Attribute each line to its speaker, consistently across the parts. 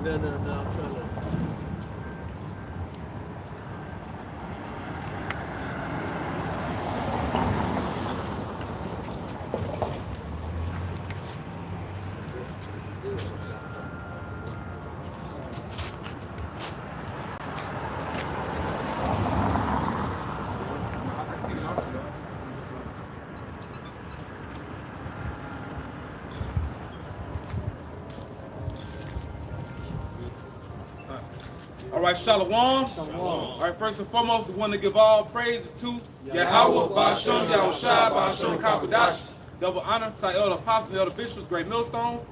Speaker 1: No, I'm trying to.
Speaker 2: All right, Shalom.
Speaker 1: Shalom.
Speaker 2: All right, first and foremost, we want to give all praises to Yahweh, Ba'asham, Yahushua, Ba'asham, Kakadash. Double honor to our elder apostles, elder bishops, great millstone,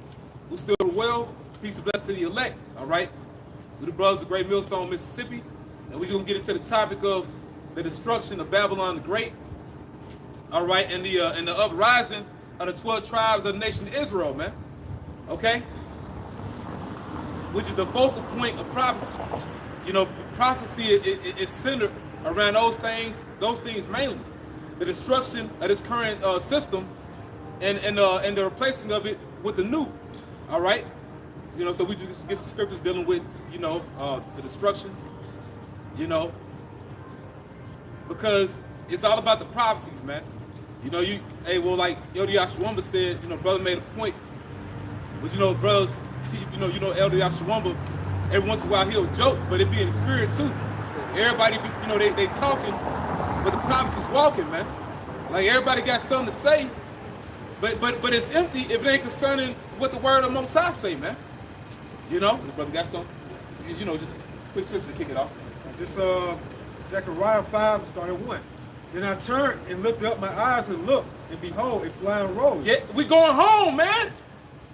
Speaker 2: who still well. Peace and blessing to the elect. All right, we the brothers of Great Millstone, Mississippi, and we're gonna get into the topic of the destruction of Babylon the Great. All right, and the uprising of the 12 tribes of the nation of Israel, man. Okay, which is the focal point of prophecy. You know, prophecy is centered around those things mainly. The destruction of this current system and the replacing of it with the new. All right? You know, so we just get some scriptures dealing with, you know, the destruction, you know, because it's all about the prophecies, man. You know, like Elder Yashawamba said, you know, brother made a point, but you know, brothers, you know, Elder Yashawamba, every once in a while he'll joke, but it be in the spirit too. Everybody, you know, they talking, but the prophecy's walking, man. Like everybody got something to say, but it's empty if it ain't concerning what the word of Most High say, man. You know, the brother got something. You know, just quick scripture to kick it off.
Speaker 3: This Zechariah 5 started 1. Then I turned and looked up my eyes and looked, and behold, a flying roll.
Speaker 2: Yeah, we going home, man.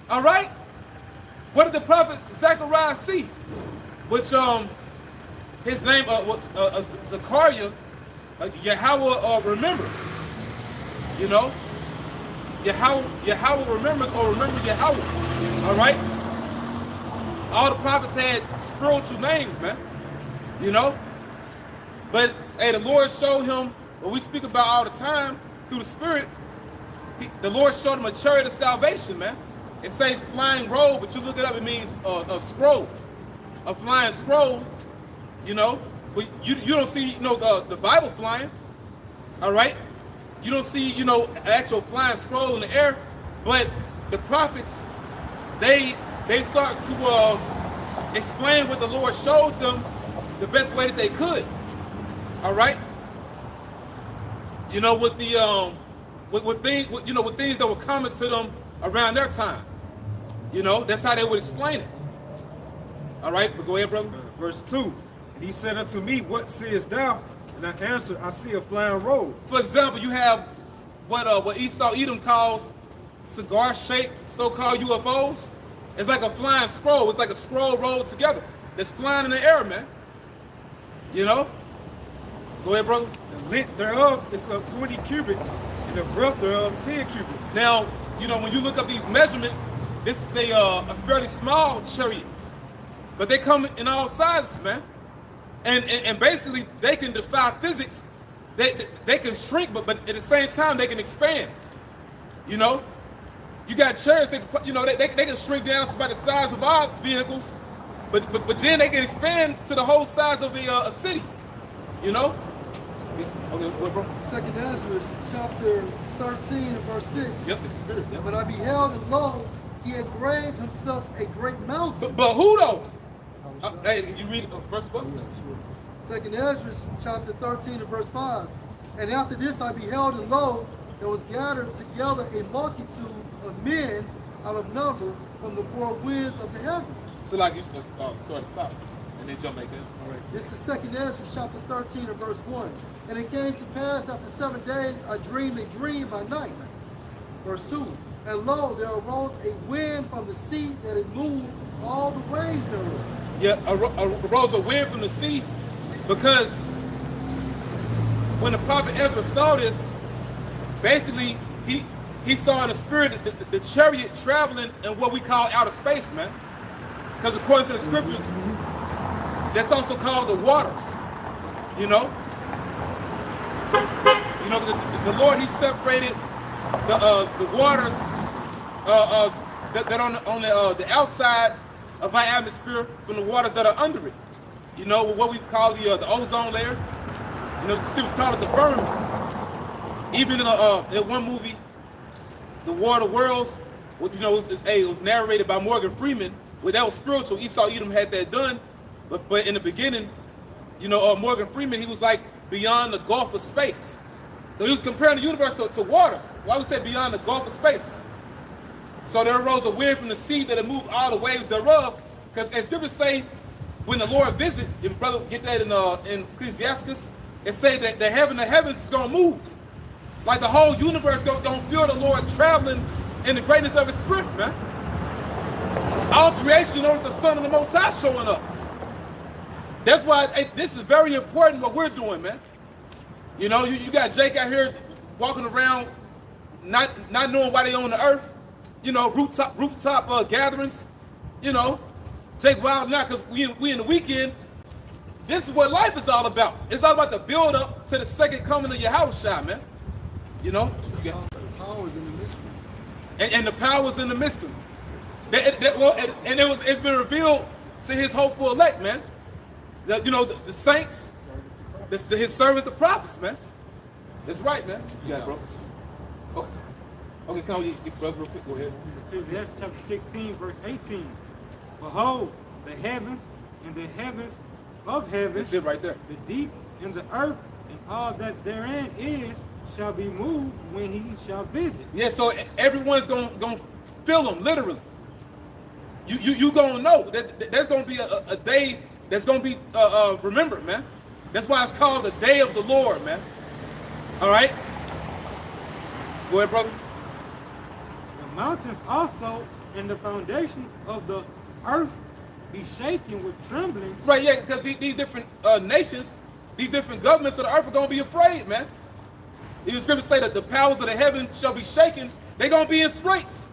Speaker 2: All right. What did the prophet Zechariah see? Which his name Zechariah, Yahweh remembers. You know, Yahweh remembers or remember Yahweh. All right. All the prophets had spiritual names, man. You know, but hey, the Lord showed him what we speak about all the time through the Spirit. The Lord showed him a chariot of salvation, man. It says flying roll, but you look it up, it means a scroll, a flying scroll, you know. But you don't see, you know, the Bible flying, all right? You don't see, you know, an actual flying scroll in the air, but the prophets, they start to explain what the Lord showed them the best way that they could, all right? You know, with the with things that were coming to them around their time. You know, that's how they would explain it. All right, but go ahead, brother.
Speaker 3: Verse 2. And he said unto me, what seest thou? And I answered, I see a flying roll.
Speaker 2: For example, you have what Edom calls cigar-shaped so-called UFOs. It's like a flying scroll. It's like a scroll rolled together. That's flying in the air, man. You know? Go ahead, brother.
Speaker 3: The length thereof is of 20 cubits, and the breadth thereof 10 cubits.
Speaker 2: Now, you know, when you look up these measurements, this is a fairly small chariot, but they come in all sizes, man. And basically, they can defy physics. They can shrink, but at the same time, they can expand. You know, you got chariots. They can shrink down to about the size of our vehicles, but then they can expand to the whole size of a city. You know. Okay, what, bro?
Speaker 1: 2nd Ezra, chapter 13, and verse 6.
Speaker 2: Yep, it's the Spirit. Yep.
Speaker 1: But I beheld, and lo, he engraved himself a great mountain.
Speaker 2: But who though? Hey, you read verse what?
Speaker 1: Yeah, sure. 2nd Ezra, chapter 13, and verse 5. And after this I beheld, and lo, there was gathered together a multitude of men out of number from the four winds of the heaven.
Speaker 2: So like you start at the top and then jump back in.
Speaker 1: All right. This is 2nd Ezra, chapter 13, and verse 1. And it came to pass after 7 days, I dreamed a dream by night. Verse 2. And lo, there arose a wind from the sea that it moved all the waves thereof.
Speaker 2: Yeah, arose a wind from the sea, because when the prophet Ezra saw this, basically he saw in the spirit the chariot traveling in what we call outer space, man. Because according to the scriptures, that's also called the waters. You know, the Lord, He separated the waters that on the outside of our atmosphere from the waters that are under it. You know, what we call the ozone layer. You know, the students call it the firmament. Even in one movie, The War of the Worlds, you know, it was narrated by Morgan Freeman. Well, that was spiritual. Esau Edom had that done, but in the beginning, you know, Morgan Freeman, he was like beyond the gulf of space. So he was comparing the universe to waters. Why would we say beyond the gulf of space? So there arose a wind from the sea that had moved all the waves thereof. Because as scriptures say, when the Lord visit, if brother get that in Ecclesiastes, it say that the heaven of heavens is gonna move. Like the whole universe don't feel the Lord traveling in the greatness of his strength, man. All creation knows the Son of the Most High showing up. That's why this is very important what we're doing, man. You know, you got Jake out here walking around not knowing why they own the earth. You know, rooftop gatherings. You know, Jake wild now because we in the weekend. This is what life is all about. It's all about the build up to the second coming of Yahushua, man. You know,
Speaker 1: The powers in the mystery.
Speaker 2: and the powers in the mystery. It's been revealed to his hopeful elect, man. The saints, his servants, the prophets, man. That's right, man. You got it, bro. Okay, come on, you brothers real quick. Go ahead.
Speaker 4: Ecclesiastes chapter 16, verse 18. Behold, the heavens and the heavens of heavens,
Speaker 2: That's it right there.
Speaker 4: the deep and the earth, and all that therein is, shall be moved when he shall visit.
Speaker 2: Yeah, so everyone's gonna feel them, literally. You gonna know that there's gonna be a day that's gonna be remembered, man. That's why it's called the day of the Lord, man. All right? Go ahead, brother.
Speaker 4: The mountains also and the foundation of the earth be shaken with trembling.
Speaker 2: Right, yeah, because these different nations, these different governments of the earth are gonna be afraid, man. Even scriptures say that the powers of the heaven shall be shaken. They're gonna be in straits.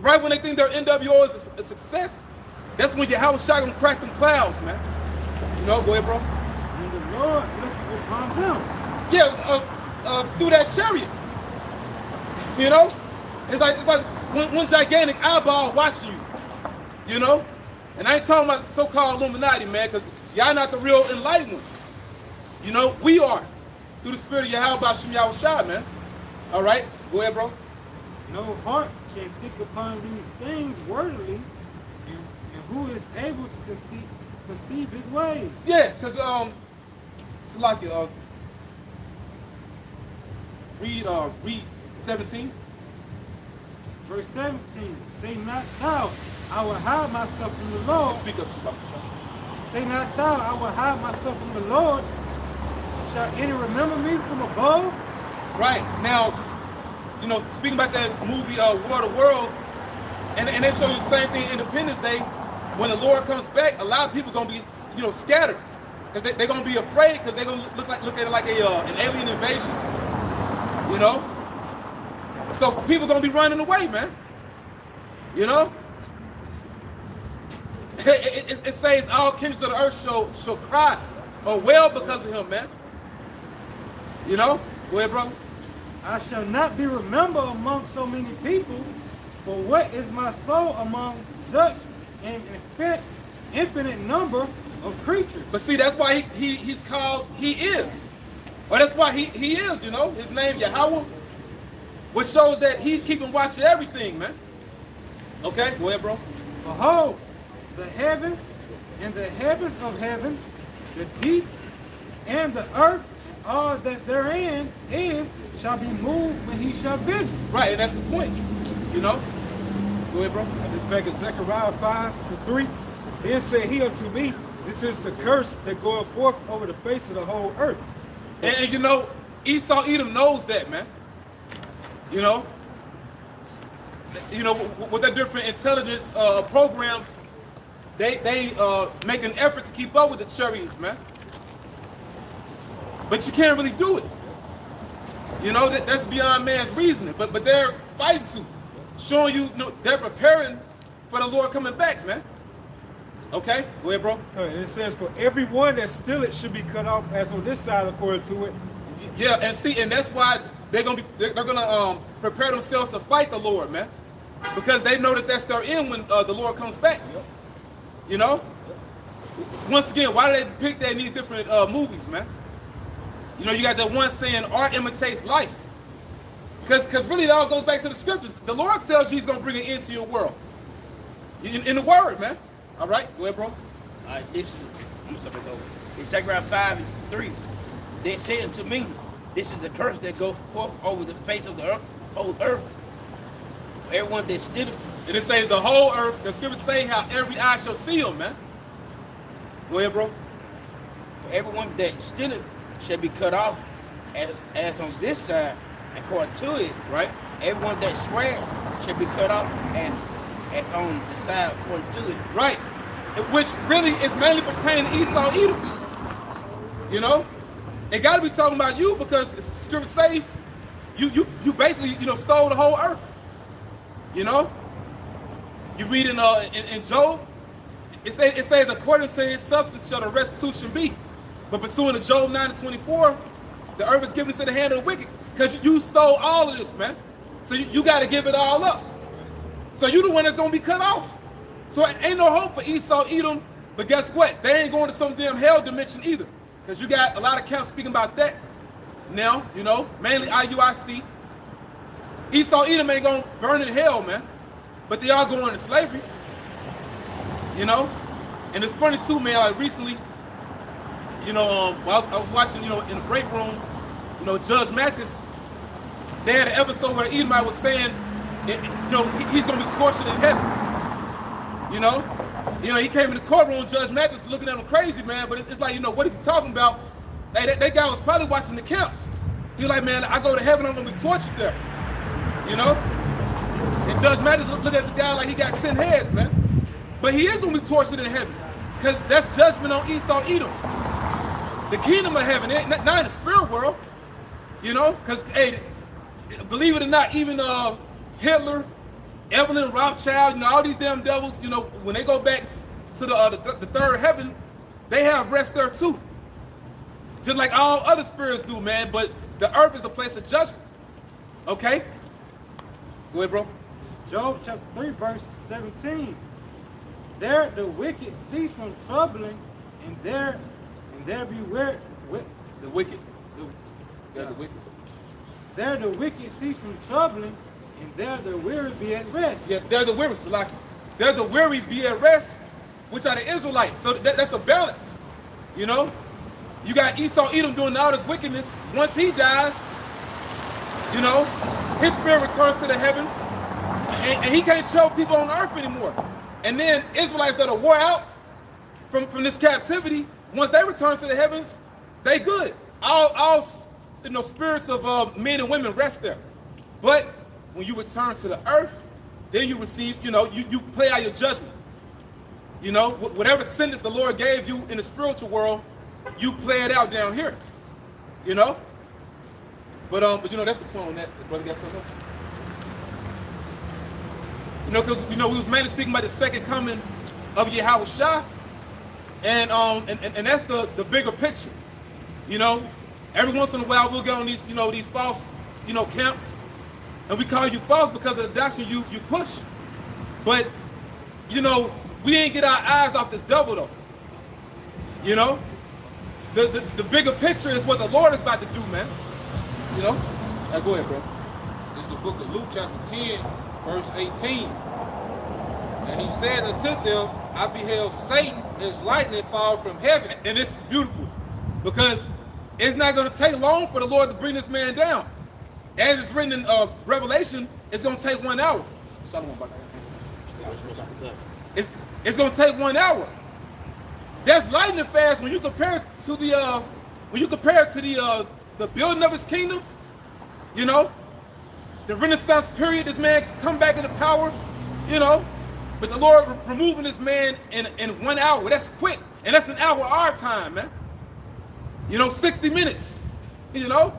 Speaker 2: Right when they think their NWO is a success, that's when Yahushua gonna crack them clouds, man. You know, go ahead, bro.
Speaker 4: When the Lord looketh upon them.
Speaker 2: Yeah, through that chariot. You know, it's like one gigantic eyeball watching you. You know, and I ain't talking about the so-called Illuminati, man, because y'all not the real enlightened ones. You know, we are through the spirit of Yahushua, man. All right, go ahead, bro.
Speaker 4: No heart can think upon these things worthily, and who is able to conceive his ways?
Speaker 2: Yeah, because it's like read 17.
Speaker 4: Verse 17, say not thou, I will hide myself from the Lord.
Speaker 2: Speak up, Shabbat.
Speaker 4: Say not thou, I will hide myself from the Lord. Shall any remember me from above?
Speaker 2: Right now, you know, speaking about that movie War of the Worlds, and they show you the same thing Independence Day. When the Lord comes back, a lot of people gonna be, you know, scattered because they're gonna be afraid because they're gonna look at it like an alien invasion. You know, so people gonna be running away, man. You know, it says all kingdoms of the earth shall cry or wail because of him, man. You know, go ahead, brother.
Speaker 4: I shall not be remembered among so many people, for what is my soul among such an infinite number of creatures?
Speaker 2: But see, that's why he's called He Is. Or that's why he is, you know, his name Yahweh, which shows that he's keeping watch of everything, man. Okay, go ahead, bro.
Speaker 4: Behold, the heaven and the heavens of heavens, the deep and the earth, all that therein is, shall be moved when he shall visit.
Speaker 2: Right, and that's the point, you know. Go ahead, bro.
Speaker 3: And this back in Zechariah 5:3. Then said he unto me, this is the curse that goeth forth over the face of the whole earth.
Speaker 2: And you know, Esau Edom knows that, man. You know, with their different intelligence programs, they make an effort to keep up with the chariots, man. But you can't really do it. You know, that's beyond man's reasoning. But they're fighting to, showing you know, they're preparing for the Lord coming back, man. Okay, go ahead, bro.
Speaker 3: And it says, for everyone that stealeth should be cut off, as on this side according to it.
Speaker 2: Yeah, and see, and that's why they're gonna prepare themselves to fight the Lord, man, because they know that that's their end when the Lord comes back.
Speaker 3: Yep.
Speaker 2: You know? Once again, why do they depict that in these different movies, man? You know, you got that one saying, art imitates life. Because really, it all goes back to the scriptures. The Lord tells you he's going to bring an end to your world. In the word, man. All right? Go ahead, bro.
Speaker 5: All right, this is, I'm going to start it over. In Zechariah 5:3, they said unto me, this is the curse that goes forth over the face of the earth, whole earth, for everyone that stood.
Speaker 2: And it says the whole earth. The scriptures say how every eye shall see him, man. Go ahead, bro.
Speaker 5: For everyone that stood shall be cut off, as on this side, according to it.
Speaker 2: Right.
Speaker 5: Everyone that swear shall be cut off, as on the side according to it.
Speaker 2: Right. Which really is mainly pertaining to Esau, Edom. You know? It got to be talking about you because scriptures say you basically, you know, stole the whole earth. You know? You read in Job, it says according to his substance shall the restitution be. But pursuant to Job 9:24, the earth is given into the hand of the wicked. Because you stole all of this, man. So you got to give it all up. So you the one that's going to be cut off. So ain't no hope for Esau, Edom. But guess what? They ain't going to some damn hell dimension either. Because you got a lot of camps speaking about that. Now, you know, mainly IUIC. Esau, Edom ain't going to burn in hell, man. But they are going to slavery. You know? And it's funny too, man. Like recently, you know, I was watching, you know, in the break room, you know, Judge Mathis, they had an episode where Edomite was saying, you know, he's going to be tortured in heaven. You know, he came in the courtroom, Judge Mathis was looking at him crazy, man, but it's like, you know, what is he talking about? Hey, that guy was probably watching the camps. He was like, man, I go to heaven, I'm going to be tortured there. You know? And Judge Mathis looked at the guy like he got 10 heads, man. But he is going to be tortured in heaven. Because that's judgment on Esau, Edom. The kingdom of heaven, not in the spirit world. You know? Because, hey, believe it or not, even Hitler, Evelyn Rothschild, you know, all these damn devils, you know, when they go back to the third heaven, they have rest there too. Just like all other spirits do, man. But the earth is the place of judgment. Okay? Go ahead, bro.
Speaker 4: Job chapter 3, verse 17. There the wicked cease from troubling, and there beware
Speaker 2: the wicked. The wicked.
Speaker 4: There the wicked cease from troubling, and there the weary be at rest.
Speaker 2: Yeah, they're the weary, Salaki. They're the weary be at rest, which are the Israelites. So that's a balance. You know? You got Esau, Edom doing all this wickedness. Once he dies, you know, his spirit returns to the heavens, and he can't trouble people on earth anymore. And then Israelites that are wore out from this captivity, once they return to the heavens, they good. All you know, spirits of men and women rest there. But when you return to the earth, then you receive, you know, you play out your judgment. You know, whatever sentence the Lord gave you in the spiritual world, you play it out down here. You know? But you know, that's the point on that. The brother got something else? You know, because you know, we was mainly speaking about the second coming of Yahweh Shah. And that's the bigger picture. You know, every once in a while we'll get on these, you know, these false, you know, camps. And we call you false because of the doctrine you push. But, you know, we ain't get our eyes off this devil though. You know? The bigger picture is what the Lord is about to do, man. You know? Now go ahead, bro.
Speaker 6: This is the book of Luke chapter 10, verse 18. And he said unto them, I beheld Satan as lightning fall from heaven.
Speaker 2: And it's beautiful because it's not going to take long for the Lord to bring this man down. As it's written in Revelation, it's going to take 1 hour. It's going to take 1 hour. That's lightning fast when you compare it to the building of his kingdom. You know, the Renaissance period, this man come back into power. You know, but the Lord removing this man in 1 hour. That's quick, and that's an hour our time, man. You know, 60 minutes. You know.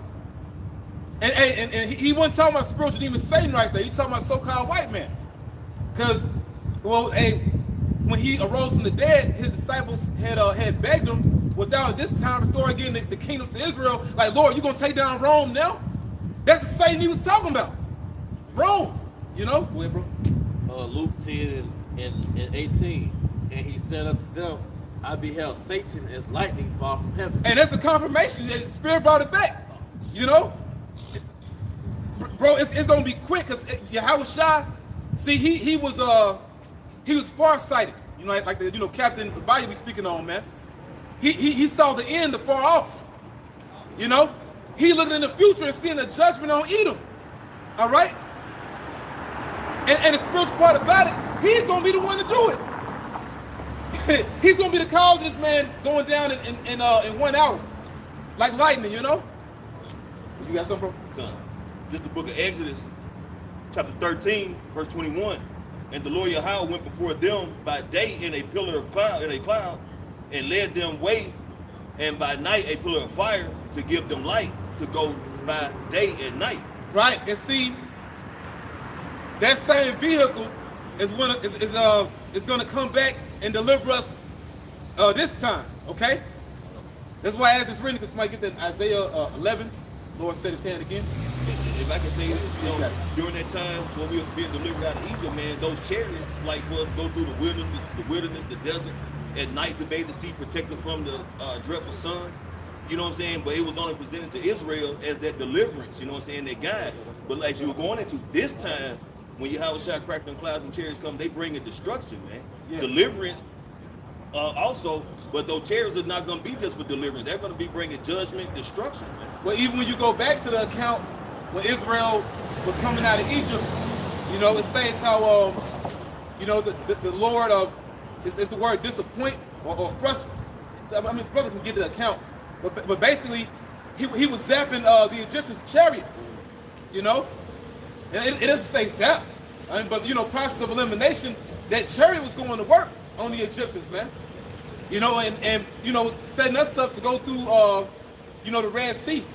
Speaker 2: And he wasn't talking about spiritual demon Satan right there. He's talking about so-called white man. Because, well, when he arose from the dead, his disciples had begged him, without this time restore again the kingdom to Israel. Like, Lord, you going to take down Rome now? That's the Satan he was talking about. Rome, you know?
Speaker 7: Luke 10 and 18. And he said unto them, I beheld Satan as lightning fall from heaven.
Speaker 2: And that's a confirmation. The Spirit brought it back. You know? Bro, it's gonna be quick because Yahushua, see, he was farsighted. You know, like the Captain Bayou be speaking on, man. He saw the end afar off. You know? He looking in the future and seeing the judgment on Edom. All right? And the spiritual part about it, he's gonna be the one to do it. He's gonna be the cause of this man going down in 1 hour, like lightning, you know. You got something, bro?
Speaker 5: Just the book of Exodus, chapter 13, verse 21. And the Lord Yahweh went before them by day in a pillar of cloud, and led them way, and by night a pillar of fire to give them light to go by day and night.
Speaker 2: Right, and see, that same vehicle is gonna come back and deliver us this time, okay? That's why as it's written, because somebody get that Isaiah 11, Lord set his hand again.
Speaker 5: If I can say this, during that time when we were being delivered out of Egypt, man, those chariots, like for us to go through the wilderness, the desert, at night to be able to see protected from the dreadful sun, you know what I'm saying? But it was only presented to Israel as that deliverance, you know what I'm saying, that guide. But as you were going into this time, when Yahushua cracked them clouds and chariots come, they bring a destruction, man. Yeah. Deliverance also, but those chariots are not going to be just for deliverance. They're going to be bringing judgment, destruction, man.
Speaker 2: Well, even when you go back to the account when Israel was coming out of Egypt, you know, it says how, you know, the Lord is the word disappoint or frustrate. I mean, brother can get the account, but basically, he was zapping the Egyptians' chariots, you know, and it doesn't say zap, I mean, but you know, process of elimination. That chariot was going to work on the Egyptians, man, you know, and you know, setting us up to go through, you know, the Red Sea,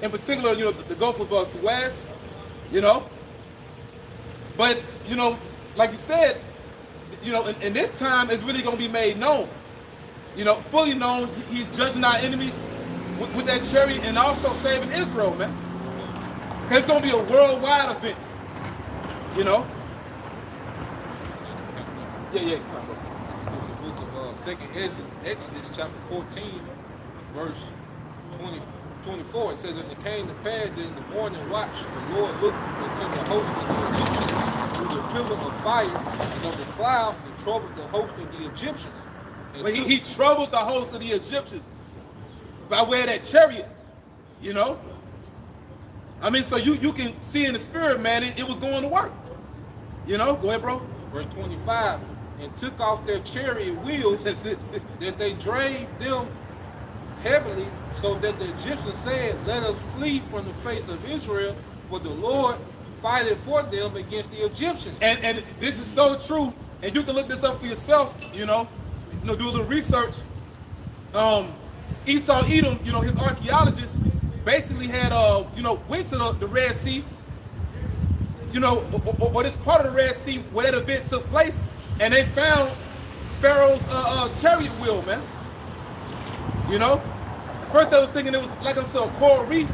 Speaker 2: in particular, you know, the Gulf of Suez, you know, but you know, like you said, you know, and this time it's really going to be made known, you know, fully known. He's judging our enemies with that chariot and also saving Israel, man. Because it's going to be a worldwide event, you know. Yeah.
Speaker 6: This is the book of 2nd Exodus, chapter 14, verse 24. It says, and it came to pass that in the morning watch, the Lord looked into the host of the Egyptians through the pillar of fire and of the cloud, and troubled the host of the Egyptians.
Speaker 2: But he troubled the host of the Egyptians by way of that chariot, you know. I mean, so you can see in the spirit, man, it was going to work. You know, go ahead, bro.
Speaker 6: Verse 25, and took off their chariot wheels that they drave them heavily, so that the Egyptians said, let us flee from the face of Israel, for the Lord fighteth for them against the Egyptians.
Speaker 2: And this is so true, and you can look this up for yourself, you know, do a little research. Esau Edom, you know, his archaeologists basically had, you know, went to the Red Sea, you know, or this part of the Red Sea where that event took place, and they found Pharaoh's chariot wheel, man. You know, at first they was thinking it was like a coral reef,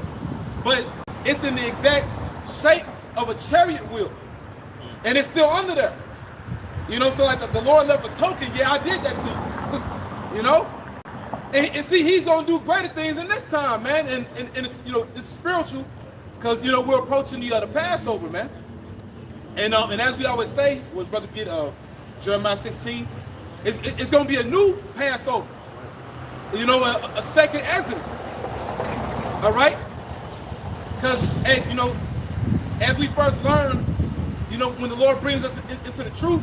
Speaker 2: but it's in the exact shape of a chariot wheel, and it's still under there. You know, so like the Lord left a token. Yeah, I did that to you. You know. And see, he's gonna do greater things in this time, man. And it's, you know, it's spiritual, because you know we're approaching the Passover, man. And as we always say, when brother get Jeremiah 16, it's gonna be a new Passover. You know, a second Exodus. All right, because hey, you know, as we first learned, you know, when the Lord brings us into the truth,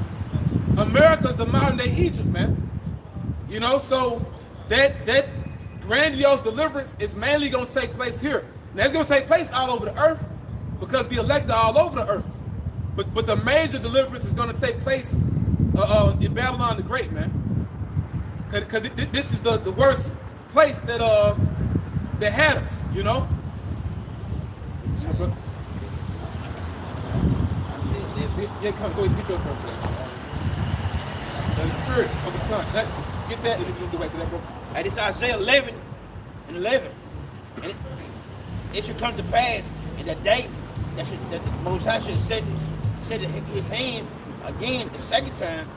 Speaker 2: America's the modern day Egypt, man. You know, so. That grandiose deliverance is mainly going to take place here. Now, it's going to take place all over the earth because the elect are all over the earth. But the major deliverance is going to take place in Babylon the Great, man. Because this is the worst place that had us, you know? Yeah, come, go ahead, get your phone. The spirit of the sun. Get that, and you can go back to that, bro.
Speaker 5: And it's Isaiah 11 and 11. And it should come to pass in the day that the Most High should set his hand again the second time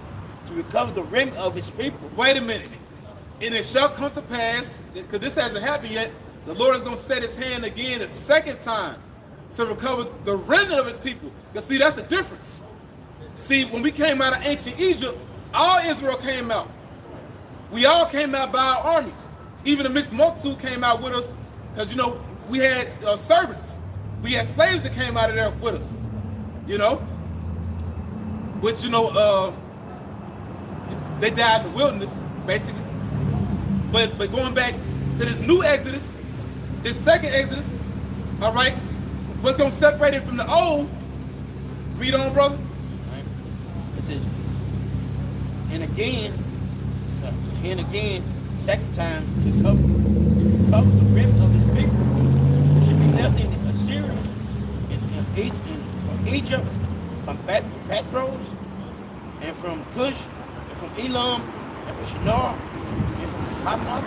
Speaker 5: to recover the remnant of his people.
Speaker 2: Wait a minute. And it shall come to pass, because this hasn't happened yet, the Lord is going to set his hand again a second time to recover the remnant of his people. Because see, that's the difference. See, when we came out of ancient Egypt, all Israel came out. We all came out by our armies. Even the mixed multitude came out with us because, you know, we had servants. We had slaves that came out of there with us, you know. Which, you know, they died in the wilderness, basically. But going back to this new Exodus, this second Exodus, all right, what's going to separate it from the old? Read on, brother.
Speaker 5: Right. It says, and again, second time to cover the remnant of his people, which should be left in Assyria, from Egypt, from Patros, and from Cush, and from Elam, and from Shinar, and from Hamath,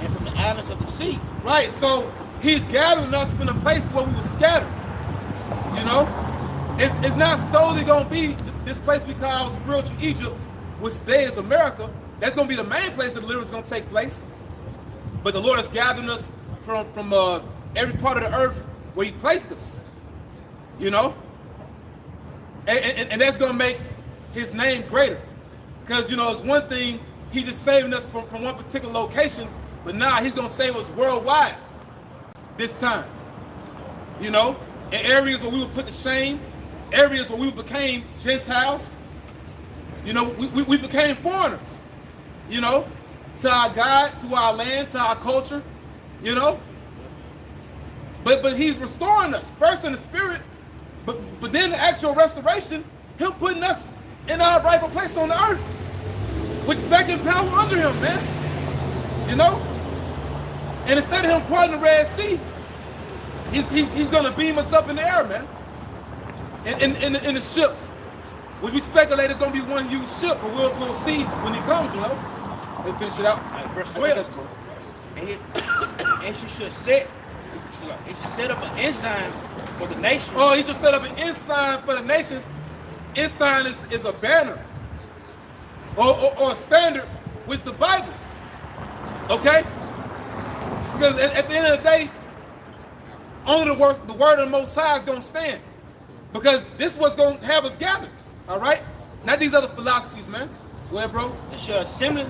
Speaker 5: and from the islands of the sea.
Speaker 2: Right, so he's gathering us from the place where we were scattered. You know? It's not solely going to be this place we call spiritual Egypt, which today is America. That's going to be the main place that deliverance is going to take place. But the Lord is gathering us from every part of the earth where he placed us. You know? And that's going to make his name greater. Because, you know, it's one thing, he's just saving us from one particular location, but now he's going to save us worldwide this time. You know? In areas where we were put to shame, areas where we became Gentiles. You know, we became foreigners. You know? To our God, to our land, to our culture. You know? But he's restoring us, first in the spirit, but then the actual restoration, him putting us in our rightful place on the earth, with second power under him, man. You know? And instead of him parting the Red Sea, he's going to beam us up in the air, man. In the ships, which we speculate is going to be one huge ship, but we'll see when he comes, you know? Let's finish it out.
Speaker 5: Verse 12. And she should set up an ensign for the nation.
Speaker 2: Oh, he should set up an ensign for the nations. Ensign is a banner or a standard, which the Bible. Okay? Because at the end of the day, only the word of the Most High is going to stand. Because this is what's going to have us gathered. All right? Not these other philosophies, man. Go ahead, bro.
Speaker 5: And shall assemble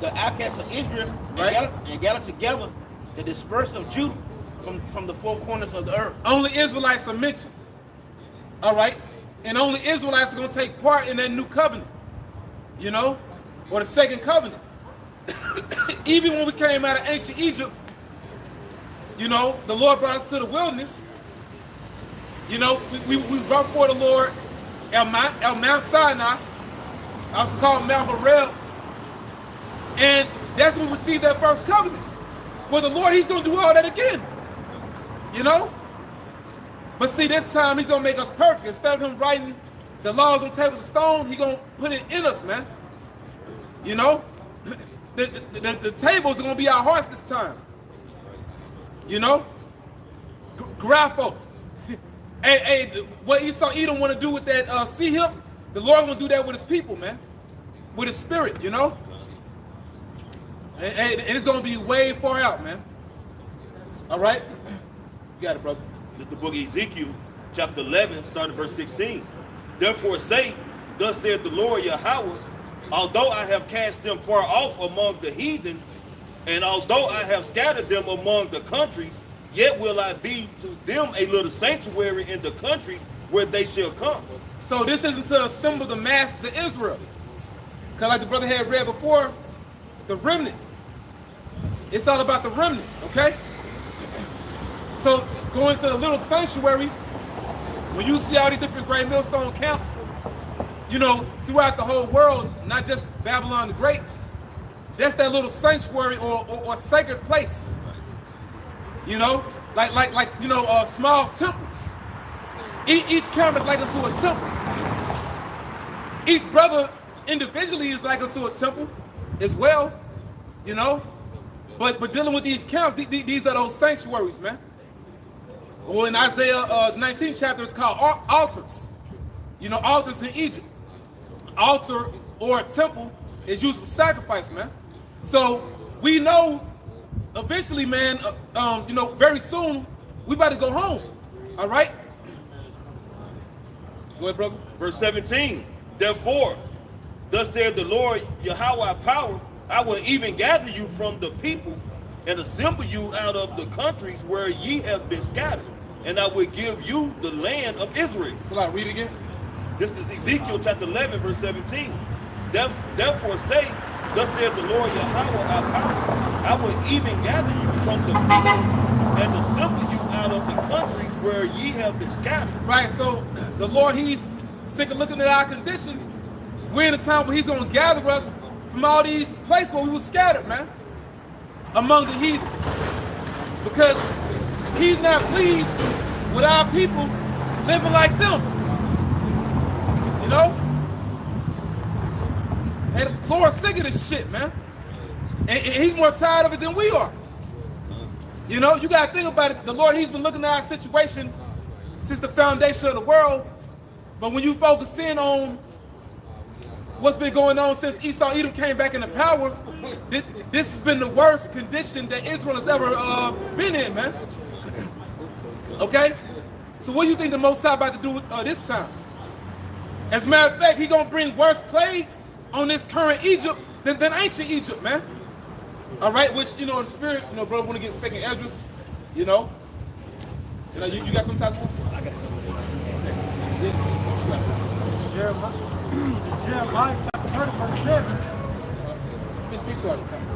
Speaker 5: the outcasts of Israel and gather together the dispersed of Judah from the four corners of the earth.
Speaker 2: Only Israelites are mentioned. All right? And only Israelites are going to take part in that new covenant. You know? Or the second covenant. Even when we came out of ancient Egypt, you know, the Lord brought us to the wilderness. You know, we was brought before the Lord at Mount Sinai, also called Mount Horeb. And that's when we received that first covenant. Well, the Lord, he's going to do all that again. You know? But see, this time he's going to make us perfect. Instead of him writing the laws on tables of stone, he's going to put it in us, man. You know? The tables are going to be our hearts this time. You know? Grapho. Hey, what Esau Edom want to do with that sea hip, the Lord going to do that with his people, man. With his spirit, you know? And it's going to be way far out, man. All right? You got it, brother.
Speaker 8: It's the book of Ezekiel, chapter 11, starting verse 16. Therefore say, thus saith the Lord Yahweh, although I have cast them far off among the heathen, and although I have scattered them among the countries, yet will I be to them a little sanctuary in the countries where they shall come.
Speaker 2: So this isn't to assemble the masses of Israel. Because like the brother had read before, the remnant. It's all about the remnant, okay? So going to the little sanctuary, when you see all these different great millstone camps, you know, throughout the whole world, not just Babylon the Great, that's that little sanctuary or sacred place. You know, like you know, small temples. Each camp is like unto a temple. Each brother individually is like unto a temple as well, you know. But dealing with these camps, these are those sanctuaries, man. Well, in Isaiah 19th chapter, it's called altars. You know, altars in Egypt. Altar or a temple is used for sacrifice, man. So we know eventually, man, you know, very soon, we about to go home. All right? Go ahead, brother.
Speaker 8: Verse 17. Therefore, thus saith the Lord Yahweh power, I will even gather you from the people and assemble you out of the countries where ye have been scattered, and I will give you the land of Israel.
Speaker 2: So like, read again.
Speaker 8: This is Ezekiel chapter 11, verse 17. Therefore say, thus saith the Lord Yahweh power, I will even gather you from the people and assemble you out of the countries where ye have been scattered.
Speaker 2: Right, so the Lord, he's sick of looking at our condition. We're in a time where he's going to gather us from all these places where we were scattered, man, among the heathen. Because he's not pleased with our people living like them. You know? And the Lord's sick of this shit, man. And he's more tired of it than we are. You know, you got to think about it. The Lord, he's been looking at our situation since the foundation of the world. But when you focus in on what's been going on since Esau Edom came back into power, this has been the worst condition that Israel has ever been in, man. Okay? So what do you think the Most High about to do this time? As a matter of fact, he's going to bring worse plagues on this current Egypt than ancient Egypt, man. All right, which, you know, in the spirit, you know, brother, want to get second Esdras, you know. You got some type of... I got something.
Speaker 4: Jeremiah chapter 30, verse 7.
Speaker 2: 15 started time.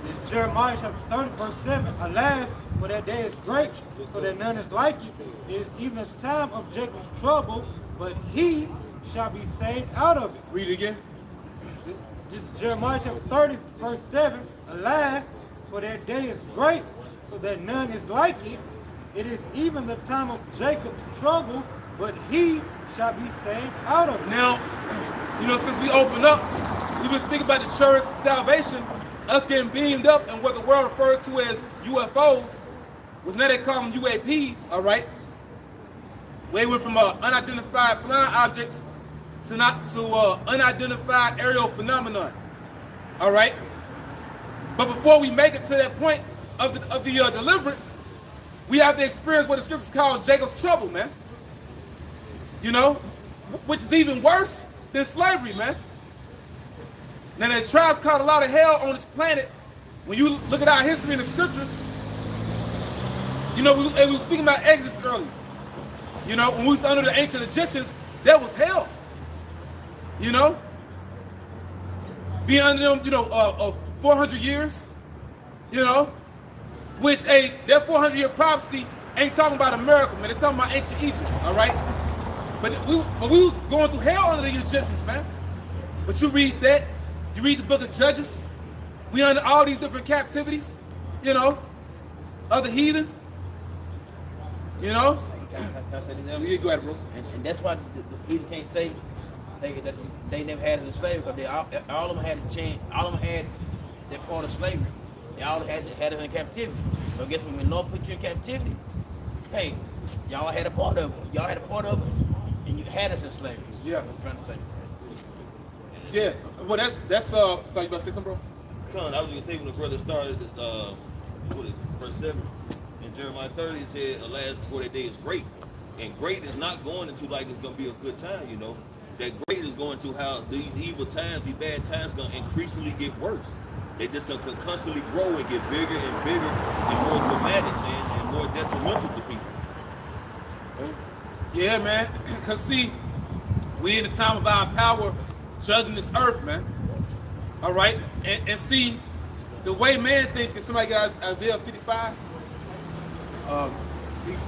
Speaker 4: It's Jeremiah chapter 30, verse 7. Alas, for that day is great, so that none is like it. It is even a time of Jacob's trouble, but he shall be saved out of it.
Speaker 2: Read it again.
Speaker 4: This is Jeremiah chapter 30, verse 7. Alas, for that day is great, so that none is like it. It is even the time of Jacob's trouble, but he shall be saved out of it.
Speaker 2: Now, you know, since we opened up, we've been speaking about the church salvation, us getting beamed up and what the world refers to as UFOs, which now they call them UAPs, all right? We went from unidentified flying objects to unidentified aerial phenomenon, all right? But before we make it to that point of the deliverance, we have to experience what the scriptures call Jacob's trouble, man. You know, which is even worse than slavery, man. Now, the tribes caused a lot of hell on this planet. When you look at our history in the scriptures, you know, we were speaking about Exodus earlier. You know, when we was under the ancient Egyptians, that was hell. You know, being under them, you know, 400 years, you know, which that 400-year prophecy ain't talking about America, man. It's talking about ancient Egypt, all right? But we was going through hell under the Egyptians, man. But you read that, you read the book of Judges, we under all these different captivities, you know, other heathen, you know.
Speaker 5: Yeah, go ahead, bro. And that's why the heathen can't say they never had it as a slave, because all of them had a chance, all of them had that part of slavery. They all had it in captivity. So I guess when the Lord put you in captivity, hey, y'all had a part of it. Y'all had a part of it, and you had us in slavery.
Speaker 2: Yeah.
Speaker 5: I'm trying to say.
Speaker 2: Yeah. Well, that's so you about to say something, bro?
Speaker 8: Con, I was gonna say when the brother started verse 7 in Jeremiah 30, it said, alas, for that day is great. And great is not going into like it's gonna be a good time, you know. That great is going to how these evil times, these bad times gonna increasingly get worse. They just gonna constantly grow and get bigger and bigger and more dramatic, man, and more detrimental to people.
Speaker 2: Yeah, man. Cause see, we in the time of our power judging this earth, man. All right, and see, the way man thinks. Can somebody get Isaiah 55,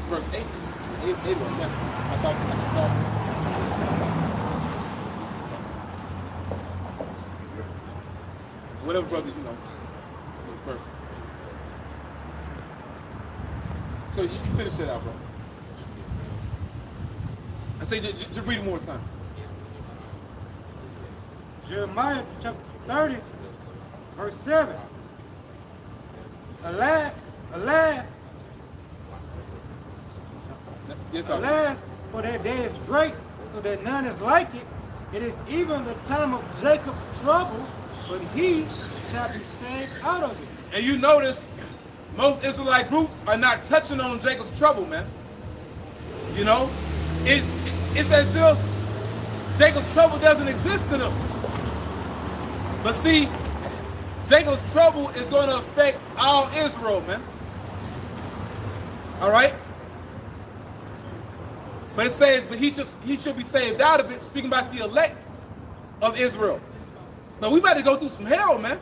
Speaker 2: verse 8? 8 I thought. Whatever, brother, you know, first. So you can finish that out, bro. I say, just read it one more time.
Speaker 4: Jeremiah chapter 30, verse 7. Alas,
Speaker 2: Yes, sir.
Speaker 4: alas, for that day is great, so that none is like it. It is even the time of Jacob's trouble, but he shall be saved out of it.
Speaker 2: And you notice most Israelite groups are not touching on Jacob's trouble, man. You know, it's as if Jacob's trouble doesn't exist to them. But see, Jacob's trouble is going to affect all Israel, man. All right? But it says, but he should be saved out of it, speaking about the elect of Israel. But we about to go through some hell, man.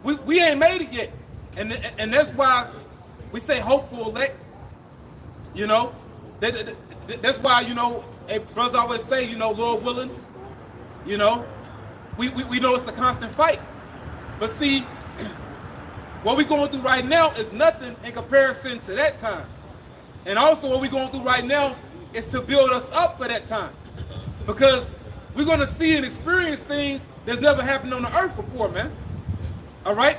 Speaker 2: We ain't made it yet. And that's why we say hopeful elect. You know? That's why, you know, brothers always say, you know, Lord willing, you know, we know it's a constant fight. But see, what we're going through right now is nothing in comparison to that time. And also what we're going through right now is to build us up for that time. Because we're going to see and experience things that's never happened on the earth before, man. All right?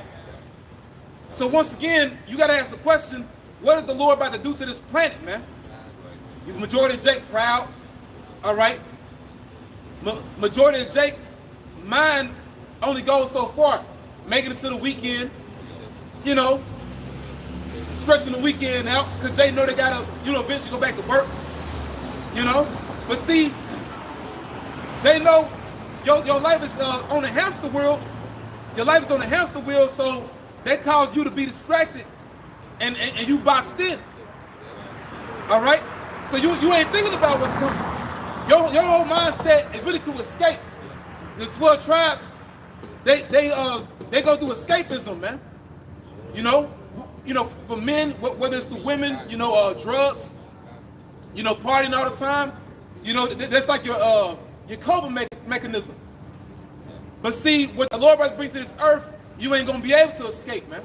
Speaker 2: So once again, you got to ask the question, what is the Lord about to do to this planet, man? Majority of Jake proud, all right? Majority of Jake, mine only goes so far. Making it to the weekend, you know, stretching the weekend out, because they know they got to, you know, eventually go back to work, you know? But see, they know your life is on the hamster wheel. Your life is on the hamster wheel, so that causes you to be distracted and you boxed in, all right? So you ain't thinking about what's coming. Your whole mindset is really to escape. The 12 tribes, they go through escapism, man. You know, for men, whether it's the women, you know, drugs, you know, partying all the time, you know, that's like your coping mechanism. But see, what the Lord brings to this earth, you ain't gonna be able to escape, man.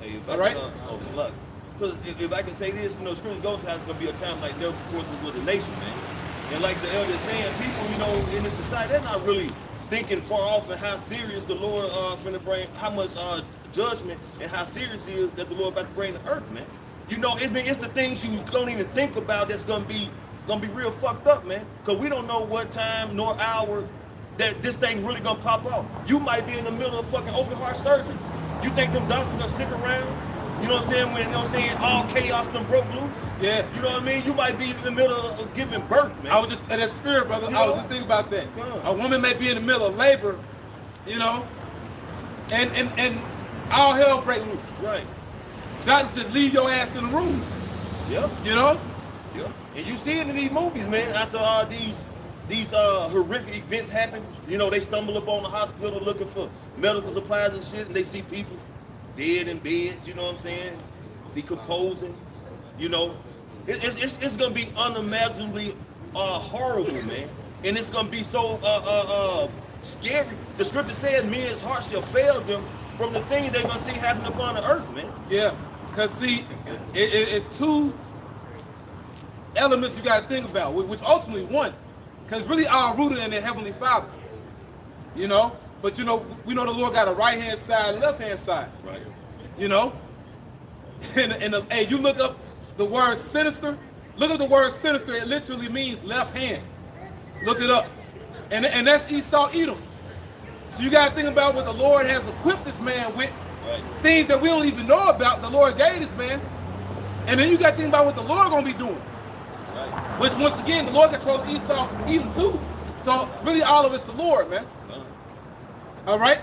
Speaker 8: Hey,
Speaker 2: all right?
Speaker 8: Because if I can say this, you know, Scripture goes to it's going to be a time like there, of course, it was a nation, man. And like the elder is saying, people, you know, in this society, they're not really thinking far off and how serious the Lord finna bring, how much judgment and how serious it is that the Lord about to bring to earth, man. You know, it's the things you don't even think about that's gonna be real fucked up, man. Because we don't know what time nor hour that this thing really gonna pop off. You might be in the middle of fucking open heart surgery. You think them doctors gonna stick around? You know what I'm saying? When, you know what I'm saying, all chaos done broke loose. Yeah. You know what I mean? You might be in the middle of giving birth, man.
Speaker 2: I was just, that spirit, brother, you know? I was just thinking about that. A woman may be in the middle of labor, you know, and all hell break loose.
Speaker 8: Right.
Speaker 2: Doctors just leave your ass in the room.
Speaker 8: Yep.
Speaker 2: You know?
Speaker 8: Yep. And you see it in these movies, man, after these horrific events happen, you know, they stumble up on the hospital looking for medical supplies and shit, and they see people dead in beds, you know what I'm saying? Decomposing, you know. It's gonna be unimaginably horrible, man. And it's gonna be so scary. The scripture says men's hearts shall fail them from the things they're gonna see happen upon the earth, man.
Speaker 2: Yeah, because see, it's two elements you gotta think about, which ultimately one, because really all rooted in their Heavenly Father, you know? But you know, we know the Lord got a right-hand side and left-hand side.
Speaker 8: Right.
Speaker 2: You know? Hey, you look up the word sinister. Look up the word sinister. It literally means left hand. Look it up. And that's Esau Edom. So you got to think about what the Lord has equipped this man with. Right. Things that we don't even know about, the Lord gave this man. And then you got to think about what the Lord going to be doing. Right. Which, once again, the Lord controls Esau Edom too. So really all of it's the Lord, man. All right?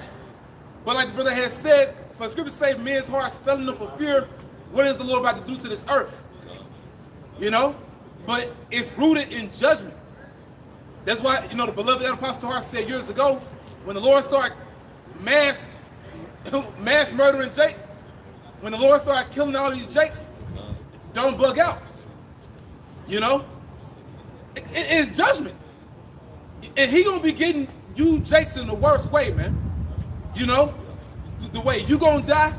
Speaker 2: But like the brother has said, for scripture say men's hearts fell into for fear, what is the Lord about to do to this earth? You know? But it's rooted in judgment. That's why, you know, the beloved Apostle Hart said years ago, when the Lord started mass murdering Jake, when the Lord started killing all these Jakes, don't bug out. You know? It's judgment. And he gonna be getting you Jakes in the worst way, man. You know? The way you gonna die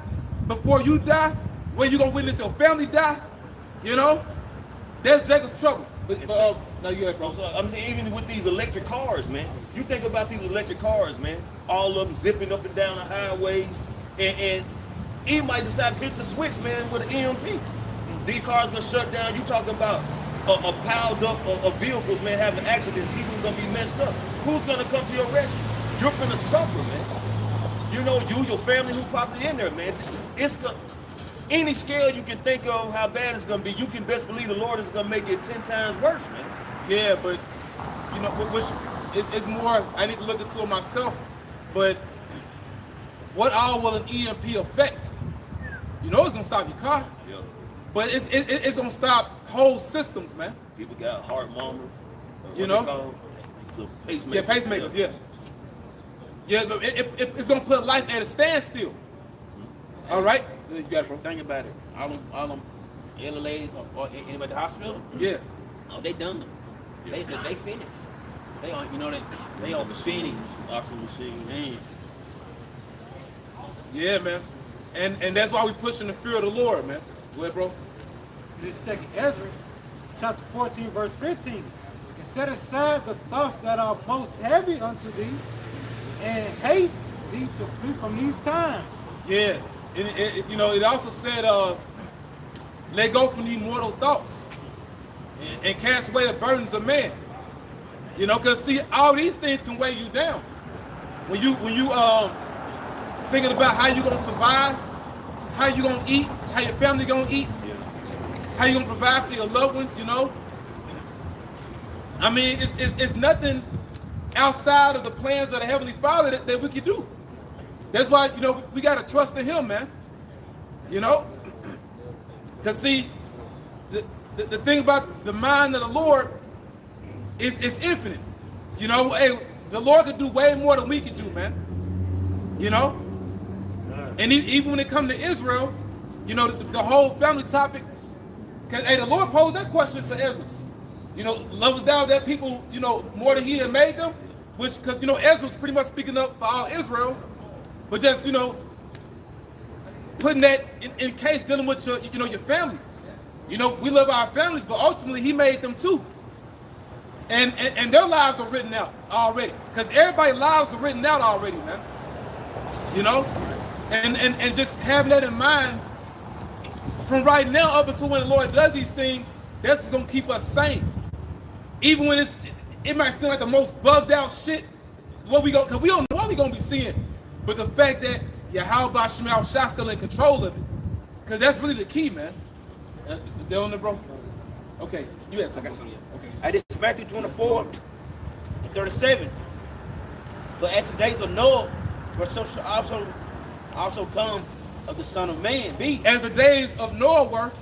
Speaker 2: before you die, where you gonna witness your family die, you know? That's Jacob's trouble. But now you got, bro.
Speaker 8: So, I'm saying, even with these electric cars, man. You think about these electric cars, man. All of them zipping up and down the highways, and he might decide to hit the switch, man, with an EMP. These cars gonna shut down. You talking about a piled up of vehicles, man, having accidents, people are gonna be messed up. Who's gonna come to your rescue? You're gonna suffer, man. You know, you, your family, who probably in there, man. It's gonna, any scale you can think of how bad it's gonna be, you can best believe the Lord is gonna make it 10 times worse, man.
Speaker 2: Yeah, but you know, which it's more. I need to look into it myself. But what all will an EMP affect? You know, it's gonna stop your car.
Speaker 8: Yeah.
Speaker 2: But it's gonna stop whole systems, man.
Speaker 8: People got heart murmurs.
Speaker 2: You know?
Speaker 8: The pacemakers.
Speaker 2: Yeah, pacemakers. Yeah. Yeah, but it's gonna put life at a standstill. All right. You got it, bro.
Speaker 5: Think about it. All them elder ladies or anybody at the hospital.
Speaker 2: Yeah.
Speaker 5: Oh, they done. They finished. They on, you know, they on machines.
Speaker 8: Oxygen machine.
Speaker 5: Man.
Speaker 2: Yeah, man. And that's why we pushing the fear of the Lord, man. Go ahead, bro.
Speaker 4: This second Ezra, chapter 14, verse 15. And set aside the thoughts that are most heavy unto thee, and haste thee to flee from these times.
Speaker 2: Yeah. And you know, it also said, let go from these mortal thoughts and cast away the burdens of man. You know, because see, all these things can weigh you down. When you thinking about how you gonna survive, how you gonna eat, how your family gonna eat, how you gonna provide for your loved ones, you know. I mean, it's nothing outside of the plans of the Heavenly Father that we can do. That's why, you know, we gotta trust in Him, man. You know, because see, the thing about the mind of the Lord is it's infinite. You know, hey, the Lord could do way more than we can do, man. You know, and even when it comes to Israel, you know, the whole family topic. Cause hey, the Lord posed that question to Ezra. You know, lovest thou that people, you know, more than He had made them, which, because you know, Ezra's pretty much speaking up for all Israel, but just, you know, putting that in case dealing with your, you know, your family. You know, we love our families, but ultimately He made them too. And their lives are written out already. Because everybody's lives are written out already, man. You know? And just having that in mind, from right now up until when the Lord does these things, that's what's gonna keep us sane. Even when it might seem like the most bugged out shit, because we don't know what we're gonna be seeing. But the fact that Yahweh Shemel Shah still in control of it. Because that's really the key, man. Is that on there, bro? Okay, you had something.
Speaker 5: Okay. This is Matthew 24 and 37. But as the days of Noah, where so shall also come of the Son of Man be.
Speaker 2: As the days of Noah were,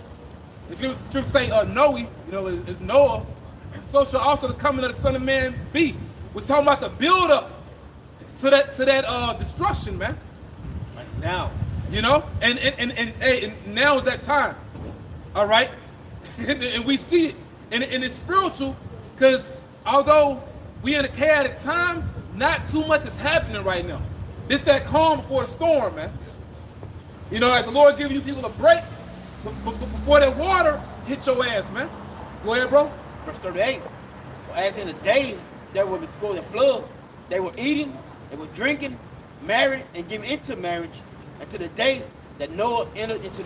Speaker 2: the scripture say Noe, you know, is Noah, and so shall also the coming of the Son of Man be. We're talking about the build up to that destruction, man.
Speaker 5: Right now.
Speaker 2: You know, and now is that time. All right, and we see it, and it's spiritual, because although we in a chaotic time, not too much is happening right now. This that calm before the storm, man. You know, like the Lord giving you people a break before that water hit your ass, man. Go ahead, bro.
Speaker 5: Verse 38. For as in the days that were before the flood, they were eating, they were drinking, married, and given into marriage, until the day that Noah entered into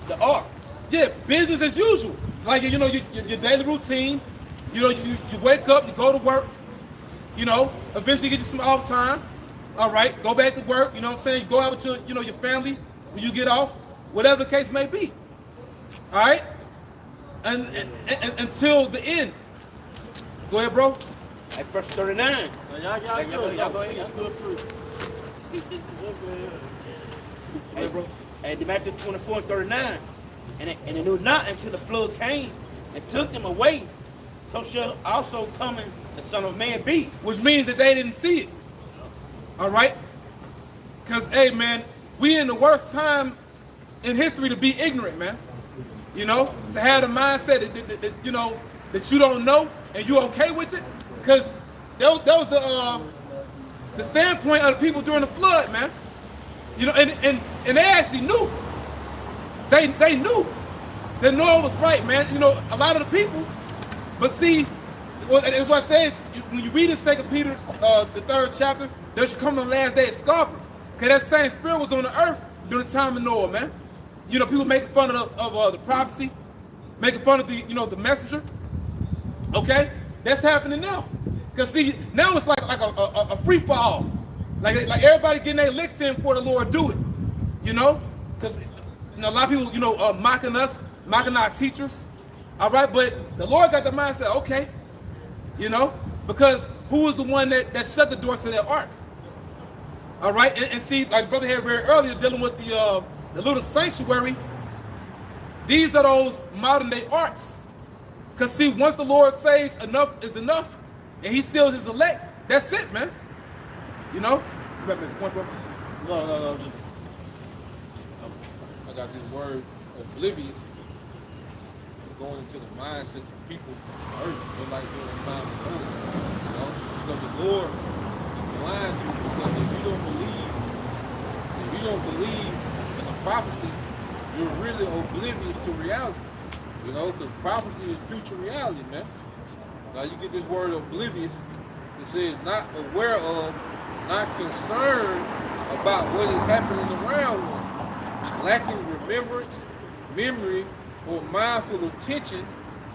Speaker 5: the ark.
Speaker 2: Yeah, business as usual. Like, you know, your daily routine. You know, you wake up, you go to work. You know, eventually get you some off time. All right, go back to work. You know what I'm saying? You go out with your, you know, your family when you get off, whatever the case may be. All right, and until the end. Go ahead, bro.
Speaker 5: At verse 39.
Speaker 7: Y'all go ahead.
Speaker 5: And Matthew 24 and 39. And it knew not until the flood came and took them away, so shall also coming the Son of Man be.
Speaker 2: Which means that they didn't see it. All right? Because, hey, man, we in the worst time in history to be ignorant, man. You know, to have the mindset that you know, that you don't know and you're okay with it. Because that was the standpoint of the people during the flood, man. You know, and they actually knew. They knew that Noah was right, man. You know, a lot of the people, but see, that's what it says, when you read in 2 Peter, the 3rd chapter, there should come the last day of scoffers. Because that same spirit was on the earth during the time of Noah, man. You know, people making fun of the prophecy, making fun of the, you know, the messenger. Okay, that's happening now. Cause see, now it's like a free fall. Like everybody getting their licks in before the Lord do it. You know, cause a lot of people mocking us, mocking our teachers. All right, but the Lord got the mindset. Okay, because who was the one that shut the door to that ark? All right, and see, like brother had very earlier dealing with the little sanctuary. These are those modern day arks. Because see, once the Lord says enough is enough, and he seals his elect, that's it, man. You know?
Speaker 7: No. Just,
Speaker 6: I got this word oblivious going into the mindset of people on earth, just like during the time of Noah. Because the Lord is blind to you. Because if you don't believe in a prophecy, you're really oblivious to reality. Because prophecy is future reality, man. Now you get this word oblivious. It says not aware of, not concerned about what is happening around one, lacking remembrance, memory, or mindful attention,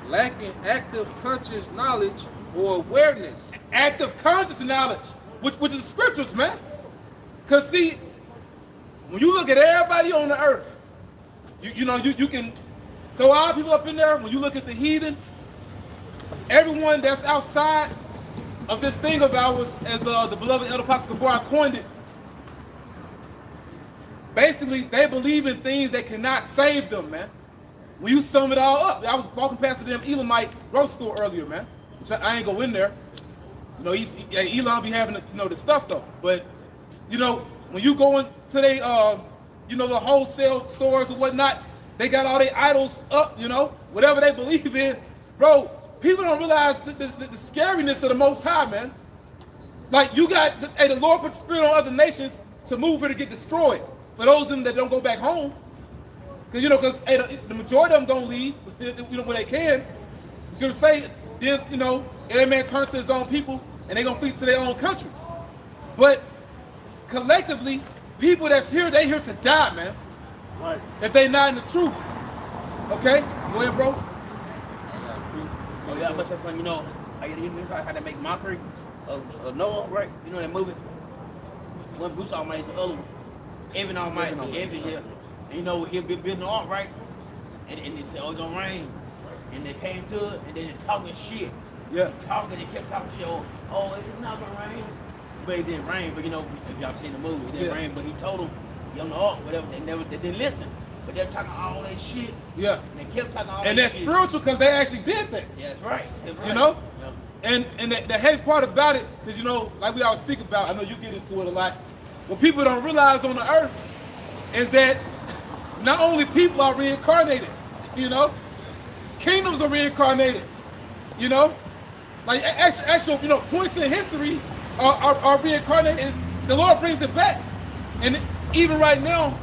Speaker 6: lacking active conscious knowledge or awareness.
Speaker 2: Active conscious knowledge, which is the scriptures, man. Because see, when you look at everybody on the earth, you can throw our people up in there. When you look at the heathen, everyone that's outside of this thing of ours, as the beloved Elder Pastor Gabar coined it, basically they believe in things that cannot save them, man. When you sum it all up, I was walking past the damn Elamite grocery store earlier, man. Which I ain't go in there. Elon be having the stuff though. But when you go into they the wholesale stores or whatnot, they got all their idols up, whatever they believe in, bro. People don't realize the scariness of the Most High, man. Like you got, the Lord put the spirit on other nations to move here to get destroyed. For those of them that don't go back home, because the majority of them don't leave, when they can. You say, then every man turns to his own people, and they gonna flee to their own country. But collectively, people that's here, they here to die, man.
Speaker 7: right.
Speaker 2: If they not in the truth. Okay, go ahead, bro.
Speaker 5: Oh yeah, I must say something. I had to make mockery of Noah, right? You know that movie? One Bruce Almighty's the other one. Evan Almighty, Evan here. And he'll be building the ark, right? And they said, oh, it's gonna rain. And they came to it, and they just talking shit.
Speaker 2: Yeah.
Speaker 5: They kept talking shit. Oh, it's not gonna rain. But it didn't rain. But if y'all seen the movie, it didn't rain. But he told them, get on the ark, whatever. They didn't listen. But they're talking all that shit.
Speaker 2: Yeah.
Speaker 5: And they kept talking all
Speaker 2: and
Speaker 5: that
Speaker 2: that's
Speaker 5: shit.
Speaker 2: spiritual because they actually did that.
Speaker 5: Yeah, that's right. That's right.
Speaker 2: Yeah. And the heavy part about it, because like we always speak about, I know you get into it a lot. What people don't realize on the earth is that not only people are reincarnated, kingdoms are reincarnated, like actual points in history are reincarnated. The Lord brings it back, and even right now,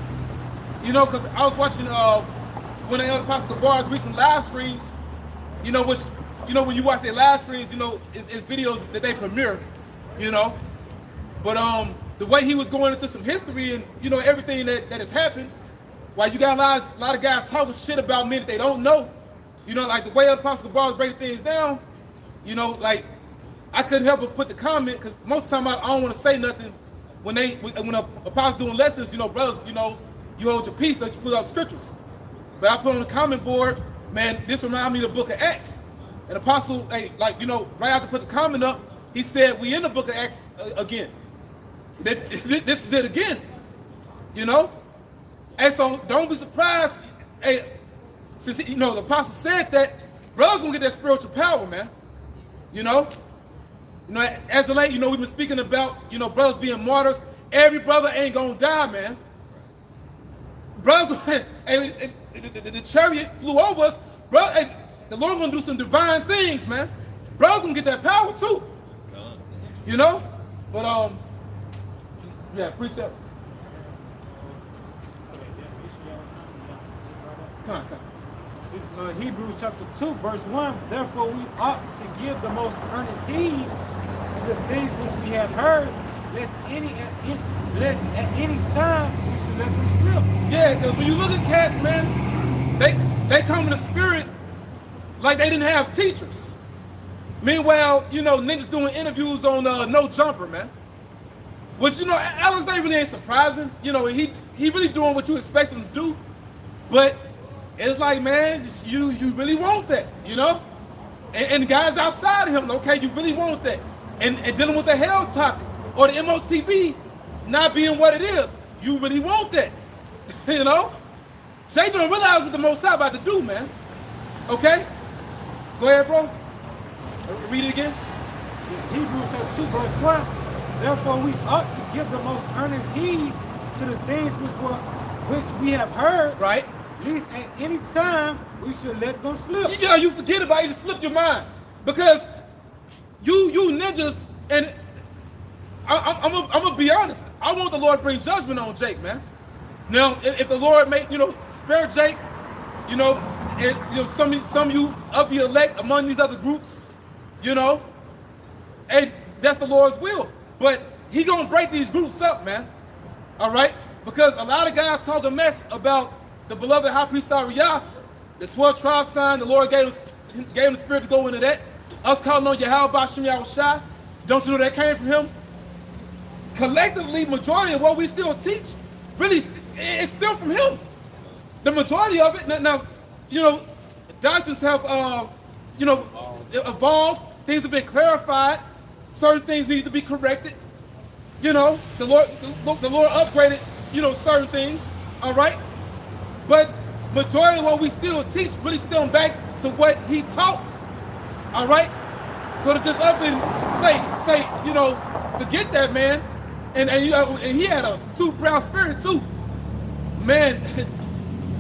Speaker 2: because I was watching one of the Elder Pastor Gabar's recent live streams, which when you watch their live streams, it's videos that they premiere, but the way he was going into some history and everything that has happened, while you got a lot of guys talking shit about men that they don't know, like the way Elder Pastor Gabar was breaking things down, like I couldn't help but put the comment, because most of the time I don't want to say nothing when a pastor's doing lessons, brothers, you hold your peace, let you put up scriptures. But I put on the comment board, man, this reminds me of the book of Acts. And Apostle, right after put the comment up, he said, we in the book of Acts again. This is it again, And so don't be surprised, since the apostle said that, brothers gonna get that spiritual power, man. As of late, we've been speaking about, brothers being martyrs. Every brother ain't gonna die, man. Brothers, the chariot flew over us, bro. The Lord gonna do some divine things, man. Brothers gonna get that power too. But yeah, precept. Come on.
Speaker 4: This is Hebrews chapter 2, verse 1. Therefore we ought to give the most earnest heed to the things which we have heard, lest at any time we should let them slip.
Speaker 2: Yeah, because when you look at cats, man, they come in the spirit like they didn't have teachers. Meanwhile, you know, niggas doing interviews on No Jumper, man. Which, you know, Alizé really ain't surprising. You know, he really doing what you expect him to do. But it's like, man, just, you really want that, you know? And guys outside of him, okay, you really want that. And dealing with the hell topic or the MOTB not being what it is, you really want that, you know? Jay don't realize what the Most High about to do, man. Okay? Go ahead, bro. Read it again.
Speaker 4: It's Hebrews chapter 2, verse 1. Therefore, we ought to give the most earnest heed to the things which we have heard,
Speaker 2: Right.
Speaker 4: lest at any time we should let them slip.
Speaker 2: You know, you forget about it, you slip your mind. Because you ninjas, and I'm gonna be honest, I want the Lord to bring judgment on Jake, man. Now, if the Lord may, you know, spare Jake, you know, and, you know, some of you of the elect among these other groups, you know, and that's the Lord's will. But he gonna break these groups up, man. All right? Because a lot of guys talk a mess about the beloved high priest Ariah, the 12 tribe sign, the Lord gave him the spirit to go into that. Us calling on Yahweh Bashim Yahushua, don't you know that came from him? Collectively, majority of what we still teach, really, it's still from him. The majority of it, now, you know, doctrines have, you know, evolved. Things have been clarified. Certain things need to be corrected. You know, the Lord upgraded, you know, certain things. All right, but majority of what we still teach really stem back to what he taught. All right, so to just up and say, you know, forget that, man. And you know, and he had a super proud spirit too, man.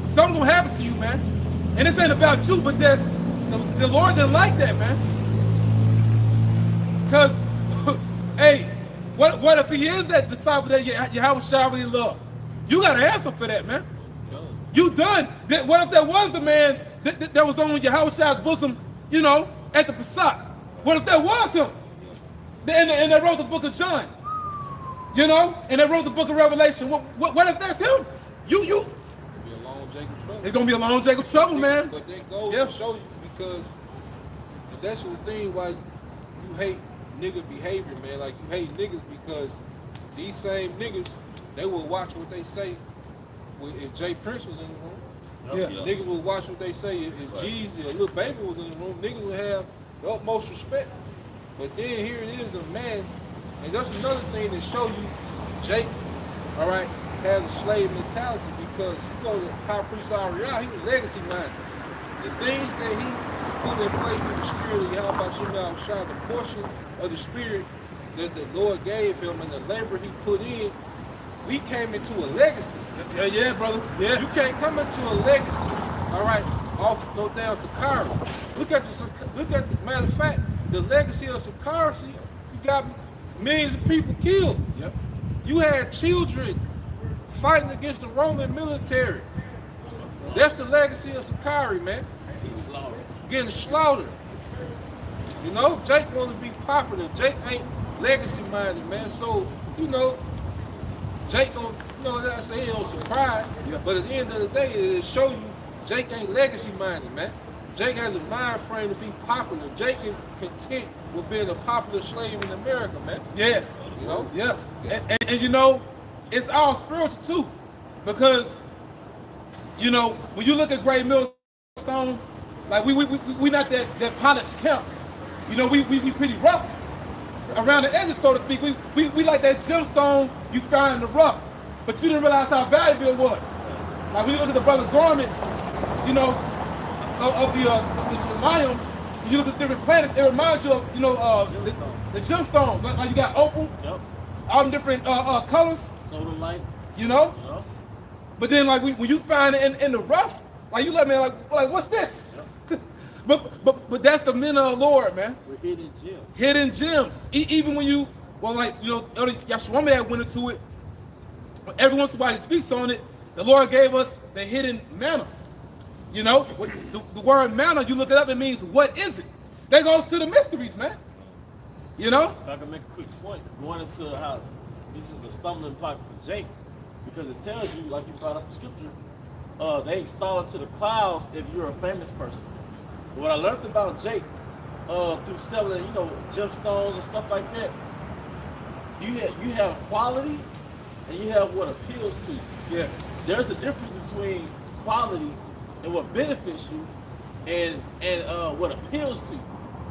Speaker 2: Something gonna happen to you, man. And this ain't about you, but just the Lord didn't like that, man. Cause, hey, what if he is that disciple that Yahushua really love? You got to answer for that, man. You done. What if that was the man that was on Yahushua's bosom, you know, at the Pesach? What if that was him? And they wrote the book of John, you know, and they wrote the book of Revelation. What if that's him? It's gonna be a long Jacob's trouble, man.
Speaker 6: But that goes to show you, because that's the thing why you hate nigga behavior, man. Like, you hate niggas because these same niggas, they will watch what they say. If Jay Prince was in the room, niggas will watch what they say. If Jeezy or Lil Baby was in the room, niggas would have the utmost respect. But then here it is, a man, and that's another thing that show you Jake, all right, has a slave mentality, because you go to High Priest Ariah, he was legacy minded. The things that he put in place with the spirit of Yahweh Shah, the portion of the spirit that the Lord gave him and the labor he put in, we came into a legacy.
Speaker 2: Yeah, brother. Yeah.
Speaker 6: You can't come into a legacy, all right, off no damn Sakara. Look at the matter of fact, the legacy of Sakara, see, you got millions of people killed.
Speaker 2: Yep.
Speaker 6: You had children fighting against the Roman military. That's the legacy of Sakari, man. Getting slaughtered. You know, Jake want to be popular. Jake ain't legacy minded, man. So, you know, Jake don't, you know, I say he don't surprise. Yeah. But at the end of the day, it show you Jake ain't legacy minded, man. Jake has a mind frame to be popular. Jake is content with being a popular slave in America, man.
Speaker 2: Yeah.
Speaker 6: You know?
Speaker 2: Yeah. And you know, it's all spiritual too. Because, you know, when you look at Great Millstone, like we not that polished camp. You know, we pretty rough around the edges, so to speak. We like that gemstone you find in the rough, but you didn't realize how valuable it was. Like when you look at the brother's garment, you know, of the Shemayim, you look at different planets, it reminds you of, you know, the gemstones. Like you got opal, all the different colors,
Speaker 7: solar light,
Speaker 2: you know. But then like when you find it in the rough, like you let me like what's this? But that's the men of the Lord, man.
Speaker 7: We're hidden gems.
Speaker 2: Hidden gems. Even when you, well, like, you know, Yahshua had went into it. Every once in a while he speaks on it. The Lord gave us the hidden manna. You know, the word manna, you look it up, it means what is it? That goes to the mysteries, man. You know?
Speaker 7: If I can make a quick point, going into how this is the stumbling block for Jake, because it tells you, like you brought up the scripture, they install it to the clouds if you're a famous person. What I learned about Jake through selling, you know, gemstones and stuff like that. You have quality and you have what appeals to you.
Speaker 3: Yeah.
Speaker 7: There's a difference between quality and what benefits you and what appeals to you.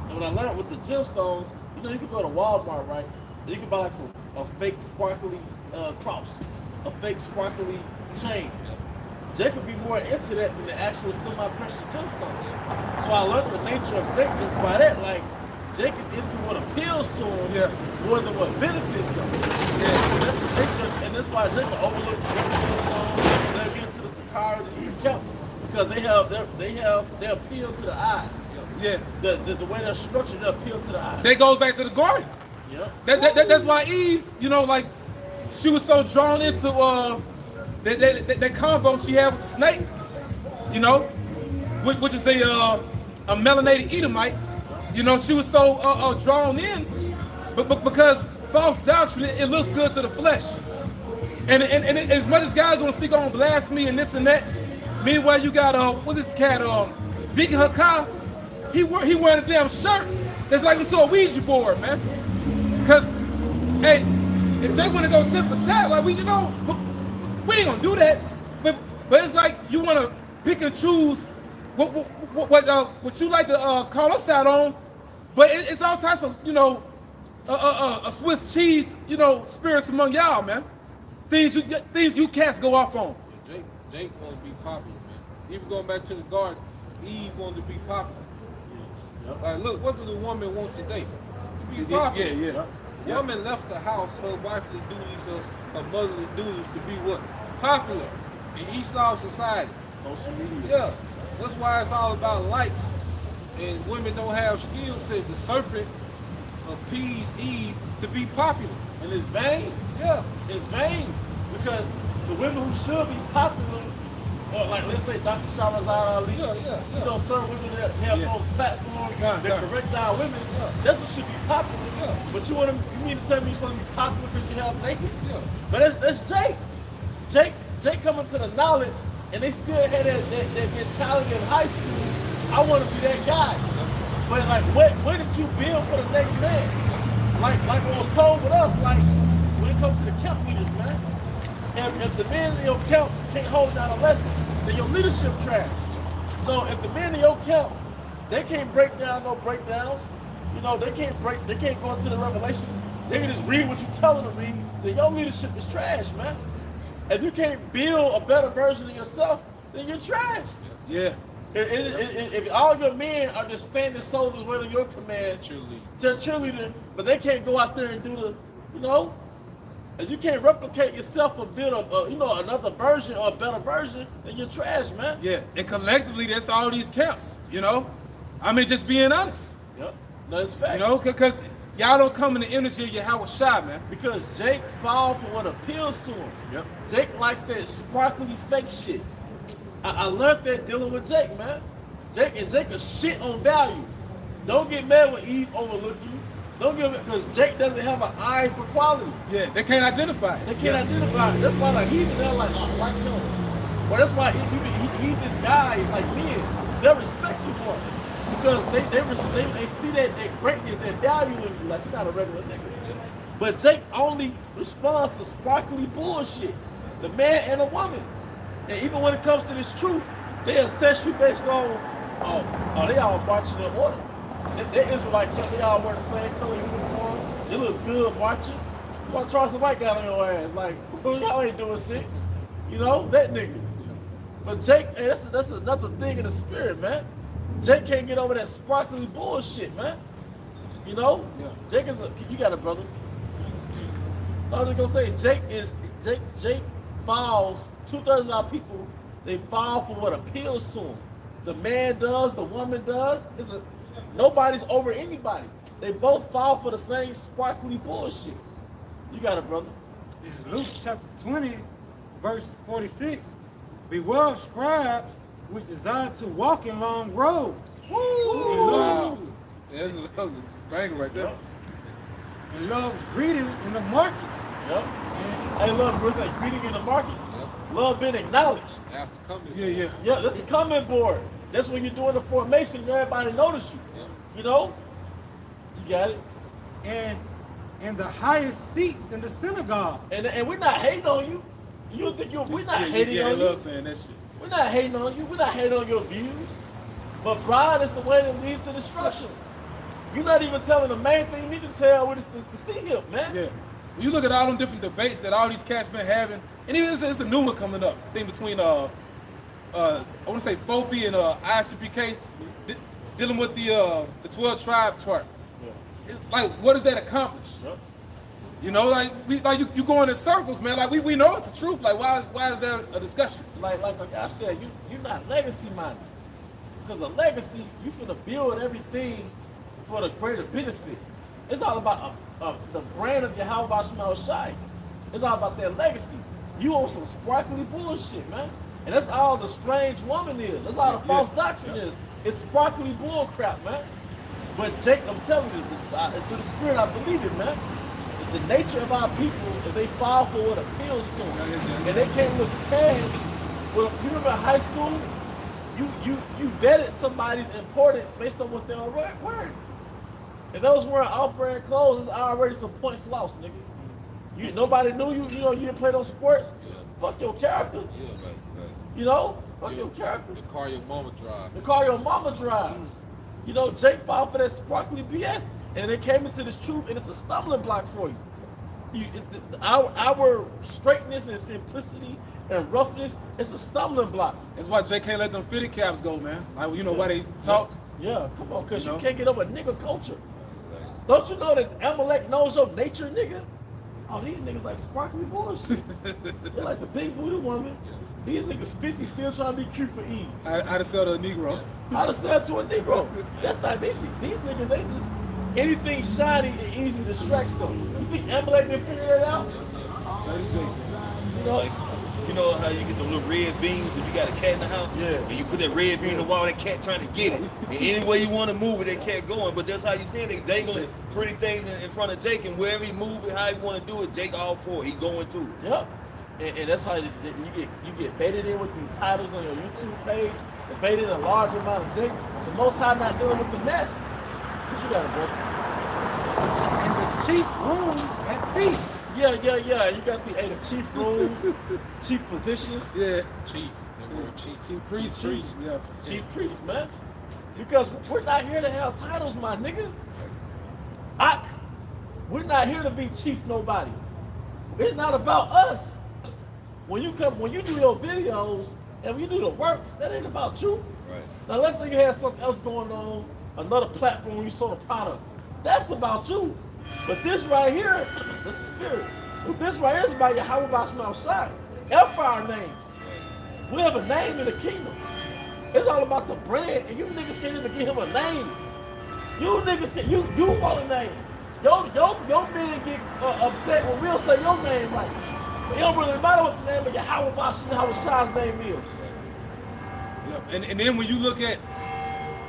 Speaker 7: And when I learned with the gemstones, you know, you can go to Walmart, right? And you can buy like a fake sparkly cross, a fake sparkly chain. Jake would be more into that than the actual semi-precious gemstone. So I learned the nature of Jake just by that. Like, Jake is into what appeals to him more than what benefits them. So that's the nature, and that's why Jake will overlook the gemstones. They'll get into the Sakaras and the Kelps because they appeal to the eyes.
Speaker 2: Yeah.
Speaker 7: The way they're structured, they appeal to the eyes.
Speaker 2: That goes back to the garden.
Speaker 7: Yeah.
Speaker 2: That's why Eve, you know, like, she was so drawn into that combo she had with the snake, you know, which is a melanated Edomite. You know, she was so drawn in, but because false doctrine, it looks good to the flesh. And as much as guys want to speak on blasphemy and this and that, meanwhile you got what's this cat Big Hakah, he wearing a damn shirt that's like into a Ouija board, man. Cause hey, if they want to go tit for tat, like we ain't gonna do that. But it's like you want to pick and choose what you like to call us out on. But it's all types of, you know, a Swiss cheese, you know, spirits among y'all, man. Things you cats go off on.
Speaker 6: Yeah, Jake wanted to be popular, man. Even going back to the garden, Eve wanted to be popular. Yep. Like, look, what do the woman want today? To be popular.
Speaker 2: Yeah.
Speaker 6: Woman left the house, her wifely duties, her motherly duties to be what? Popular in Esau society.
Speaker 7: Social media.
Speaker 6: Yeah. That's why it's all about likes. And women don't have skill set. The serpent appeased Eve to be popular.
Speaker 7: And it's vain.
Speaker 6: Yeah.
Speaker 7: It's vain. Because the women who should be popular, like let's say Dr. Shahrazad Ali, you know, certain women that have those platforms that correct our women, that's what should be popular. Yeah. But you mean to tell me you're supposed to be popular because you have naked?
Speaker 6: Yeah.
Speaker 7: But that's Jake. Jake coming to the knowledge, and they still had that mentality in high school. I want to be that guy. But like, where did you build for the next man? Like what was told with us, like when it comes to the camp leaders, man. If the men in your camp can't hold down a lesson, then your leadership trash. So if the men in your camp, they can't break down no breakdowns, you know, they can't go into the revelation, they can just read what you tell them to read, then your leadership is trash, man. If you can't build a better version of yourself, then you're trash.
Speaker 2: Yeah.
Speaker 7: If all your men are just standing soldiers waiting your command, cheerleader, but they can't go out there and do the, you know, if you can't replicate yourself or build another version or a better version, then you're trash, man.
Speaker 2: Yeah, and collectively, that's all these camps, you know? I mean, just being honest.
Speaker 7: Yep, no, it's fact.
Speaker 2: You know, because y'all don't come in the energy of your house shy, man.
Speaker 7: Because Jake falls for what appeals to him.
Speaker 2: Yep.
Speaker 7: Jake likes that sparkly fake shit. I learned that dealing with Jake, man. Jake is shit on values. Don't get mad when Eve overlook you. Don't get mad because Jake doesn't have an eye for quality.
Speaker 2: Yeah, they can't identify it.
Speaker 7: They can't identify it. That's why like heathen, they're like, oh, like him. Well, that's why heathen guys like men, they respect you more. Because they see that greatness, that value in you, like you're not a regular nigga. But Jake only responds to sparkly bullshit. The man and a woman. And even when it comes to this truth, they assess you based on, they all marching in order. They Israelite, they all wear the same color uniform. They look good marching. That's why Charleston White got on your ass. Like, y'all ain't doing shit. You know, that nigga. But Jake, hey, that's another thing in the spirit, man. Jake can't get over that sparkly bullshit, man. You know? Yeah. Jake is you got it, brother. I was just gonna say, Jake falls, 2/3 of our people, they fall for what appeals to them. The man does, the woman does. Nobody's over anybody. They both fall for the same sparkly bullshit. You got it, brother.
Speaker 4: This is Luke chapter 20, verse 46. Beware of scribes which desire to walk in long roads.
Speaker 7: Woo!
Speaker 2: Wow. That's a banger right there.
Speaker 4: And love greeting in the markets.
Speaker 7: Yep. I love greeting in the markets. Love being acknowledged.
Speaker 6: That's the coming.
Speaker 7: Yeah, that's the comment board. That's when you're doing the formation and everybody notice you. Yeah. You know? You got it.
Speaker 4: And the highest seats in the synagogue.
Speaker 7: And we're not hating on you. You think we're not hating on
Speaker 3: they
Speaker 7: you.
Speaker 3: love saying that shit.
Speaker 7: We're not hating on you. We're not hating on your views. But pride is the way that leads to destruction. You're not even telling the main thing you need to tell is to see him, man.
Speaker 3: Yeah. When you look at all them different debates that all these cats been having, and even it's a new one coming up. Thing between I want to say Fopi and ICPK dealing with the 12 tribe chart.
Speaker 7: Yeah.
Speaker 3: It's like, what does that accomplish?
Speaker 7: Yep.
Speaker 3: You know, you go in circles, man. Like we know it's the truth. Like why is there a discussion?
Speaker 7: Like I said, you're not legacy minded. Because a legacy, you finna build everything for the greater benefit. It's all about the brand of your Yahweh Shema Shai. It's all about that legacy. You on some sparkly bullshit, man. And that's all the strange woman is. That's all the false doctrine is. It's sparkly bull crap, man. But Jake, I'm telling you, through the spirit, I believe it, man. The nature of our people is they fall for what appeals to them. And they can't look past. Well, you remember in high school, you vetted somebody's importance based on what they were wearing. If they was wearing off-brand clothes, it's already some points lost, nigga. Nobody knew you. You know, you didn't play those sports.
Speaker 6: Yeah.
Speaker 7: Fuck your character.
Speaker 6: Yeah, right.
Speaker 7: You know, fuck your character.
Speaker 6: The car your mama drive.
Speaker 7: The car your mama drive. You know, Jake filed for that sparkly BS, and they came into this truth, and it's a stumbling block for you. Our straightness and simplicity and roughness, it's a stumbling block.
Speaker 3: That's why Jay can't let them fitted caps go, man. Like, you know why they talk?
Speaker 7: Yeah, come on, because
Speaker 3: You know?
Speaker 7: you can't get over nigga culture. Don't you know that Amalek knows your nature, nigga? Oh, these niggas like sparkly bullshit. They're like the big voodoo woman. These niggas 50 still trying to be cute for Eve.
Speaker 3: I just sell to a Negro.
Speaker 7: I'd have said to a Negro. That's not these niggas, they just anything shiny and easy distracts them. You think Amalek didn't figure that out? You know,
Speaker 8: You know how you get the little red beams if you got a cat in the house?
Speaker 7: Yeah.
Speaker 8: And you put that red beam in the wall, that cat trying to get it. And any way you want to move it, that cat going. But that's how you see it. They dangling pretty things in front of Jake, and wherever he move it, how he want to do it, Jake all for it. He going to it.
Speaker 7: Yep. And that's how you get baited in with these titles on your YouTube page, and baited in a large amount of Jake. The Most High not dealing with the masses. What you got, bro?
Speaker 4: And the chief rooms at feast.
Speaker 7: Yeah. You got the chief rooms, chief positions,
Speaker 3: Yeah.
Speaker 6: Chief. That word chief.
Speaker 3: Chief priest. Yeah.
Speaker 7: chief priests, man. Because we're not here to have titles, my nigga. We're not here to be chief nobody. It's not about us. When you do your videos and when you do the works, that ain't about you.
Speaker 8: Right.
Speaker 7: Now let's say you have something else going on, another platform where you sold a product. That's about you. But this right here, that's the spirit. But this right here is about Yahweh Bashma Shai. F our names. We have a name in the kingdom. It's all about the brand, and you niggas can't even give him a name. You niggas can, you want a name. Your men get upset when we'll say your name right. It don't really matter what the name of Yahweh Bashma Shai's name is.
Speaker 3: Yeah. And then when you look at,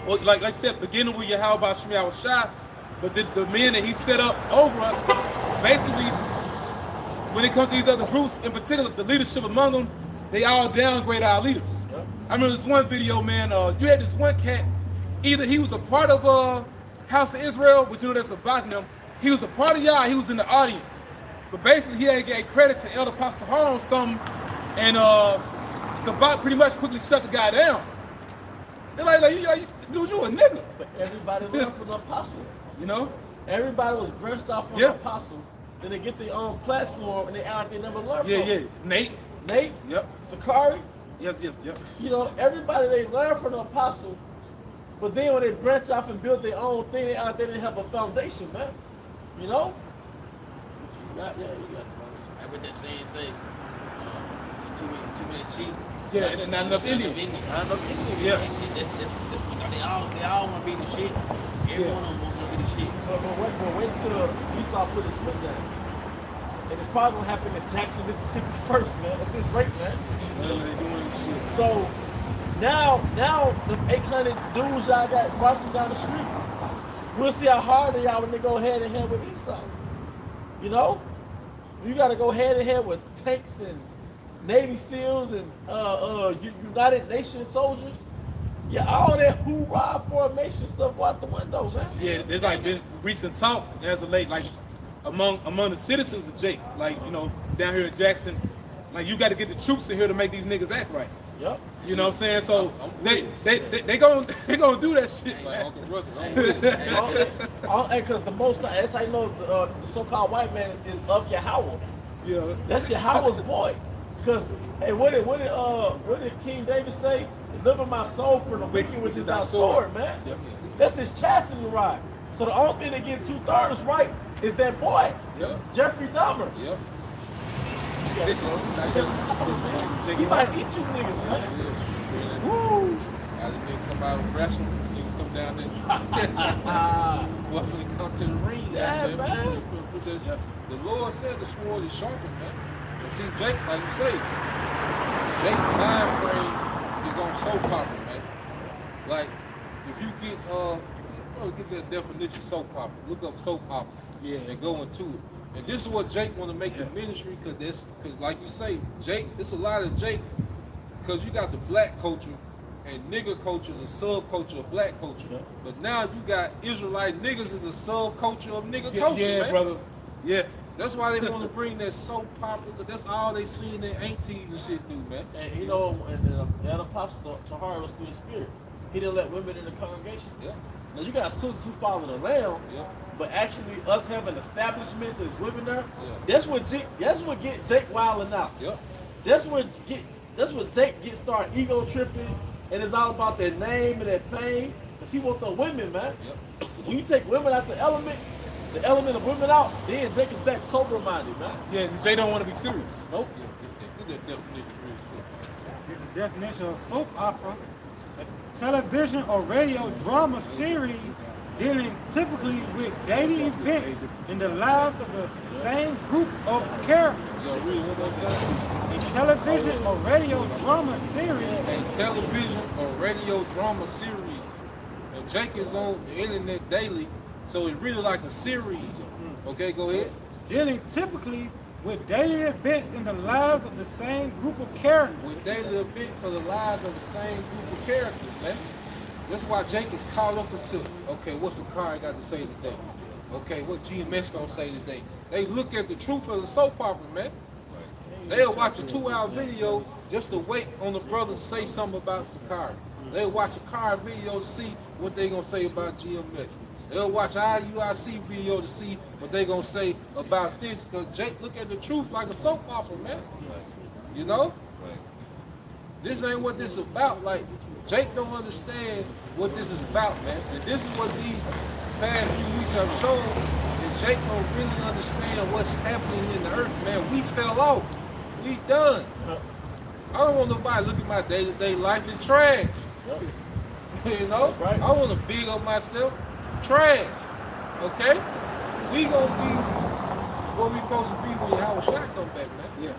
Speaker 3: well, like I said, beginning with Yahweh Shema Shai, but the men that he set up over us, basically, when it comes to these other groups, in particular, the leadership among them, they all downgrade our leaders.
Speaker 7: Yep.
Speaker 3: I remember this one video, man, you had this one cat, either he was a part of House of Israel, which you know that's about him, he was a part of y'all, he was in the audience. But basically, he had to give credit to Elder Pastor Har on something, and Sabat pretty much quickly shut the guy down. They're like dude, you a nigga.
Speaker 7: But everybody learned from the apostle.
Speaker 3: You know?
Speaker 7: Everybody was branched off from the apostle. Then they get their own platform and they act like they never learned from.
Speaker 3: Yeah. Nate. Yep.
Speaker 7: Sakari.
Speaker 3: Yes.
Speaker 7: You know, everybody they learn from the apostle, but then when they branch off and build their own thing, they act like they didn't have a foundation, man. You know? You got it.
Speaker 5: I would that saying say, there's too many chiefs.
Speaker 3: Yeah, and not enough Indians.
Speaker 5: Not enough Indians.
Speaker 3: Yeah.
Speaker 5: They all want to be the shit. Every one of them want to be the shit.
Speaker 7: But wait till Esau put his foot down. And it's probably gonna happen in Jackson, Mississippi first, man. At this rate, man. So now the 800 dudes y'all got marching down the street. We'll see how hard they are when they go head to head with Esau. You know, you got to go head to head with tanks and Navy SEALs and United Nations soldiers. Yeah, all that hoorah formation stuff go out the window, man.
Speaker 3: Yeah, there's like been recent talk as of late, like among the citizens of Jake, like down here in Jackson, like you got to get the troops in here to make these niggas act right.
Speaker 7: Yep.
Speaker 3: You know what I'm saying? So
Speaker 6: I'm
Speaker 3: they gonna do that shit.
Speaker 6: Like
Speaker 3: Man.
Speaker 6: Uncle Brother, I'm with it.
Speaker 7: Because the most, that's how you know the so-called white man is of Yahweh.
Speaker 3: Yeah.
Speaker 7: That's Yahweh's boy. Because, hey, what did King David say? Deliver my soul from the wicked, which is thy sword, man.
Speaker 3: Yep.
Speaker 7: That's his chastity rod. So the only thing that get 2/3 right is that boy,
Speaker 6: Yep.
Speaker 7: Jeffrey Dahmer.
Speaker 6: Yep.
Speaker 7: He might eat you niggas, man. Woo!
Speaker 6: As a nigga come out and wrestle, niggas come down there. What when they come to the ring,
Speaker 7: Yeah,
Speaker 6: man.
Speaker 7: man.
Speaker 6: The Lord said the sword is sharpened, man. And see, Jake, like you say, Jake's mind frame is on soap opera, man. Like, if you get that definition soap opera, look up soap opera, and go into it. And this is what Jake want to make the ministry, because like you say, Jake, it's a lot of Jake, because you got the black culture, and nigger culture is a subculture of black culture.
Speaker 7: Yeah.
Speaker 6: But now you got Israelite niggas is a subculture of nigger culture,
Speaker 3: Yeah,
Speaker 6: man.
Speaker 3: brother. Yeah.
Speaker 6: That's why they want to bring that soap opera, because that's all they seen their aunties and shit do, man.
Speaker 7: And you know, and Apostle Tahar was through the Spirit. He didn't let women in the congregation.
Speaker 6: Yeah.
Speaker 7: Now you got sisters who follow the Lamb,
Speaker 6: Yeah.
Speaker 7: but actually us having establishments, there's women there.
Speaker 6: Yeah.
Speaker 7: That's what get Jake wilding out.
Speaker 6: Yep.
Speaker 7: That's what Jake get start ego tripping, and it's all about that name and that fame. Cause he want the women, man.
Speaker 6: Yep.
Speaker 7: When you take women out the element of women out, then Jake is back sober minded, man.
Speaker 3: Yeah, Jay don't want to be serious.
Speaker 7: Nope.
Speaker 6: Get that definition real quick.
Speaker 4: It's the definition of soap opera, a television or radio drama series dealing typically with daily events in the lives of the same group of characters.
Speaker 6: Yo, read it one more time.
Speaker 4: A television or radio drama series.
Speaker 6: A television or radio drama series. And Jake is on the internet daily, so it's really like a series. Okay, go ahead.
Speaker 4: Dealing typically with daily events in the lives of the same group of characters.
Speaker 6: With daily events of the lives of the same group of characters, man. That's why Jake is caught up into, okay, what's the car got to say today? Okay, what GMS gonna say today? They look at the truth of the soap opera, man. They'll watch a 2-hour video just to wait on the brothers to say something about Sakari. They'll watch a car video to see what they gonna say about GMS. They'll watch IUIC video to see what they gonna say about this. Because Jake look at the truth like a soap opera, man. You know? This ain't what this is about. Like, Jake don't understand what this is about, man. And this is what these past few weeks have shown, that Jake don't really understand what's happening in the earth, man. We fell off. We done. I don't want nobody look at my day-to-day life as trash. You know?
Speaker 7: Right.
Speaker 6: I want to big up myself. Trash. Okay? We gonna be what we supposed to be when Howard Shot come back, man.
Speaker 3: Yeah.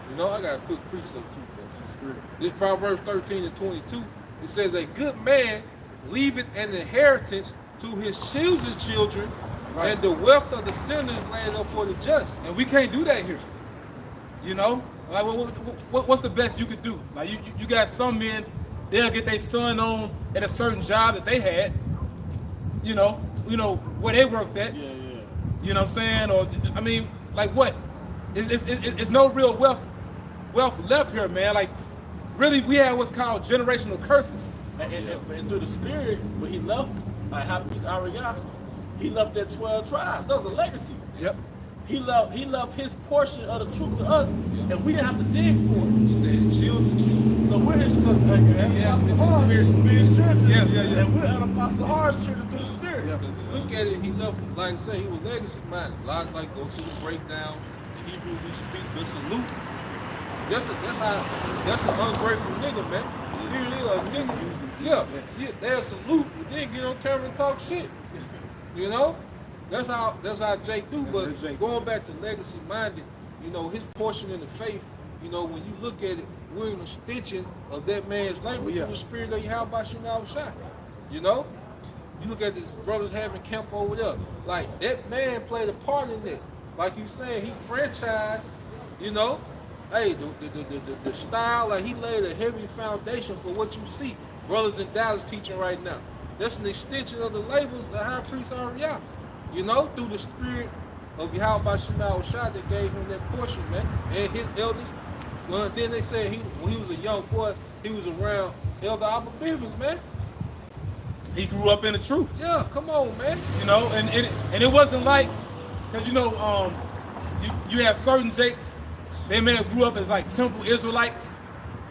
Speaker 6: You know, I got a quick precept too, bro. This Proverbs 13 and 22, it says, a good man leaveth an inheritance to his children's children,
Speaker 3: Right.
Speaker 6: and the wealth of the sinners laid up for the just.
Speaker 3: And we can't do that here. You know? Like, what's the best you could do? Like, you got some men, they'll get their son on at a certain job that they had, you know, where they worked at.
Speaker 7: Yeah.
Speaker 3: You know what I'm saying? Or, I mean, like what? It's no real wealth left here, man. Like, really, we have what's called generational curses.
Speaker 7: And through the Spirit, when he left, like High Priest Ariah, he left that 12 tribes. That was a legacy.
Speaker 3: Yep.
Speaker 7: He left his portion of the truth to us, and we didn't have to dig for it.
Speaker 6: He said his children.
Speaker 7: So we're his children.
Speaker 3: Yeah.
Speaker 7: And we're at Apostle Har's children through the Spirit.
Speaker 6: Because you look at it, he left, like I say, he was legacy minded. A lot like go to the breakdowns, the Hebrew we speak, the salute. That's an ungrateful nigga, man. He really is a nigga. Yeah, they'll salute, but then get on camera and talk shit. You know? That's how Jake do, but going back to legacy minded, you know, his portion in the faith, you know, when you look at it, we're an extension of that man's language through the Spirit of Yahweh Shah. You know? You look at this brothers having camp over there. Like, that man played a part in it. Like you saying, he franchised, you know. Hey, the style, like he laid a heavy foundation for what you see. brothers in Dallas teaching right now. That's an extension of the labels of High Priest Ariah. You know, through the spirit of Yahweh Shemal Shah that gave him that portion, man, and his elders. Well, then they said when he was a young boy, he was around Elder Abba Bivens, man.
Speaker 3: He grew up in the truth.
Speaker 6: Yeah, come on, man.
Speaker 3: You know, and it wasn't like, because you know, you have certain Jakes, they may have grew up as like temple Israelites.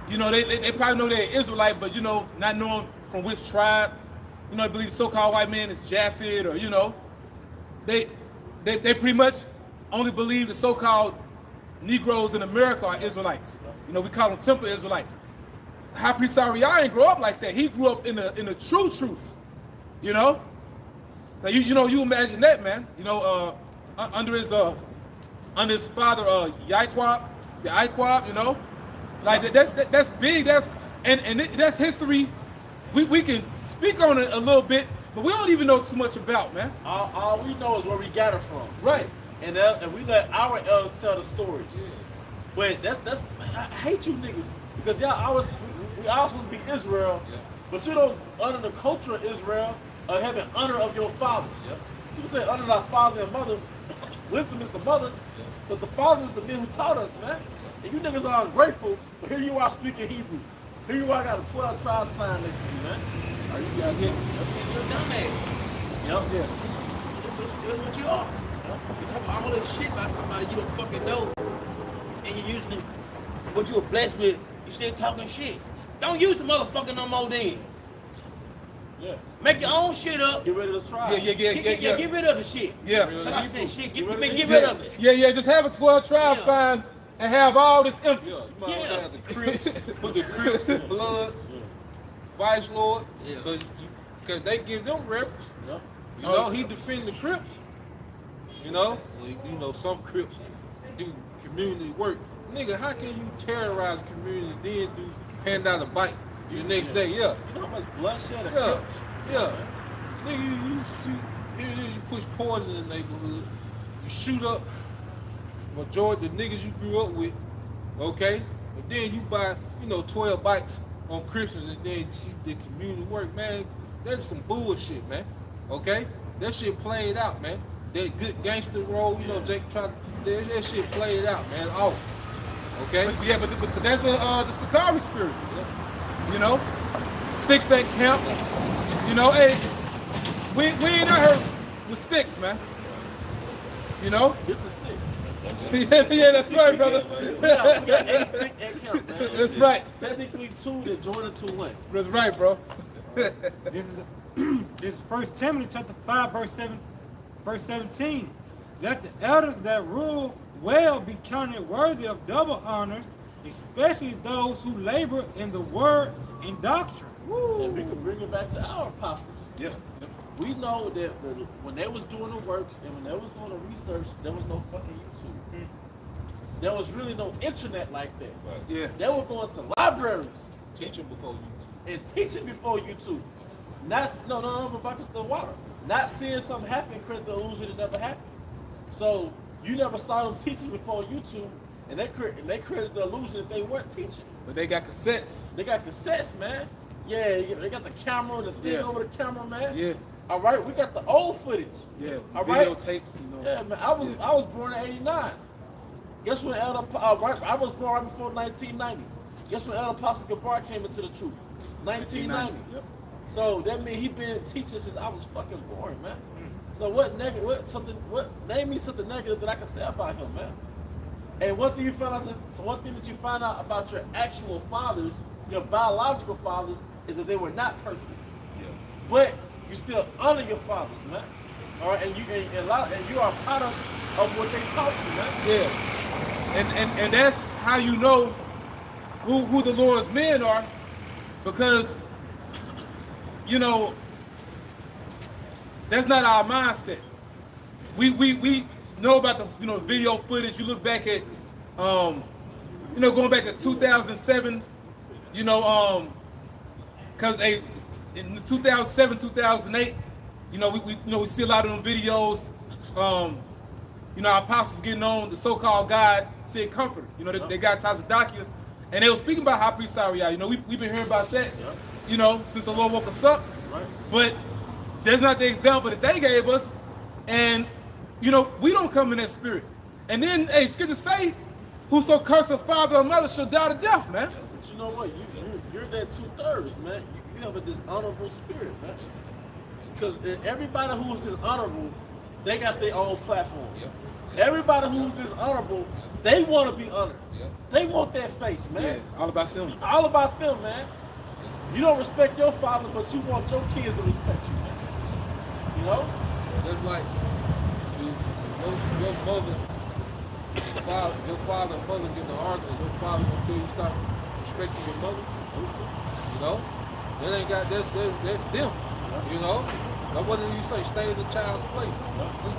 Speaker 3: You know, they probably know they're Israelite, but you know, not knowing from which tribe. You know, they believe the so-called white man is Japhet, or you know, they pretty much only believe the so-called Negroes in America are Israelites. You know, we call them temple Israelites. High Priest Ariah didn't grow up like that. He grew up in the true truth. You know, now you imagine that, man. You know, under his father Yaiquab, the Iquab, you know, like that's big. That's that's history. We can speak on it a little bit, but we don't even know too much about, man.
Speaker 7: All we know is where we got it from.
Speaker 3: Right.
Speaker 7: And we let our elders tell the stories. Yeah. But that's I hate you niggas because y'all we all supposed to be Israel, yeah. But you don't honor the culture of Israel or having honor of your fathers. Yeah. People say honor our father and mother. Wisdom is the mother, yeah. But the father is the men who taught us, man. And you niggas are ungrateful, but here you are speaking Hebrew. Here you are got a 12 tribe sign next to you, man. Are you guys here?
Speaker 5: You're a dumbass.
Speaker 7: Yep. Yeah.
Speaker 5: That's what you are. You talk all this shit about somebody you don't fucking know, and you're using it. What you were blessed with, you still talking shit. Don't use the motherfucker no more then.
Speaker 7: Yeah.
Speaker 5: Make your own shit up.
Speaker 7: Get rid of the tribe.
Speaker 3: Yeah.
Speaker 5: Get rid of the shit.
Speaker 3: Yeah.
Speaker 5: So I say shit. Get rid of it.
Speaker 3: Yeah. Just have a 12 tribe sign and have all this empty.
Speaker 6: Yeah, you might as well have the Crips, put the Crips, the Bloods, Vice Lord, because they give them reference.
Speaker 7: Yep.
Speaker 6: You know, he defend the Crips. You know, some Crips do community work. Nigga, how can you terrorize community then do hand out a bike the next day? Yeah.
Speaker 7: You know how much bloodshed and
Speaker 6: Yeah.
Speaker 7: Crips?
Speaker 6: Yeah. Nigga, you push poison in the neighborhood. You shoot up majority of the niggas you grew up with, okay? And then you buy, 12 bikes on Christmas and then you see the community work, man. That's some bullshit, man. Okay? That shit played out, man. That good gangster role, Jake tried to, that shit played out, man. Oh. Okay?
Speaker 3: But that's the Sakari spirit. Yeah. You know? Sticks at camp. You know, hey, we ain't out here with sticks, man. You know?
Speaker 7: This is stick.
Speaker 3: Yeah, that's right, brother.
Speaker 7: We got 8 stick at camp, man.
Speaker 3: That's right.
Speaker 7: Technically 2 that join the 2 went.
Speaker 3: That's right, bro.
Speaker 4: This is 1 Timothy chapter 5, verse 17. Let the elders that rule well be counted worthy of double honors, especially those who labor in the word and doctrine.
Speaker 7: Woo. And we can bring it back to our apostles.
Speaker 3: Yeah.
Speaker 7: We know that when they was doing the works and when they was doing the research, there was no fucking YouTube. There was really no internet like that.
Speaker 6: Right.
Speaker 3: Yeah.
Speaker 7: They were going to libraries.
Speaker 6: Teaching before YouTube.
Speaker 7: And teaching before YouTube. No, before I can still water. Not seeing something happen created the illusion it never happened. So you never saw them teaching before YouTube, and they created the illusion that they weren't teaching.
Speaker 3: But they got cassettes.
Speaker 7: They got cassettes, man. Yeah, they got the camera, the thing over the camera, man.
Speaker 3: Yeah.
Speaker 7: All right, we got the old footage.
Speaker 3: Yeah.
Speaker 7: All right.
Speaker 3: Videotapes,
Speaker 7: Yeah, man. I was born in '89. Guess when I was born right before 1990. Guess when Elder Apostle Gabar came into the truth? 1990.
Speaker 3: Yep.
Speaker 7: So that means he been teaching since I was fucking born, man. So name me something negative that I can say about him, man. And one thing that you find out about your actual fathers, your biological fathers, is that they were not perfect.
Speaker 6: Yeah.
Speaker 7: But you still honor your fathers, man. All right, and you are a product of what they taught you, man.
Speaker 3: Yeah. And that's how you know who the Lord's men are, because that's not our mindset. We know about the video footage. You look back at going back to 2007, because in 2007, 2008, we see a lot of them videos. Our apostles getting on the so-called God said comforter. They got Tazadakia, and they were speaking about High Priest Ariah. We've been hearing about that. you know, since the Lord woke us up.
Speaker 7: Right.
Speaker 3: But that's not the example that they gave us. And, you know, we don't come in that spirit. And then, hey, scriptures say, whoso curse a father or mother shall die to death, man.
Speaker 7: But you know what? You're that 2/3, man. You have a dishonorable spirit, man. Because everybody who's dishonorable, they got their own platform.
Speaker 6: Yep.
Speaker 7: Everybody who's dishonorable, they want to be honored.
Speaker 6: Yep.
Speaker 7: They want that face, man.
Speaker 3: Yeah, all about them.
Speaker 7: All about them, man. You don't respect your father, but you want your kids to respect you, man. You know?
Speaker 6: Just like your mother, your father and mother get in an argument, your father gonna tell you stop respecting your mother. You know? That ain't got that's them. You know? Now what did you say? Stay in the child's place.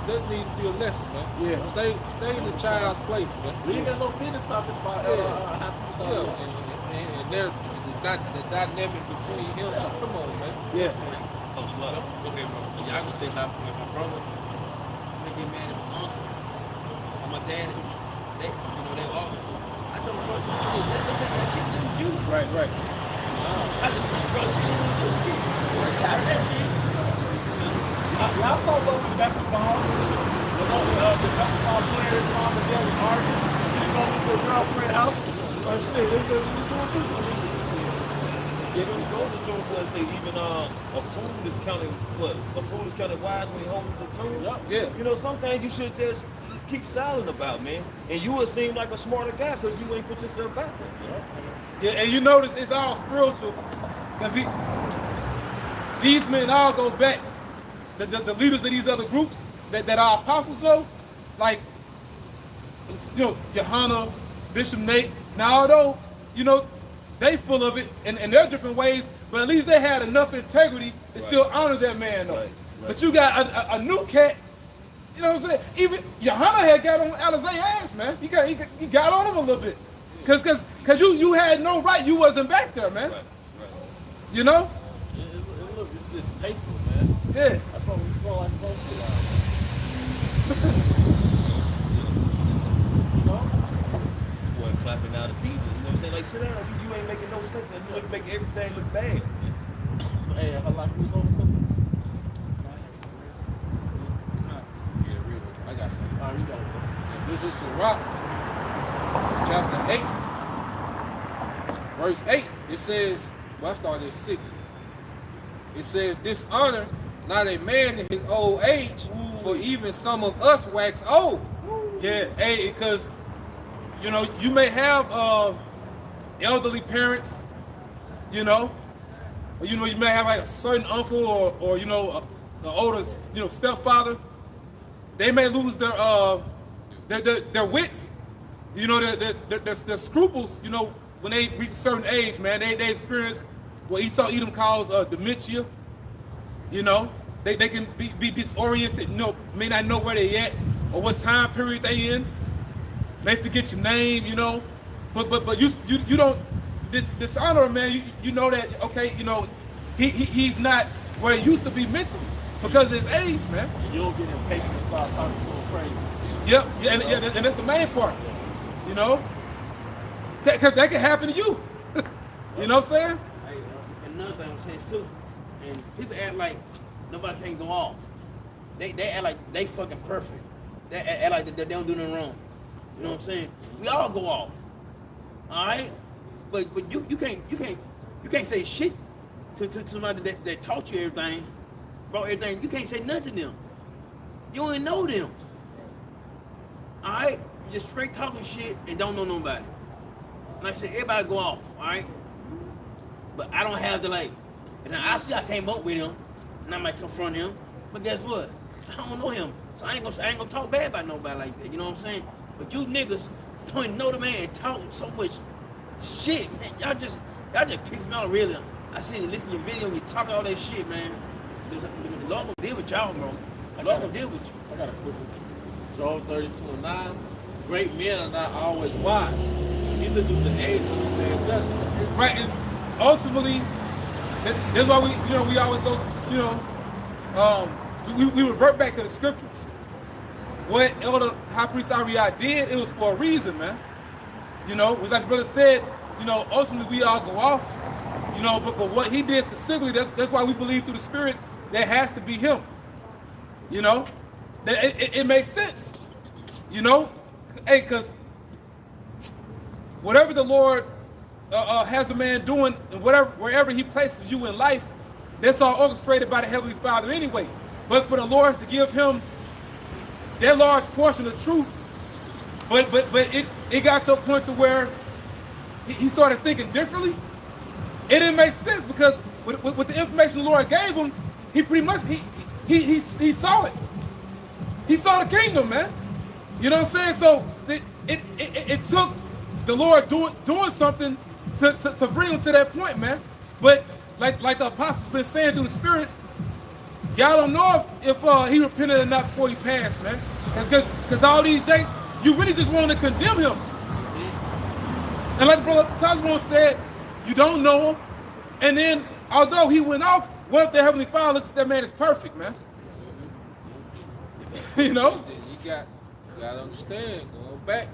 Speaker 6: That needs to be a lesson, man.
Speaker 3: Yeah.
Speaker 6: Stay in the child's place, man.
Speaker 7: We ain't got no business talking about
Speaker 6: And they're the dynamic between him. Come on, man.
Speaker 3: Yeah.
Speaker 5: Oh, slow. Okay, bro. Y'all can say how my brother, they get mad at my uncle, and my dad, they all. I told my brother, that shit didn't do.
Speaker 3: Right.
Speaker 5: I just brother, tired of that shit.
Speaker 7: Y'all saw those in basketball. The basketball players, mom and dad was arguing. They go to their girlfriend's house. Like, shit, they doing too.
Speaker 5: Yeah, when you go to the tomb, let's say even a fool is counted what? A fool is counted wise when he holds the tomb.
Speaker 3: Yeah.
Speaker 5: You know, some things you should just keep silent about, man. And you would seem like a smarter guy because you ain't put yourself out there.
Speaker 3: Yeah, and you notice it's all spiritual. Because these men all go back. The leaders of these other groups that our apostles know, like, you know, Johanna, Bishop Nate. Now, although, you know, they full of it in their different ways, but at least they had enough integrity to still honor that man, though.
Speaker 5: Right.
Speaker 3: But you got a new cat, you know what I'm saying? Even Johanna had got on Alizé's ass, man. He got on him a little bit. Cause you had no right, you wasn't back there, man.
Speaker 5: Right.
Speaker 3: You know?
Speaker 7: Look, it's distasteful, man.
Speaker 3: Yeah.
Speaker 7: I thought we go like close to that. You know?
Speaker 5: Boy, clapping out of beat. You know what I'm saying? Like, sit down. You ain't making no sense. And you look make everything look bad.
Speaker 7: Hey, I like who's holding something?
Speaker 6: Yeah, real. I got something.
Speaker 7: All right, you got it.
Speaker 6: This is Sirach, chapter 8, verse 8. It says, well, I started at 6. It says, dishonor not a man in his old age, for even some of us wax old.
Speaker 3: Yeah, hey, because, you know, you may have elderly parents, you know, or, you know, you may have like a certain uncle or you know, the older, you know, stepfather. They may lose their wits, you know, their scruples, you know, when they reach a certain age, man. They experience what Esau Edom calls dementia. You know, they can be disoriented, you know, may not know where they at or what time period they in. May forget your name, you know, but you don't dishonor him, man. You know that, okay, you know, he's not where he used to be mentally because of his age, man.
Speaker 7: And you don't get impatient and start talking to him crazy.
Speaker 3: Yep, yeah, and that's the main part, you know, because that can happen to you. You know what I'm saying?
Speaker 5: Hey, and another thing I'm saying too, and people act like nobody can go off. They act like they fucking perfect. They act like they don't do nothing wrong. You know what I'm saying? We all go off. All right, but you can't say shit to somebody that taught you everything, bro. Everything you can't say nothing to them. You don't even know them. All right, you just straight talking shit and don't know nobody. Like I said, everybody go off. All right, but I don't have to like. And I see I came up with him, and I might confront him. But guess what? I don't know him, so I ain't gonna talk bad about nobody like that. You know what I'm saying? But you niggas don't even know the man and talk so much shit, man. Y'all just piss me off, really. I seen you listen to your video and you talk all that shit, man. The Lord gonna deal with y'all, bro. The Lord gonna deal with you.
Speaker 7: I got a quick one. Job 32:9. Great men are not always wise. Neither do the aged understand judgment.
Speaker 3: Right, and ultimately, that's why we always go, we revert back to the scriptures. What Elder High Priest Ariah did, it was for a reason, man. You know, it was like the brother said, you know, ultimately we all go off. You know, but what he did specifically, that's why we believe through the Spirit that has to be him. You know, that it makes sense. You know, hey, because whatever the Lord has a man doing, and wherever he places you in life, that's all orchestrated by the Heavenly Father anyway. But for the Lord to give him that large portion of truth, but it got to a point to where he started thinking differently. It didn't make sense because with the information the Lord gave him, he pretty much he saw it. He saw the kingdom, man. You know what I'm saying? So it took the Lord doing something to bring him to that point, man. But like the apostles been saying through the Spirit, y'all don't know if he repented or not before he passed, man. Because all these jakes, you really just wanted to condemn him. And like Brother Tazmon said, you don't know him. And then, although he went off, what if the Heavenly Father looks at that man as perfect, man? You know?
Speaker 6: You got to understand, going back,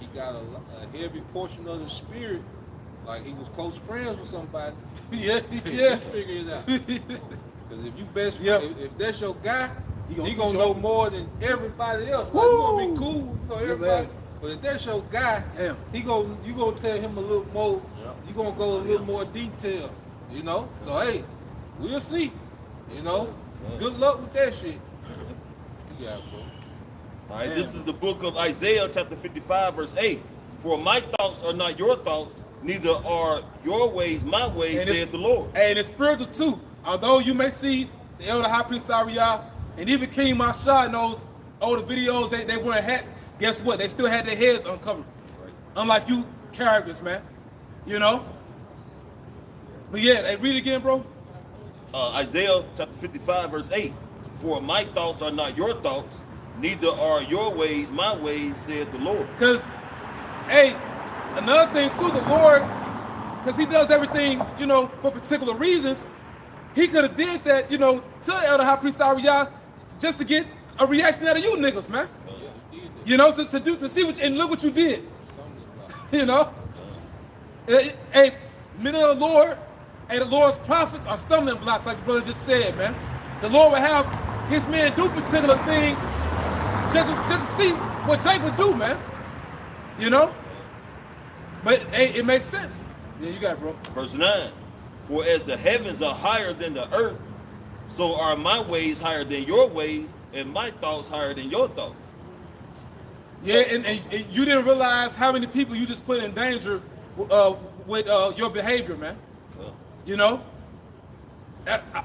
Speaker 6: he got a heavy portion of the Spirit, like he was close friends with somebody.
Speaker 3: Yeah.
Speaker 6: You figure it out. Because if you best friend, if that's your guy, he gonna know more than everybody else. Like, you gonna be cool, you know, everybody. But if that's your guy, you gonna tell him a little more. You gonna go a little more detail, you know. So hey, we'll see. You know, good luck with that shit. Yeah, bro.
Speaker 8: All right, this is the book of Isaiah, chapter 55, verse 8. For my thoughts are not your thoughts, neither are your ways my ways, saith the Lord.
Speaker 3: And it's spiritual too. Although you may see the elder high priest Sariah and even King Mashah in those older videos, they wearing hats. Guess what? They still had their heads uncovered. Right. Unlike you characters, man. You know? But yeah, hey, read it again, bro.
Speaker 8: Isaiah chapter 55, verse 8. For my thoughts are not your thoughts, neither are your ways my ways, saith the Lord.
Speaker 3: Because, hey, another thing too, the Lord, because he does everything, you know, for particular reasons, he could have did that, you know, to Elder High Priest Ariah just to get a reaction out of you niggas, man. You know, to see what, and look what you did. You know? Hey, men of the Lord, hey, the Lord's prophets are stumbling blocks, like the brother just said, man. The Lord will have his men do particular things just to see what Jake would do, man. You know? But hey, it makes sense. Yeah, you got it, bro.
Speaker 8: Verse 9. For as the heavens are higher than the earth, so are my ways higher than your ways, and my thoughts higher than your thoughts.
Speaker 3: Yeah, and you didn't realize how many people you just put in danger with your behavior, man. You know?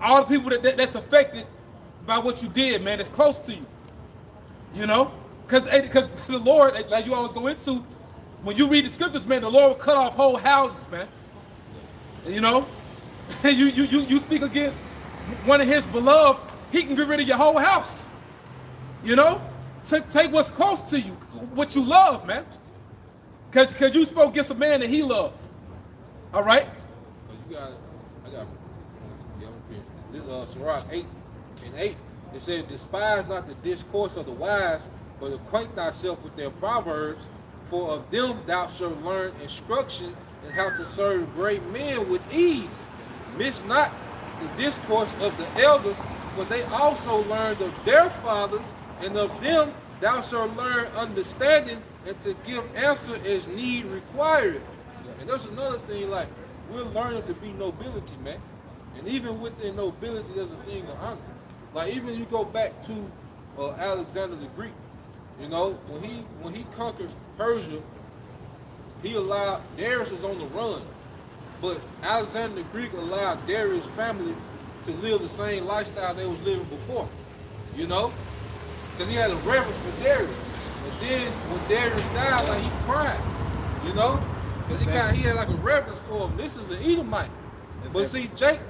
Speaker 3: All the people that's affected by what you did, man, that's close to you. You know? Because the Lord, like you always go into, when you read the scriptures, man, the Lord will cut off whole houses, man. You know? you speak against one of his beloved, he can get rid of your whole house. You know? Take what's close to you, what you love, man. Because you spoke against a man that he loved. All right?
Speaker 6: This Sirach 8:8, it says, despise not the discourse of the wise, but acquaint thyself with their proverbs, for of them thou shalt learn instruction and how to serve great men with ease. Miss not the discourse of the elders, for they also learned of their fathers, and of them thou shalt learn understanding, and to give answer as need required. And that's another thing, like, we're learning to be nobility, man. And even within nobility, there's a thing of honor. Like, even you go back to Alexander the Greek, you know, when he conquered Persia, he allowed, Darius was on the run, but Alexander the Greek allowed Darius' family to live the same lifestyle they was living before, you know? Because he had a reverence for Darius. But then when Darius died, like, he cried, you know? Because he had like a reverence for him. This is an Edomite. But see, Jake,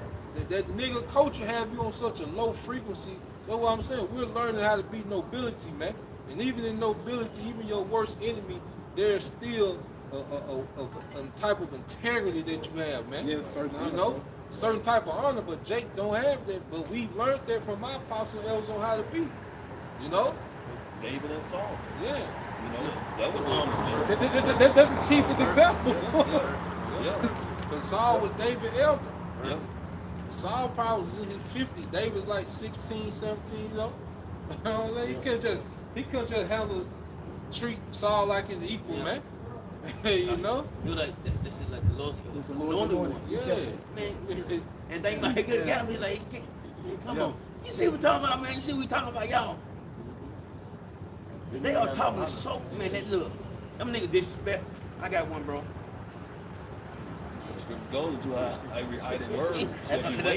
Speaker 6: that nigga culture have you on such a low frequency. That's what I'm saying. We're learning how to be nobility, man. And even in nobility, even your worst enemy, there's still a type of integrity that you have, man.
Speaker 3: Yes, certain honor,
Speaker 6: you know,
Speaker 3: bro.
Speaker 6: certain type of honor. But Jake don't have that. But we learned that from my apostle elders on how to be. You know,
Speaker 8: David and Saul.
Speaker 6: yeah.
Speaker 8: You know, that was honor, man.
Speaker 3: That's the chiefest example.
Speaker 6: Yeah. Because Saul was David's elder.
Speaker 8: Yep.
Speaker 6: Saul probably was in his 50s. David was like 16, 17, you know. He couldn't just treat Saul like his equal, man. You know?
Speaker 5: You're like, this is like the Lord.
Speaker 7: It's the
Speaker 5: The
Speaker 7: Lord's
Speaker 5: only
Speaker 7: anointing.
Speaker 5: one.
Speaker 6: Yeah.
Speaker 5: Man, and they like, got me like, come on. You see what we're talking about, man? You see what we talking about, y'all? They are talking so, man, that look. Them niggas disrespectful. I got one, bro.
Speaker 8: Scriptures go into every idle word.
Speaker 5: That's what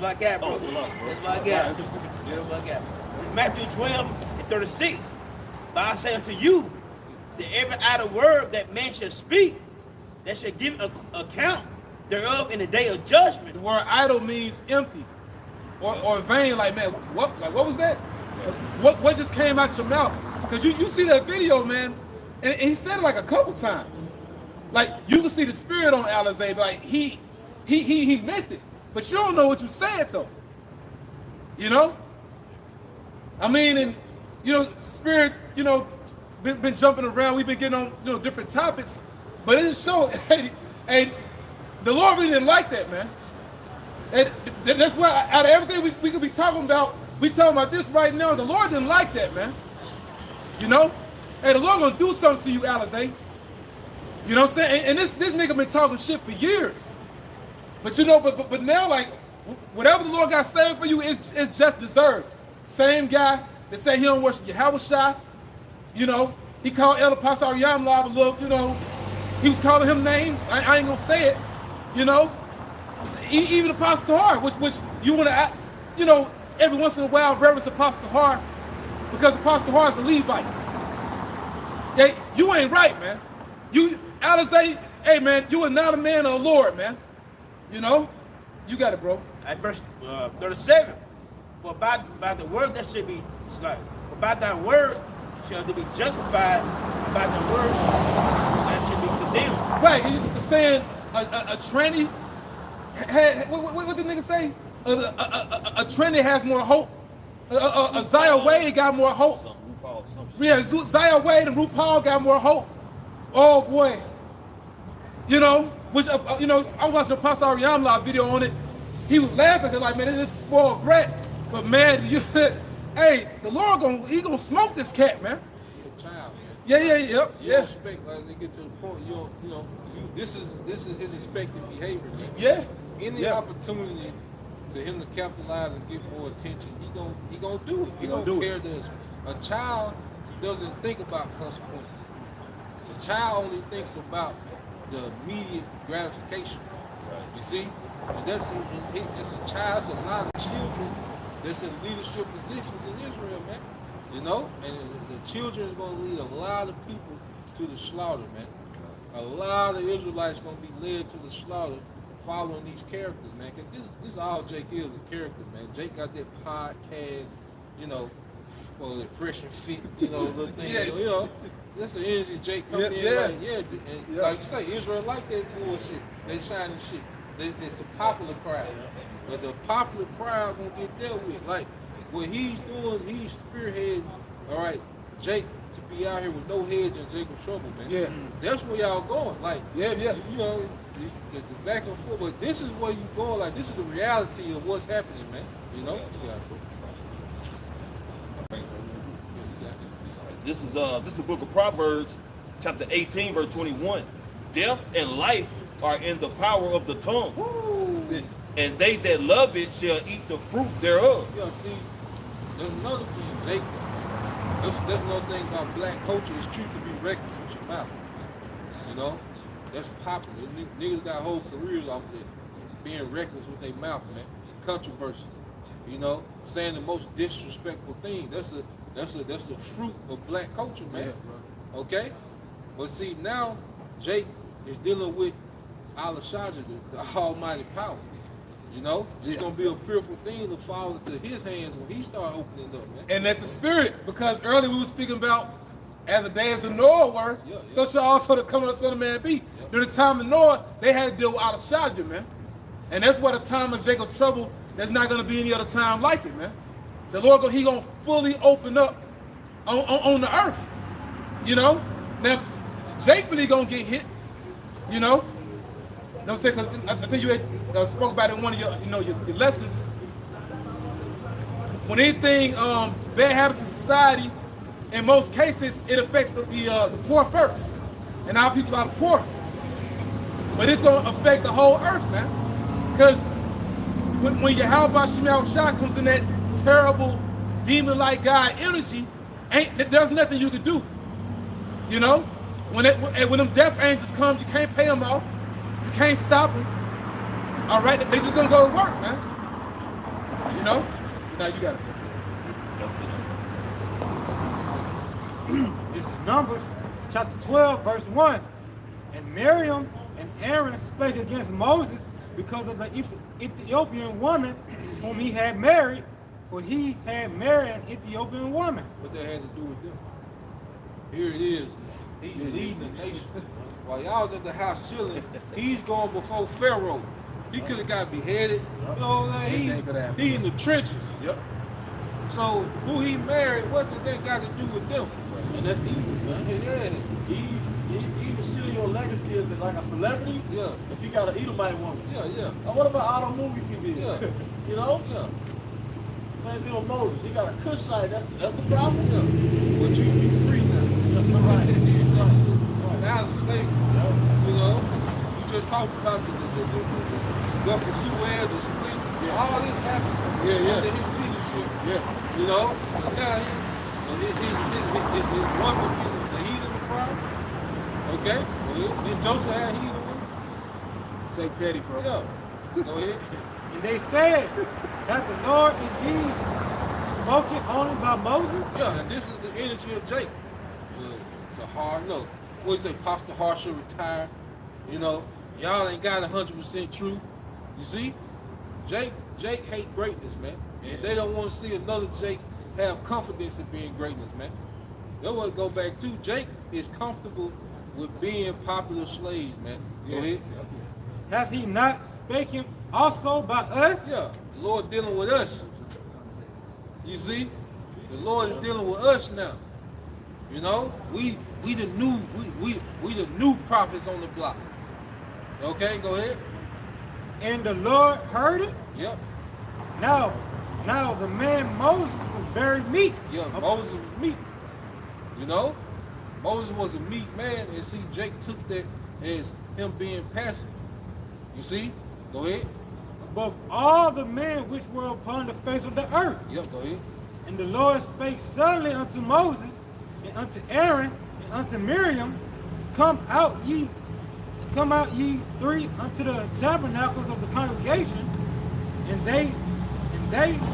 Speaker 5: I got, bro.
Speaker 8: Oh, it's a lot, bro.
Speaker 5: That's what I got. That's what I got. It's Matthew 12:36. But I say unto you, that every idle word that man shall speak, that shall give account thereof in the day of judgment.
Speaker 3: The word idle means empty or vain. Like, man, what was that? What just came out your mouth? Because you see that video, man, and he said it like a couple times. Like, you can see the spirit on Alizé, like he meant it, but you don't know what you said though. You know? I mean, and you know, spirit, you know, been jumping around. We've been getting on, you know, different topics, but it show, hey, the Lord really didn't like that, man. And that's why out of everything we could be talking about, we talking about this right now. The Lord didn't like that, man. You know? Hey, the Lord gonna do something to you, Alizé. You know what I'm saying? And this nigga been talking shit for years. But you know, but now, like, whatever the Lord got saved for you is just deserved. Same guy that said he don't worship Yahweh, you know, he called Elder Pastor Yamla a little, you know, he was calling him names. I ain't gonna say it, you know. Even Apostle Har, which you wanna, you know, every once in a while reverence Apostle Har, because Apostle Har is a Levite. Yeah, you ain't right, man. You, Alizé, hey, man, you are not a man of the Lord, man. You know? You got it, bro.
Speaker 5: At verse 37, for by the word that should be, it's like, for by thy word shall they be justified, and by the words that should be condemned.
Speaker 3: Right, he's saying a tranny, what did the nigga say? A tranny has more hope. A Zaya Wade got more hope. Yeah, Zaya Wade and RuPaul got more hope. Oh boy. You know, which, you know, I watched a Pastor Yamla video on it. He was laughing because, like, man, this is spoiled brat. But man, hey, the Lord gonna smoke this cat, man.
Speaker 6: He's a child, man.
Speaker 3: Yeah.
Speaker 6: You don't expect, like, they get to the point, this is his expected behavior, man.
Speaker 3: Yeah.
Speaker 6: Any opportunity to him to capitalize and get more attention, he gonna do it. He don't care that a child doesn't think about consequences. A child only thinks about the immediate gratification. You see? And that's a child, it's a lot of children that's in leadership positions in Israel, man. You know? And the children is gonna lead a lot of people to the slaughter, man. A lot of Israelites gonna be led to the slaughter following these characters, man. Cause this all Jake is, a character, man. Jake got that podcast, you know, fresh and fit, you know, little thing. You know, that's the energy Jake come in, like you say, Israel like that bullshit, that shiny shit. It's the popular crowd. But the popular crowd gonna get dealt with. Like what he's doing, he's spearheading, all right, Jake to be out here with no hedge and Jacob's trouble, man.
Speaker 3: Yeah.
Speaker 6: That's where y'all going. Like,
Speaker 3: Yeah.
Speaker 6: you know, the back and forth, but this is where you going, like this is the reality of what's happening, man. You know?
Speaker 8: This is the book of Proverbs, chapter 18, verse 21. Death and life are in the power of the tongue.
Speaker 3: That's it.
Speaker 8: And they that love it shall eat the fruit thereof.
Speaker 6: Yeah, see, there's another thing, Jake. That's another thing about black culture. It's cute to be reckless with your mouth. You know? That's popular. Niggas got whole careers off of it. Being reckless with their mouth, man. Controversy. You know? Saying the most disrespectful thing. That's the fruit of black culture, man.
Speaker 3: Yeah,
Speaker 6: okay? But see, now, Jake is dealing with Allah Shaja, the almighty power. You know? It's going to be a fearful thing to fall into his hands when he start opening up, man.
Speaker 3: And that's the spirit, because earlier we were speaking about as the days of Noah were, so shall also the coming of the Son of Man be. During the time of Noah, they had to deal with Allah Shaja, man. And that's why the time of Jacob's trouble, there's not going to be any other time like it, man. The Lord, he going to fully open up on the earth, you know? Now, Jake really going to get hit, you know? You know what I'm saying? Because I think you had spoke about it in one of your, your lessons. When anything bad happens in society, in most cases, it affects the poor first. And our people are poor. But it's going to affect the whole earth, man. Because when Yahweh Shemel Shah comes in that terrible demon-like God energy, there's nothing you can do. You know? When them death angels come, you can't pay them off. You can't stop them. All right? They just going to go to work, man. You know? Now you got it.
Speaker 4: This is Numbers chapter 12, verse 1. And Miriam and Aaron spake against Moses because of the Ethiopian woman whom he had married, for he had married an Ethiopian woman.
Speaker 6: What that had to do with them? Here it is. He's leading the nation. While y'all was at the house chilling, he's going before Pharaoh. He could have got beheaded. You know what I'm saying? He in the trenches.
Speaker 3: Yep.
Speaker 6: So who he married, what did that got to do with them?
Speaker 7: And that's evil, man.
Speaker 6: Yeah.
Speaker 7: He was stealing your legacy as like a celebrity.
Speaker 6: Yeah.
Speaker 7: If he got an Edomite woman.
Speaker 6: Yeah.
Speaker 7: What about all the movies he did?
Speaker 6: Yeah.
Speaker 7: You know?
Speaker 6: Yeah.
Speaker 7: Same thing with Moses. He got a Cushite. That's the problem.
Speaker 6: Yeah. But you be free now.
Speaker 7: Right.
Speaker 6: Now the slave. You know? You just talked about the Gulf of Suez, the split. Yeah. All this happened under his leadership.
Speaker 3: Yeah.
Speaker 6: You know? And now his woman getting the heat of the problem. Okay? Then Joseph had heat of him.
Speaker 3: Take petty, bro.
Speaker 6: Yeah. Go ahead.
Speaker 4: And they said that the Lord indeed spoke it only by Moses.
Speaker 6: Yeah, and this is the energy of Jake. It's a hard no. What do you say, Pastor Harsha retired? You know, y'all ain't got 100% true. You see? Jake hate greatness, man. And they don't want to see another Jake have confidence in being greatness, man. That's what go back to. Jake is comfortable with being popular slaves, man. Go ahead.
Speaker 4: Has he not spoken also by us?
Speaker 6: Yeah, the Lord dealing with us. You see? The Lord is dealing with us now. You know? We the new prophets on the block. Okay, go ahead.
Speaker 4: And the Lord heard it.
Speaker 6: Yep.
Speaker 4: Now the man Moses was very meek.
Speaker 6: Yeah, Moses was meek. You know? Moses was a meek man, and see, Jake took that as him being passive. You see? Go ahead.
Speaker 4: Above all the men which were upon the face of the earth.
Speaker 6: Yep, go ahead.
Speaker 4: And the Lord spake suddenly unto Moses, and unto Aaron, and unto Miriam, come out ye three unto the tabernacles of the congregation, and they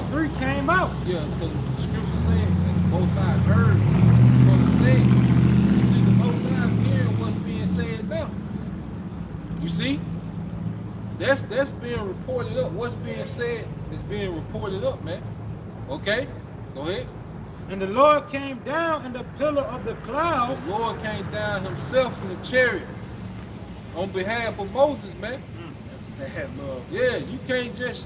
Speaker 4: three came out.
Speaker 6: Yeah, because the scripture says that both sides heard what was said. You see, the both sides hearing what's being said now. You see? That's being reported up. What's being said is being reported up, man. Okay? Go ahead.
Speaker 4: And the Lord came down in the pillar of the cloud.
Speaker 6: The Lord came down himself in the chariot on behalf of Moses, man.
Speaker 3: That's bad love.
Speaker 6: Yeah, you can't just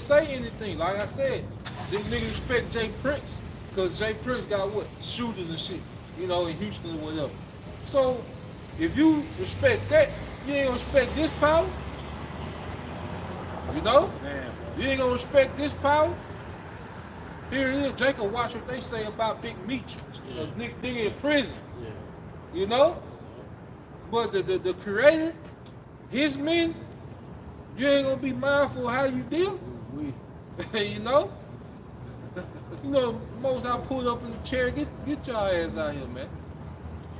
Speaker 6: say anything. Like I said, this nigga respect Jay Prince, because Jay Prince got what? Shooters and shit, you know, in Houston or whatever. So if you respect that, you ain't gonna respect this power. You know?
Speaker 3: Damn,
Speaker 6: you ain't gonna respect this power. Here it is. Jacob, watch what they say about Big Meech, nigga in prison. Yeah. You know? But the creator, his men, you ain't gonna be mindful of how you deal. You know? You know, most I pulled up in the chair, get y'all ass out here, man.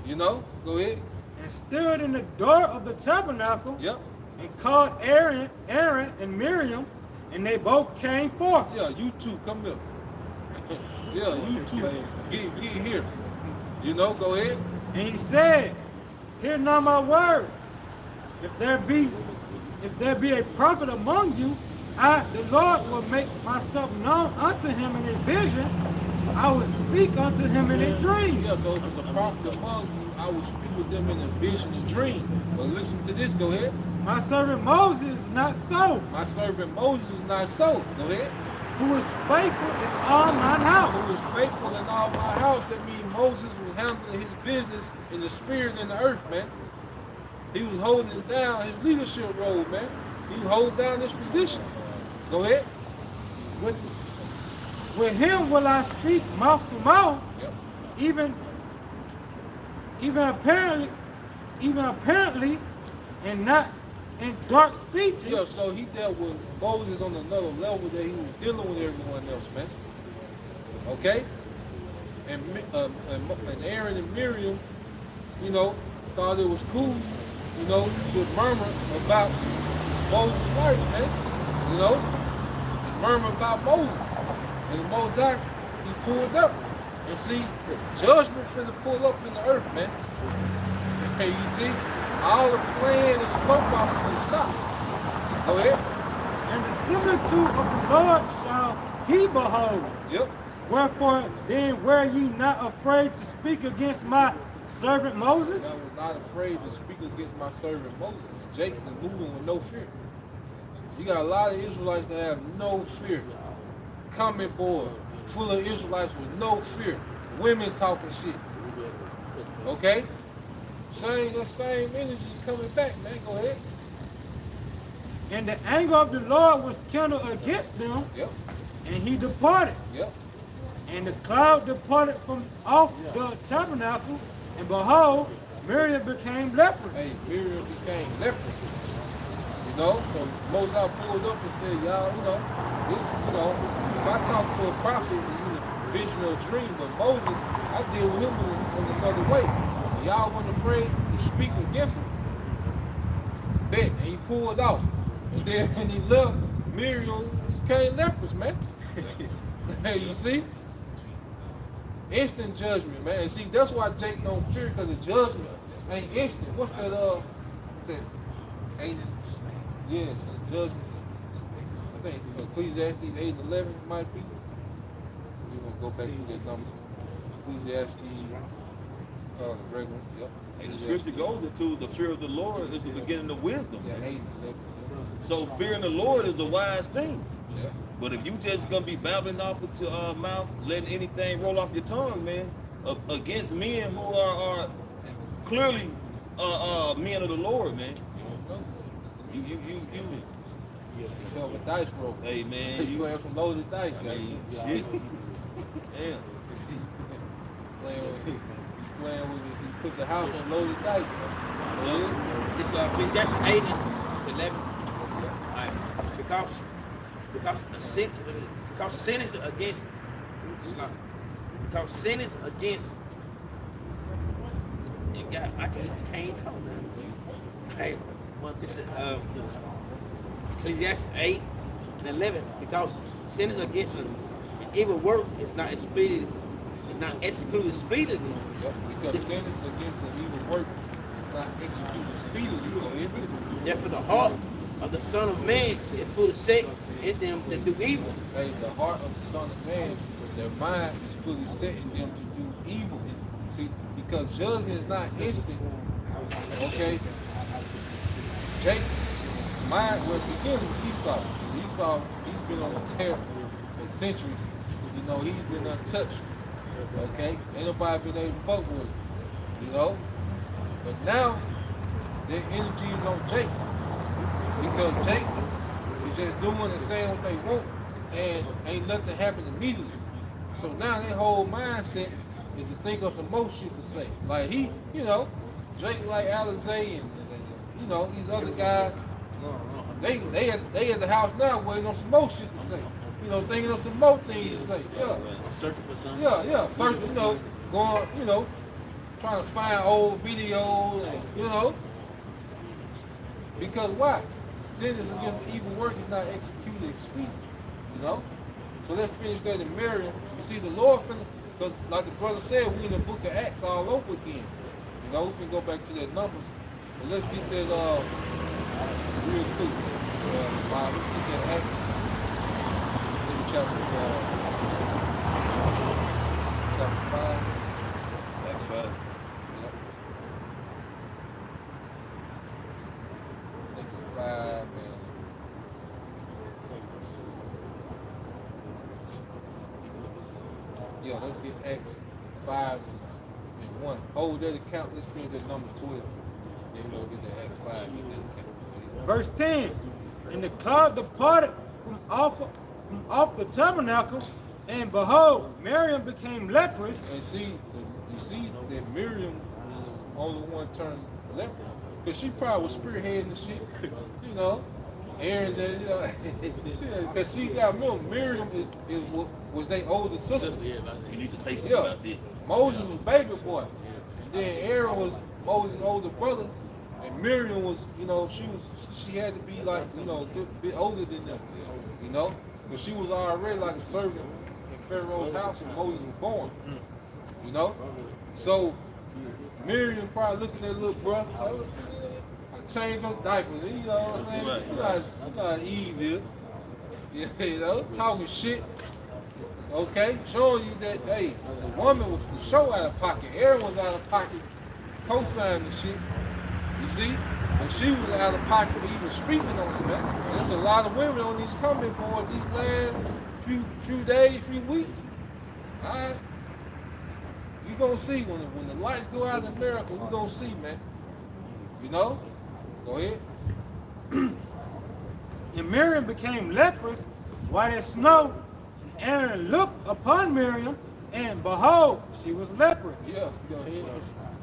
Speaker 6: You know? Go ahead.
Speaker 4: And stood in the door of the tabernacle.
Speaker 6: Yep.
Speaker 4: And called Aaron and Miriam, and they both came forth.
Speaker 6: Yeah, you two, come here. Yeah, you two, get here. You know, go ahead.
Speaker 4: And he said, hear now my words. If there be a prophet among you, I, the Lord, will make myself known unto him in a vision. I will speak unto him in a dream.
Speaker 6: Yeah, so if there's a prophet among you, I will speak with them in a vision and dream. But listen to this, go ahead.
Speaker 4: My servant Moses is not so.
Speaker 6: My servant Moses is not so. Go ahead.
Speaker 4: Who is faithful in all mine house.
Speaker 6: Who is faithful in all my house. That means Moses was handling his business in the spirit and the earth, man. He was holding down his leadership role, man. He was holding down this position. Go ahead.
Speaker 4: With him will I speak mouth to mouth,
Speaker 6: Yep.
Speaker 4: even apparently, and not in dark speeches.
Speaker 6: Yeah, so he dealt with Moses on another level that he was dealing with everyone else, man. Okay? And Aaron and Miriam, you know, thought it was cool, you know, to murmur about Moses' wife, man. You know? And murmur about Moses. And Moses, he pulled up. And see, judgment finna pull up in the earth, man. And you see, all the plan and the soap opera finna stop. Go ahead.
Speaker 4: And the similitude of the Lord shall he behold.
Speaker 6: Yep.
Speaker 4: Wherefore then were ye not afraid to speak against my servant Moses?
Speaker 6: I was not afraid to speak against my servant Moses. And Jacob was moving with no fear. You got a lot of Israelites that have no fear. Comment board full of Israelites with no fear. Women talking shit. Okay? That same energy coming back, man. Go ahead.
Speaker 4: And the anger of the Lord was kindled against them,
Speaker 6: Yep.
Speaker 4: and he departed.
Speaker 6: Yep.
Speaker 4: And the cloud departed from off the tabernacle, and behold, Miriam became leprous.
Speaker 6: Hey, Miriam became leprous. You know, so Moses pulled up and said, y'all, you know, this, you know, if I talk to a prophet, it's in a vision or a dream, but Moses, I deal with him in another way. And y'all weren't afraid to speak against him. Bet, and he pulled out. And then when he left, Miriam became leprous, man. Hey, you see? Instant judgment, man. And see, that's why Jake don't fear, because the judgment ain't instant. What's that, ain't, yes, judgment. I think Ecclesiastes 8 and 11 might be. We're going to go back to that number. Ecclesiastes, regular, yep.
Speaker 8: And the scripture goes into the fear of the Lord is the beginning of wisdom.
Speaker 6: Yeah, 8 and 11.
Speaker 8: So fearing the Lord is a wise thing.
Speaker 6: Yeah.
Speaker 8: But if you just gonna be babbling off with your mouth, letting anything roll off your tongue, man, against men who are clearly men of the Lord, man. You
Speaker 6: Fell with dice roll.
Speaker 8: hey man,
Speaker 6: You playing some loaded dice,
Speaker 8: hey,
Speaker 6: man.
Speaker 8: shit. Damn.
Speaker 6: Playing with he put the house on loaded dice. Yeah.
Speaker 5: It's Ecclesiastes 8 and 11. Right. Because sin is against and God, I can't talk now. Right. It's Ecclesiastes 8 and 11. Because sin is against an evil work is not expeded, it's not executed speedily.
Speaker 6: Yep, because sin is against an evil work. It's not executed speedily.
Speaker 5: Therefore, the heart of the Son of Man is full of set in them that do evil.
Speaker 6: Hey, the heart of the Son of Man, their mind is fully set in them to do evil. See, because judgment is not instant. Okay? Jacob's mind was begins with Esau. Esau, he's been on a tear for centuries. You know, he's been untouched. Okay? Ain't nobody been able to fuck with him. You know? But now, their energy is on Jacob. Because Jacob is just doing and saying what they want, and ain't nothing happened immediately. So now their whole mindset is to think of some more shit to say. Like he, you know, Drake like Alizé and you know, these other guys, they at the house now waiting on some more shit to say. You know, thinking of some more things to say. Yeah.
Speaker 5: Searching for something.
Speaker 6: Yeah, searching, you know, going, you know, trying to find old videos and, you know. Because why? Sin is against evil work is not executed expedient, you know? So let's finish that in Miriam. You see, the Lord, because like the brother said, we in the book of Acts all over again. You know, we can go back to that numbers. But let's get that real quick. Let's get that Acts. Chapter 5.
Speaker 8: Acts 5.
Speaker 6: Yeah, let's get Acts 5 and 1. Hold that account, let's finish at Numbers 12. Then we're gonna get that Acts 5. Get that.
Speaker 4: Verse 10. And the cloud departed from off the tabernacle, and behold, Miriam became leprous.
Speaker 6: And see, you see that Miriam was the only one turned leprous. Because she probably was spearheading the shit, you know. Aaron, you know, because she got Miriam was their older sister.
Speaker 8: You need to say something about this.
Speaker 6: Moses was baby boy. And then Aaron was Moses' older brother. And Miriam was, you know, she had to be like, you know, a bit older than them, you know. But she was already like a servant in Pharaoh's house when Moses was born, you know. So Miriam probably looked at that little bro, change your diapers, you know what I'm saying?
Speaker 8: Right.
Speaker 6: You know how Eve is. You know, talking shit. Okay, showing you that, hey, the woman was for sure out of pocket. Aaron was out of pocket, co-signing the shit. You see? But she was out of pocket for even speaking on it, man. There's a lot of women on these comment boards these last few days, few weeks. All right? You gonna see when the lights go out in America, we gonna see, man. You know? Go ahead.
Speaker 4: And Miriam became leprous, white as snow. And Aaron looked upon Miriam, and behold, she was leprous.
Speaker 6: Yeah, go ahead.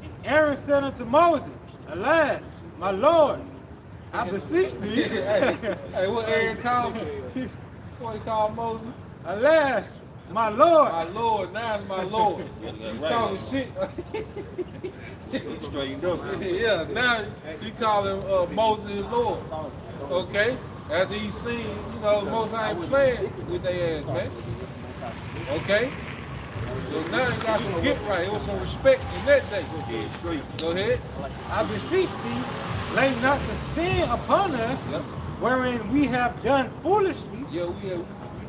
Speaker 4: And Aaron said unto Moses, Alas, my Lord, I beseech thee.
Speaker 6: Hey, what Aaron called me? What he called Moses?
Speaker 4: Alas, my Lord.
Speaker 6: My Lord, now it's my Lord. You talking shit.
Speaker 8: Straightened up.
Speaker 6: Yeah, now you call him Moses his Lord. Okay? After he's seen, you know, Most High ain't playing with their ass, man. Okay? So now you got some get right. It was some respect in that day.
Speaker 8: Yeah, straight.
Speaker 6: Go ahead.
Speaker 4: I beseech thee, lay not the sin upon us,
Speaker 6: Yep.
Speaker 4: wherein we have done foolishly.
Speaker 6: Yeah, we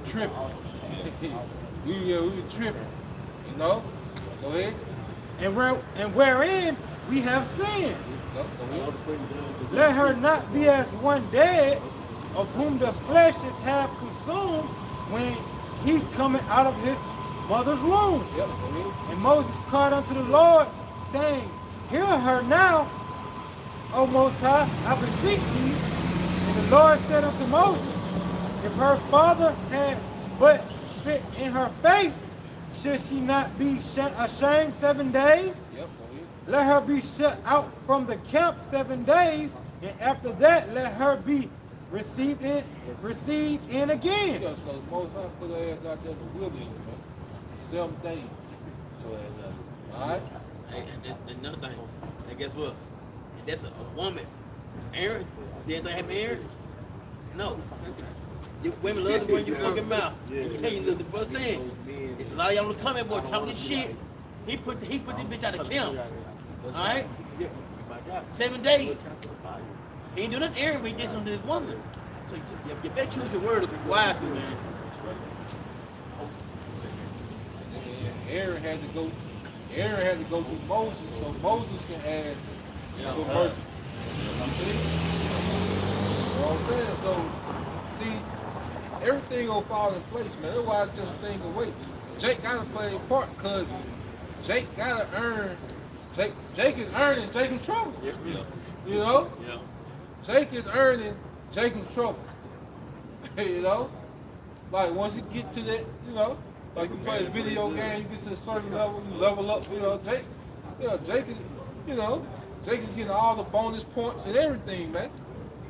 Speaker 6: tripping. we tripping. You know? Go ahead.
Speaker 4: And wherein we have sinned.
Speaker 6: Yep, go ahead.
Speaker 4: Let her not be as one dead, of whom the flesh is half consumed, when he cometh out of his mother's womb.
Speaker 6: Yep, go ahead.
Speaker 4: And Moses cried unto the Lord, saying, Hear her now, O Most High, I beseech thee. And the Lord said unto Moses, If her father had but spit in her face, should she not be ashamed 7 days?
Speaker 6: Yep, go ahead.
Speaker 4: Let her be shut out from the camp 7 days, and after that let her be received in again.
Speaker 6: Yeah, so Most High put her ass out there in the wilderness, man. 7 days. All right?
Speaker 5: And another thing, and guess what? And that's a woman. Aaron, did anything happen to Aaron? No. You women love to run your fucking mouth. You can tell you the brother saying. There's a lot of y'all on the comment board talking shit. He put this bitch out of camp. Alright? 7 days. He ain't do nothing to Aaron, but he did something to this woman. So you better choose your word wisely, man.
Speaker 6: And Aaron had to go through Moses, so Moses can ask for mercy. See? You know what I'm saying? So, see, everything gonna fall in place, man. Otherwise, just thing away. Jake gotta play a part, cause Jake gotta earn. Jake is earning Jacob's trouble.
Speaker 5: Yeah.
Speaker 6: You know?
Speaker 5: Yeah.
Speaker 6: Jake is earning Jacob's trouble. You know? Like once you get to that, you know, like you play a video game, you get to a certain level, you level up, you know, Jake is, you know, Jake is getting all the bonus points and everything, man.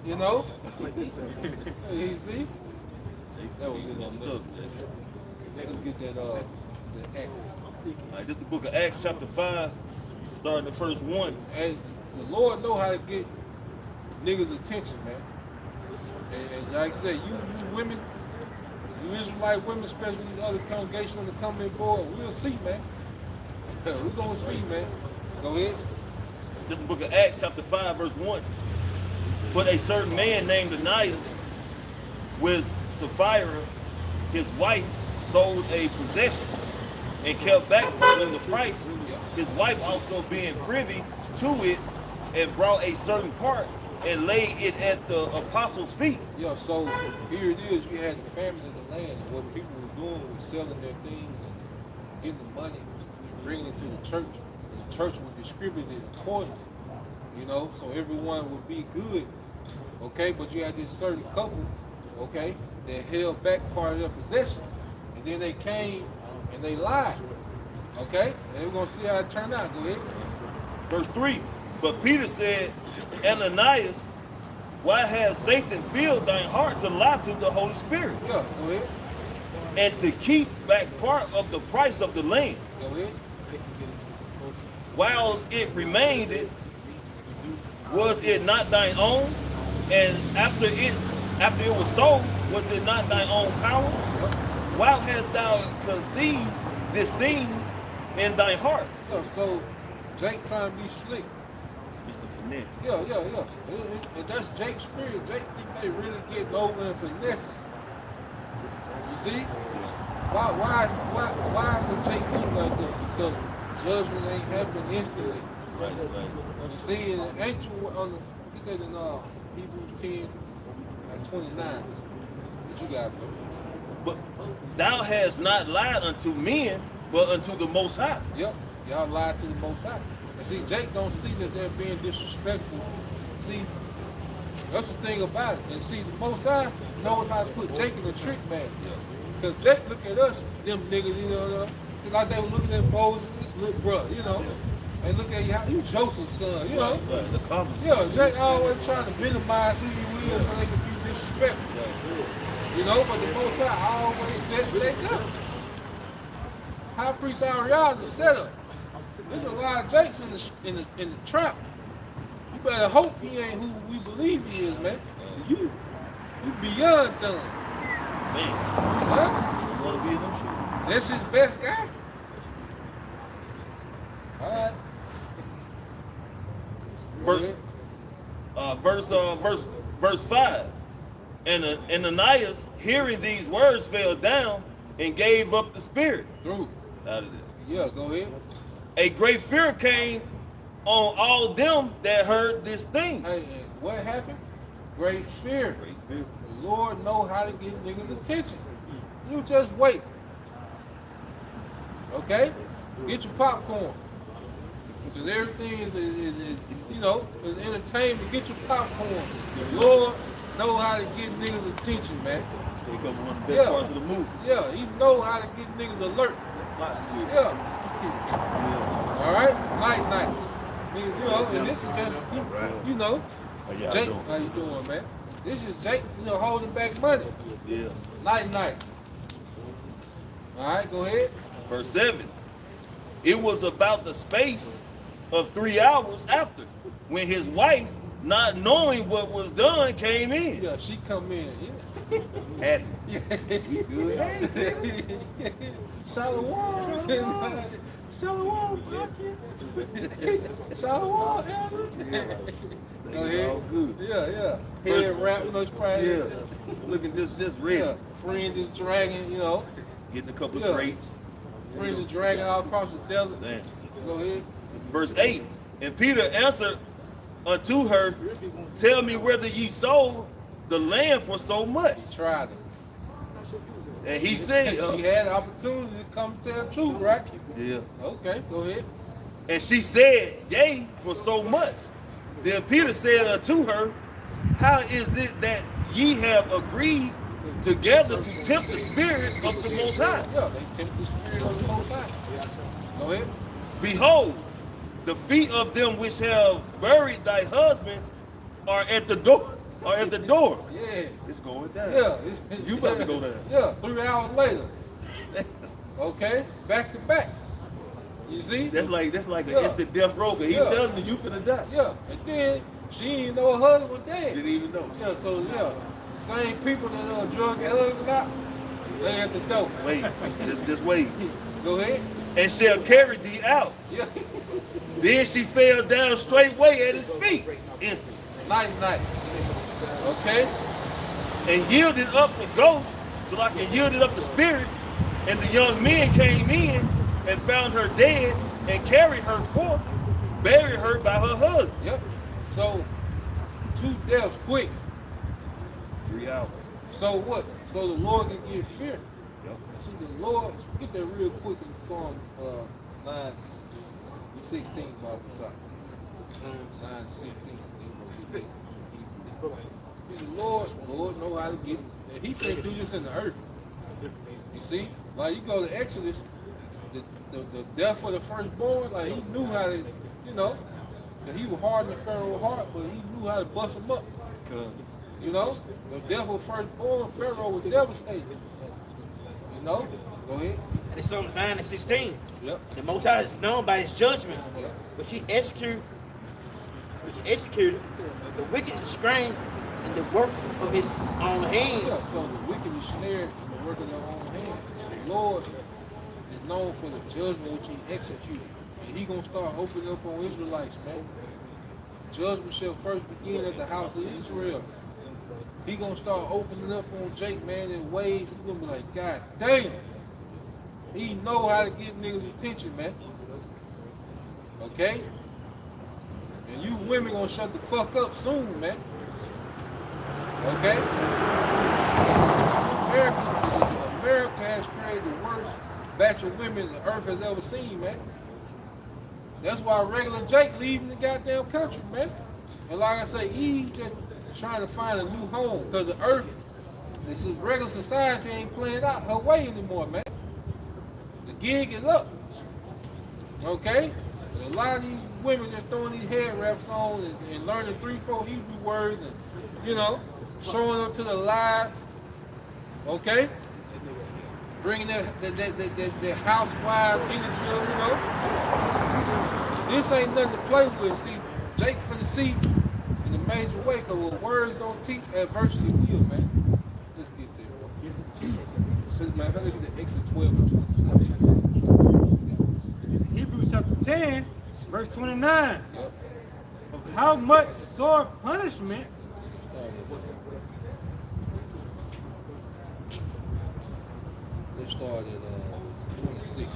Speaker 6: You know? You see? That was good stuff. Let's get that Acts.
Speaker 8: All right, this is the book of Acts, chapter 5, starting the first 1.
Speaker 6: And the Lord know how to get niggas' attention, man. And like I said, you women, you Israelite women, especially the other congregation on the comment board, we'll see, man. We're gonna see, man. Go ahead.
Speaker 8: This is the book of Acts, chapter 5, verse 1. But a certain man named Ananias, with Sapphira, his wife, sold a possession and kept back from them the price. His wife also being privy to it, and brought a certain part and laid it at the apostles' feet.
Speaker 6: Yeah, so here it is. You had the famine in the land, and what people were doing was selling their things and getting the money, bringing it to the church. The church would distribute it accordingly. you know, so everyone would be good, okay? But you had this certain couple, okay, that held back part of their possession. And then they came and they lied, okay? And we're going to see how it turned out. Go ahead.
Speaker 8: Verse 3. But Peter said, Ananias, why has Satan filled thine heart to lie to the Holy Spirit
Speaker 6: Yeah, go ahead.
Speaker 8: and to keep back part of the price of the land?
Speaker 6: Go ahead.
Speaker 8: Whilst it remained, was it not thine own? And after it was sold, was it not thine own power? Why hast thou conceived this thing in thine heart?
Speaker 6: Yeah, so Jake trying to be slick.
Speaker 8: It's the finesse.
Speaker 6: Yeah. And that's Jake's spirit. Jake think they really get over and finesse. You see? Why does Jake think like that? Because judgment ain't happening instantly.
Speaker 8: Right.
Speaker 6: But you see, in the ancient, get that in Hebrews 10 and 29. What you got, bro?
Speaker 8: But thou hast not lied unto men, but unto the Most High.
Speaker 6: Yep, y'all lied to the Most High. And see, Jake don't see that they're being disrespectful. See, that's the thing about it. And see, the Most High knows how to put Jake in a trick bag. Because Jake look at us, them niggas, you know, like they were looking at Moses, this little brother, you know. And look at you, how you Joseph's son, you know.
Speaker 8: Right. The comments.
Speaker 6: Yeah, Jake always trying to minimize who you is so they can be disrespectful. You know, but the Most High always set Jake up. High Priest Ariel is a setup. There's a lot of Jakes in the trap. You better hope he ain't who we believe he is, man. You beyond done.
Speaker 8: Man,
Speaker 6: Huh?
Speaker 8: want to be in them shoes.
Speaker 6: That's his best guy. All right.
Speaker 8: Verse 5. And Ananias, hearing these words, fell down and gave up the spirit.
Speaker 6: Truth.
Speaker 8: Out of there.
Speaker 6: Yeah, go ahead.
Speaker 8: A great fear came on all them that heard this thing.
Speaker 6: Hey, and what happened? Great fear.
Speaker 8: Great fear.
Speaker 6: The Lord know how to get niggas' attention. You just wait. Okay? Get your popcorn. Because everything is you know, is entertainment. Get your popcorn. The Lord know how to get niggas' attention, man.
Speaker 8: Take up one of the best parts of the movie.
Speaker 6: Yeah, he know how to get niggas alert. Yeah. All right? Night. You know, and this is just, you know, Jake, how you doing, man? This is Jake, you know, holding back money.
Speaker 8: Yeah.
Speaker 6: Night. All right, go ahead.
Speaker 8: Verse 7. It was about the space of 3 hours after, when his wife, not knowing what was done, came in.
Speaker 6: Yeah, she come in. Yeah.
Speaker 8: Had
Speaker 6: Shalom. Shalom, Shalom, elder. Go ahead.
Speaker 8: all good.
Speaker 6: Yeah. Head wrap, you know, spraying.
Speaker 8: Yeah. Looking just ready.
Speaker 6: Yeah. Friend is dragging, you know.
Speaker 8: Getting a couple
Speaker 6: Yeah.
Speaker 8: of grapes.
Speaker 6: Friend is dragging all across the desert.
Speaker 8: Damn.
Speaker 6: Go ahead.
Speaker 8: Verse 8. And Peter answered unto her, tell me whether ye sold the land for so much.
Speaker 6: He tried it.
Speaker 8: And he said,
Speaker 6: She had an opportunity to come tell the truth, right?
Speaker 8: yeah.
Speaker 6: Okay, go ahead.
Speaker 8: And she said, yea, for so much. Then Peter said unto her, how is it that ye have agreed together to tempt the spirit of the Most High?
Speaker 6: Yeah, they tempt the spirit of the Most High. Go ahead.
Speaker 8: Behold, the feet of them which have buried thy husband are at the door.
Speaker 6: Yeah.
Speaker 8: It's going down.
Speaker 6: Yeah.
Speaker 8: You about to go down.
Speaker 6: Yeah, 3 hours later. Okay, back to back. You see?
Speaker 8: That's like an
Speaker 6: Yeah.
Speaker 8: instant death row. He
Speaker 6: Yeah.
Speaker 8: telling you finna die.
Speaker 6: Yeah, and then she didn't know her husband was dead.
Speaker 8: Didn't even know.
Speaker 6: Yeah, so yeah, the same people that drug their husband out, they at the door.
Speaker 8: Wait, just wait.
Speaker 6: Go ahead.
Speaker 8: And shall carry thee out.
Speaker 6: Yeah.
Speaker 8: Then she fell down straightway at his feet. Instantly.
Speaker 6: Night. Okay?
Speaker 8: And yielded up the ghost, so like it yielded up the spirit, and the young men came in and found her dead and carried her forth, buried her by her husband.
Speaker 6: Yep. So 2 deaths quick.
Speaker 8: 3 hours.
Speaker 6: So what? So the Lord can give fear.
Speaker 8: Yep.
Speaker 6: See the Lord, get that real quick in Psalm 9:16, Bible shot. 9 to 16. The Lord know how to get it. And he finna do this in the earth. You see? Like you go to Exodus, the death of the firstborn, like he knew how to, you know, that he was hard in the Pharaoh's heart, but he knew how to bust him up. You know? The death of firstborn, Pharaoh was devastated. You know? Go ahead.
Speaker 5: And it's Psalms 9 and 16.
Speaker 6: Yep.
Speaker 5: The Most High is known by his judgment, which he executed. The wicked is strange in the work of his own hands.
Speaker 6: Yeah, so the wicked is snared in the work of their own hands. The Lord is known for the judgment which he executed. And he gonna start opening up on Israelites, man. Judgment shall first begin at the house of Israel. He gonna start opening up on Jake, man, in ways he gonna be like, God damn. He know how to get niggas' attention, man. Okay? And you women gonna shut the fuck up soon, man. Okay? America has created the worst batch of women the earth has ever seen, man. That's why regular Jake leaving the goddamn country, man. And like I say, he just trying to find a new home because the earth, this is regular society ain't playing out her way anymore, man. The gig is up. Okay? And a lot of these women just throwing these head wraps on and learning 3-4 Hebrew words and, you know, showing up to the lives. Okay? Bringing their housewives energy, you know. This ain't nothing to play with. See, Jake finna see in a major way, because what words don't teach, adversity will, man. Let's get there, bro. Man, look at the exit 12 and 27.
Speaker 4: Hebrews chapter 10, verse 29.
Speaker 6: Yep.
Speaker 4: Of how much sore punishment
Speaker 6: Let's start at 26.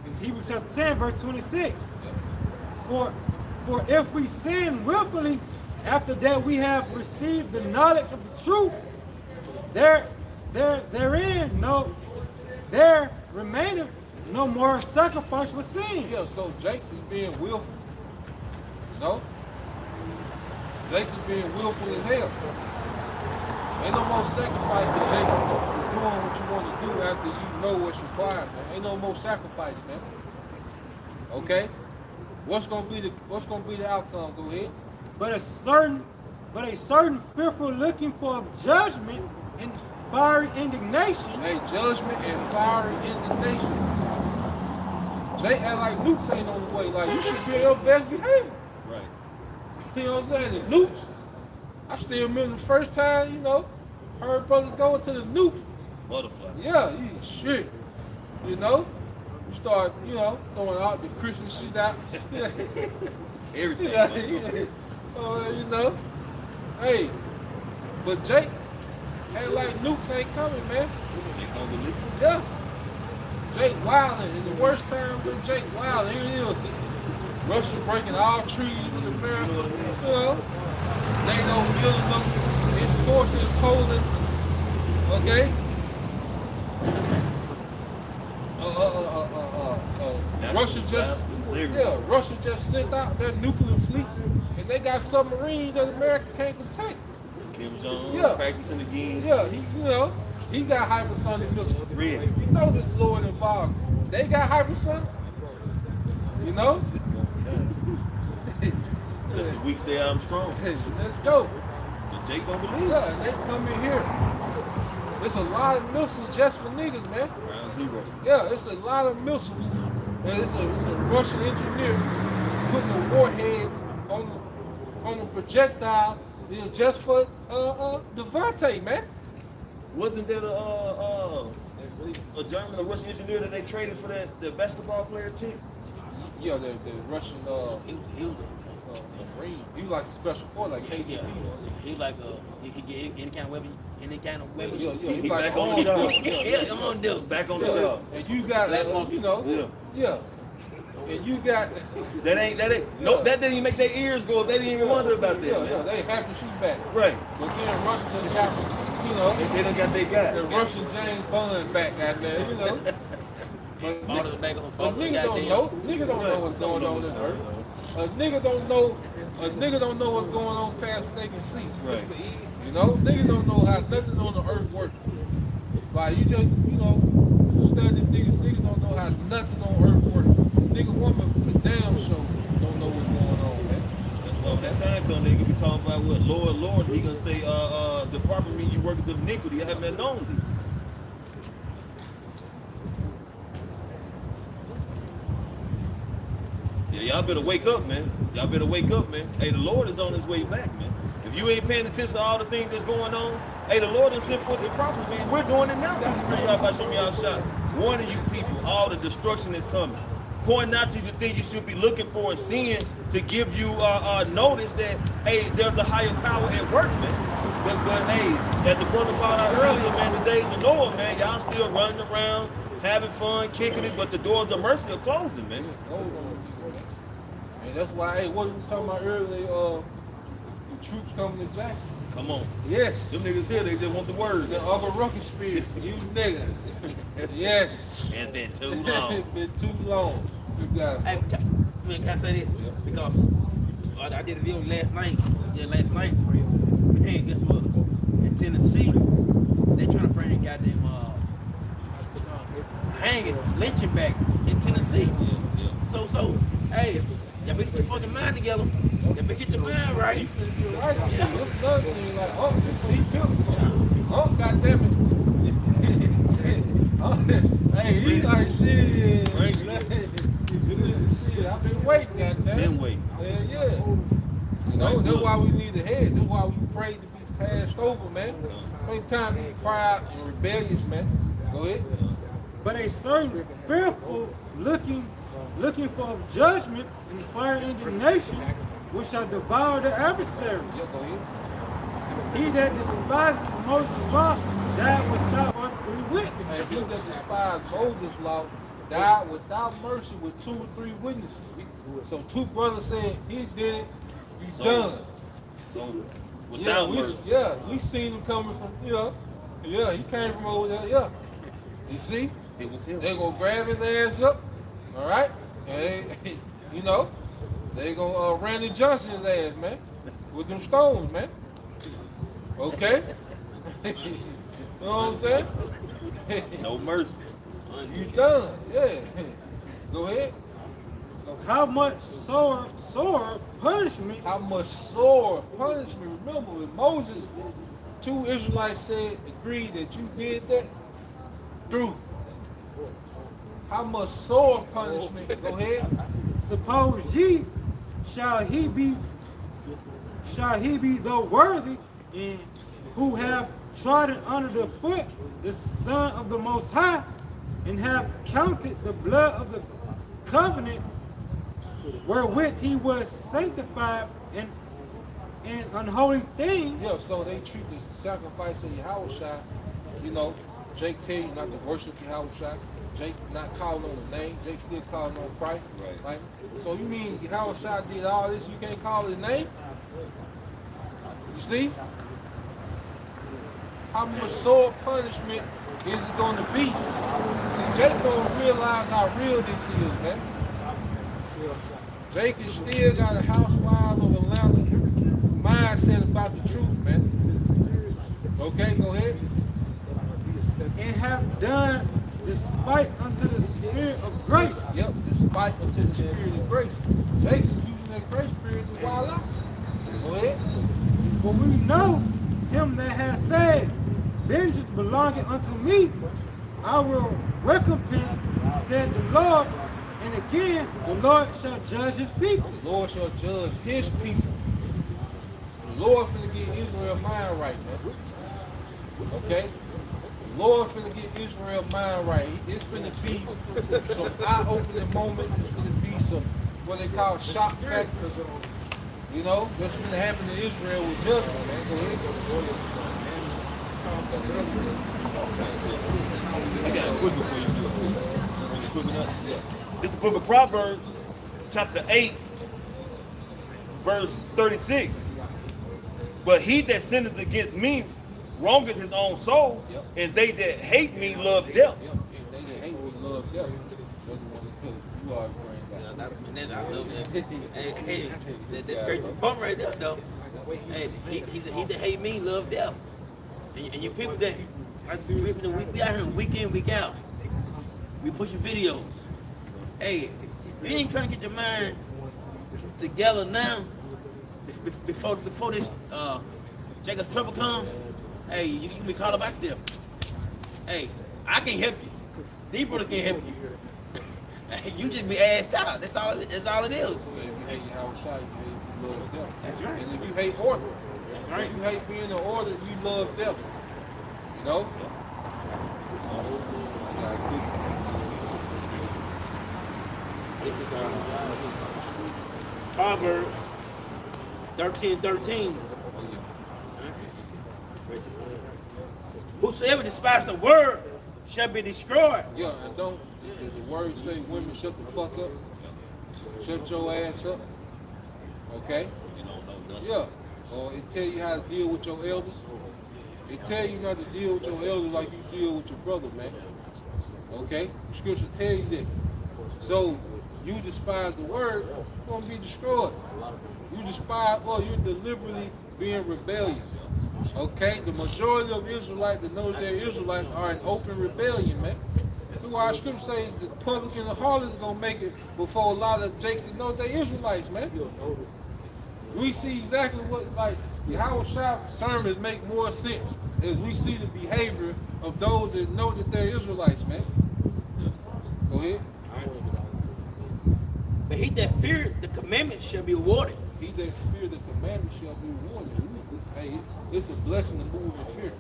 Speaker 4: It's Hebrews chapter 10, verse 26. For if we sin willfully after that we have received the knowledge of the truth, there remaineth no more sacrifice for sin.
Speaker 6: Yeah, so Jake is being willful. You know? Jake is being willful as hell. Ain't no more sacrifice for Jake doing what you want to do after you know what's required, man. Ain't no more sacrifice, man. Okay? What's gonna be the outcome? Go ahead.
Speaker 4: But a certain fearful looking for judgment and fiery indignation.
Speaker 6: Hey, judgment and fiery indignation. Jake act like nukes ain't on the way. Like, you should be on your best behavior.
Speaker 8: Right.
Speaker 6: You know what I'm saying? The nukes. I still remember the first time, you know, heard brothers going to the nuke.
Speaker 8: Butterfly.
Speaker 6: Yeah, you shit. You know? You start, you know, throwing out the Christmas shit out.
Speaker 8: Everything.
Speaker 6: Yeah. You know? Hey, but Jake act like nukes ain't coming, man.
Speaker 8: Jake don't believe it.
Speaker 6: Yeah. Jake wilding, and the worst time with Jake wilding, here it is. Russia breaking all trees in America. You know? They know killing them. It's forcing Poland. Okay? Russia just sent out their nuclear fleets, and they got submarines that America can't contain.
Speaker 8: Kim Jong practicing again.
Speaker 6: Yeah, he got hypersonic missiles.
Speaker 8: Really?
Speaker 6: You know this Lord involved. They got hypersonic. You know?
Speaker 8: Let the weak say I'm strong.
Speaker 6: Let's go.
Speaker 8: But Jake don't believe it.
Speaker 6: Yeah, and they come in here. It's a lot of missiles just for niggas, man.
Speaker 8: Ground zero.
Speaker 6: Yeah, it's a lot of missiles. And it's a Russian engineer putting a warhead on a projectile, you know, just for Devontae, man.
Speaker 8: Wasn't there a German or Russian engineer that they traded for the basketball player team?
Speaker 6: Yeah, the Russian Marine. He was like a special force, like KGB.
Speaker 5: Yeah. He like he could get any kind of weapon.
Speaker 6: Yeah,
Speaker 8: He
Speaker 6: like
Speaker 8: back on the job.
Speaker 5: Yeah, on this.
Speaker 8: Back on the job.
Speaker 6: And you got, you know, yeah. And you got
Speaker 8: that didn't even make their ears go up. They didn't even wonder about that.
Speaker 6: Yeah, they happy she's back.
Speaker 8: Right.
Speaker 6: But then Russia done got, you know,
Speaker 8: They done got their guy.
Speaker 6: the Russian James Bond back out there, you know. But
Speaker 5: Bought us back on.
Speaker 6: niggas don't know. Niggas don't know what's going on in the earth. A nigga don't know what's going on past what they can see.
Speaker 8: Right.
Speaker 6: You know, niggas don't know how nothing on the earth works. Like you just, study niggas don't know how nothing on earth works. Nigga woman for damn sure don't know what's going on, man.
Speaker 8: That's why when that time comes, they gonna be talking about what Lord, he gonna say, depart from me, you workers of iniquity, I haven't known thee. Yeah, y'all better wake up, man. Y'all better wake up, man. Hey, the Lord is on his way back, man. If you ain't paying attention to all the things that's going on, hey, the Lord has sent forth the prophets, man. We're doing it now. That's the y'all about showing y'all shots. Warning you people, all the destruction is coming. Pointing out to you the thing you should be looking for and seeing to give you notice that, hey, there's a higher power at work, man. But hey, as the brother brought out earlier, man, the days of Noah, man, y'all still running around, having fun, kicking it, but the doors of mercy are closing, man.
Speaker 6: And that's why, hey, what we was talking about earlier, the troops coming to Jackson.
Speaker 8: Come on.
Speaker 6: Yes.
Speaker 8: Them niggas here, they just want the word.
Speaker 6: The other ruckus spirit, you niggas. Yes.
Speaker 8: It's been too long.
Speaker 6: It's been too long. You got it.
Speaker 5: Hey, can I say this?
Speaker 6: Yeah.
Speaker 5: Because I did a video last night. Man, guess what? In Tennessee, they trying to bring goddamn hanging, lynching back in Tennessee.
Speaker 6: Yeah.
Speaker 5: So, hey, y'all better get your fucking mind together. Y'all better get your mind right.
Speaker 6: He finna get right. Yeah. That's another thing. Like, oh, this what he built. Oh, goddammit. Hey, he like, shit. Shit, I've been waiting, goddamn.
Speaker 8: Been waiting.
Speaker 6: Yeah. You know, that's why we need a head. That's why we pray to be passed over, man. Sometimes we cry out and rebellious, man. Go ahead.
Speaker 4: But a certain fearful looking for judgment and fire indignation, which shall devour the adversaries.
Speaker 6: Yeah, go ahead.
Speaker 4: He that despises Moses' law died without but 3 witnesses.
Speaker 6: And he that despised Moses' law died without mercy with 2 or 3 witnesses. So 2 brothers said he did it, he's done.
Speaker 8: So, without mercy.
Speaker 6: We seen him coming from, he came from over there, You see?
Speaker 8: It was him.
Speaker 6: They gonna grab his ass up, all right? And they gonna Randy Johnson's ass, man, with them stones, man. Okay? You know what I'm saying?
Speaker 8: No mercy.
Speaker 6: You done, yeah. Go ahead.
Speaker 4: How much sore punishment?
Speaker 6: How much sore punishment? Remember, with Moses, 2 Israelites agreed that you did that. Through. How much sore punishment? Go ahead.
Speaker 4: Suppose ye shall he be though worthy, and who have trodden under the foot the Son of the Most High, and have counted the blood of the covenant wherewith he was sanctified an unholy thing.
Speaker 6: Yeah, so they treat the sacrifice of Yahushua, Jake tell you not to worship Yahushua. Jake not calling on the name. Jake still calling on Christ. Right. So you mean Yahushua did all this, you can't call his name? You see? How much sore punishment is it going to be? See, Jake don't realize how real this is, man. Jake is still got a housewives of Atlanta mindset about the truth, man. Okay, go ahead.
Speaker 4: And have done despite unto the spirit of grace.
Speaker 6: Yep, despite unto the spirit of grace. Jake is using that grace spirit to wild out. Go ahead.
Speaker 4: For we know him that has said, vengeance belongeth unto me, I will recompense, said the Lord. And again, the Lord shall judge his people.
Speaker 6: The Lord shall judge his people. The Lord finna get Israel mind right, man. Okay? The Lord finna get Israel mind right. It's finna be some eye-opening moments. It's finna be some, what they call shock factors. What's finna happen to Israel with judgment, man. Go ahead.
Speaker 8: I got a quick one for you. It's the book of Proverbs, chapter 8, verse 36. But he that sinneth against me wrongeth his own soul, and they that hate me love death.
Speaker 6: They that hate me love death. You are
Speaker 5: That's I love that. Hey, that's great bump right there, though. Hey, he that hate me love death. And you people that we out here week in, week out. We pushing videos. Hey, if you ain't trying to get your mind together now, before this Jacob trouble come, hey, you can be called back there. Hey, I can't help you. These brothers can't help you. Hey, you just be asked out. That's all it is.
Speaker 6: So if you hate Yahweh Shai, you love death.
Speaker 5: That's right.
Speaker 6: And if you hate order,
Speaker 5: That's right.
Speaker 6: if you hate being in order, you love death. You know?
Speaker 5: This is Proverbs 13:13. Whosoever despises the word shall be destroyed.
Speaker 6: Yeah, and don't, the word say women shut the fuck up. Shut your ass up. Okay? Yeah. Or it tell you how to deal with your elders. It tell you not to deal with your elders like you deal with your brother, man. Okay? Scripture tell you that. So, you despise the word, you're going to be destroyed. You despise, or you're deliberately being rebellious. Okay? The majority of Israelites that know they're Israelites are in open rebellion, man. That's why our scripture say the public and the harlots going to make it before a lot of jakes that know they're Israelites, man. We see exactly what, like, Yahweh Shai sermons make more sense as we see the behavior of those that know that they're Israelites, man. Go ahead.
Speaker 5: But he that feared the commandment shall be rewarded.
Speaker 6: He that fear the commandment shall be rewarded. Hey, it's a blessing to move in fear.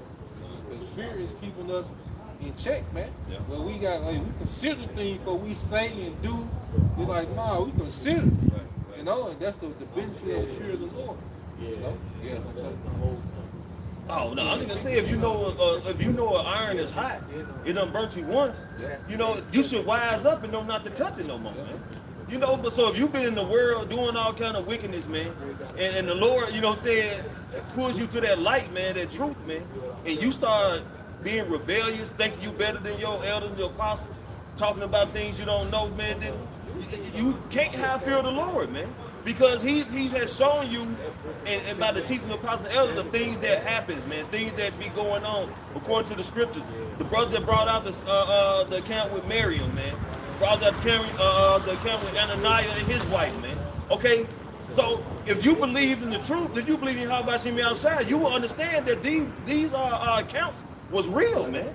Speaker 6: Because fear is keeping us in check, man. Yeah. Well, we got, like, we consider things before we say and do. We're like, nah, we consider. You know, and that's the benefit of the fear of the Lord. You know? Yes, I'm saying.
Speaker 8: Oh no, I'm gonna say if you know an iron is hot, it done burnt you once. You know, you should wise up and know not to touch it no more, man. You know, but so if you've been in the world doing all kind of wickedness, man, and the Lord, you know, says pulls you to that light, man, that truth, man, and you start being rebellious, thinking you better than your elders and your apostles, talking about things you don't know, man, then you can't have fear of the Lord, man. Because he has shown you, and by the teaching of the apostles and elders, the things that happens, man, things that be going on according to the scriptures. The brother that brought out the account with Miriam, man, brought out the account with Ananias and his wife, man. Okay, so if you believe in the truth, if you believe in Yahweh Shem outside, you will understand that these accounts was real, man.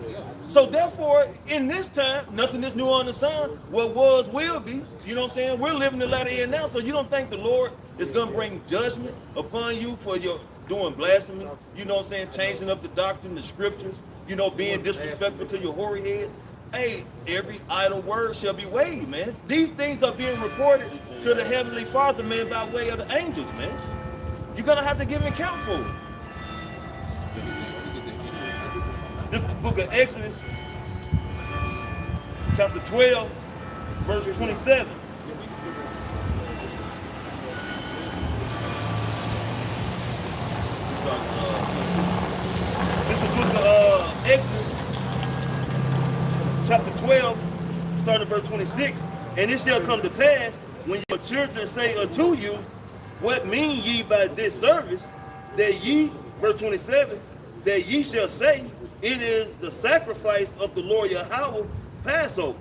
Speaker 8: So therefore, in this time, nothing is new on the sun. What was will be. You know what I'm saying? We're living the latter end now, so you don't think the Lord is going to bring judgment upon you for your doing blasphemy? You know what I'm saying? Changing up the doctrine, the scriptures, you know, being disrespectful to your hoary heads. Hey, every idle word shall be weighed, man. These things are being reported to the Heavenly Father, man, by way of the angels, man. You're going to have to give an account for it. This book of Exodus, chapter 12, verse 27. This is the book of Exodus, chapter 12, starting at verse 26. And it shall come to pass, when your children say unto you, what mean ye by this service? That ye, verse 27, that ye shall say, it is the sacrifice of the Lord Yahweh Passover,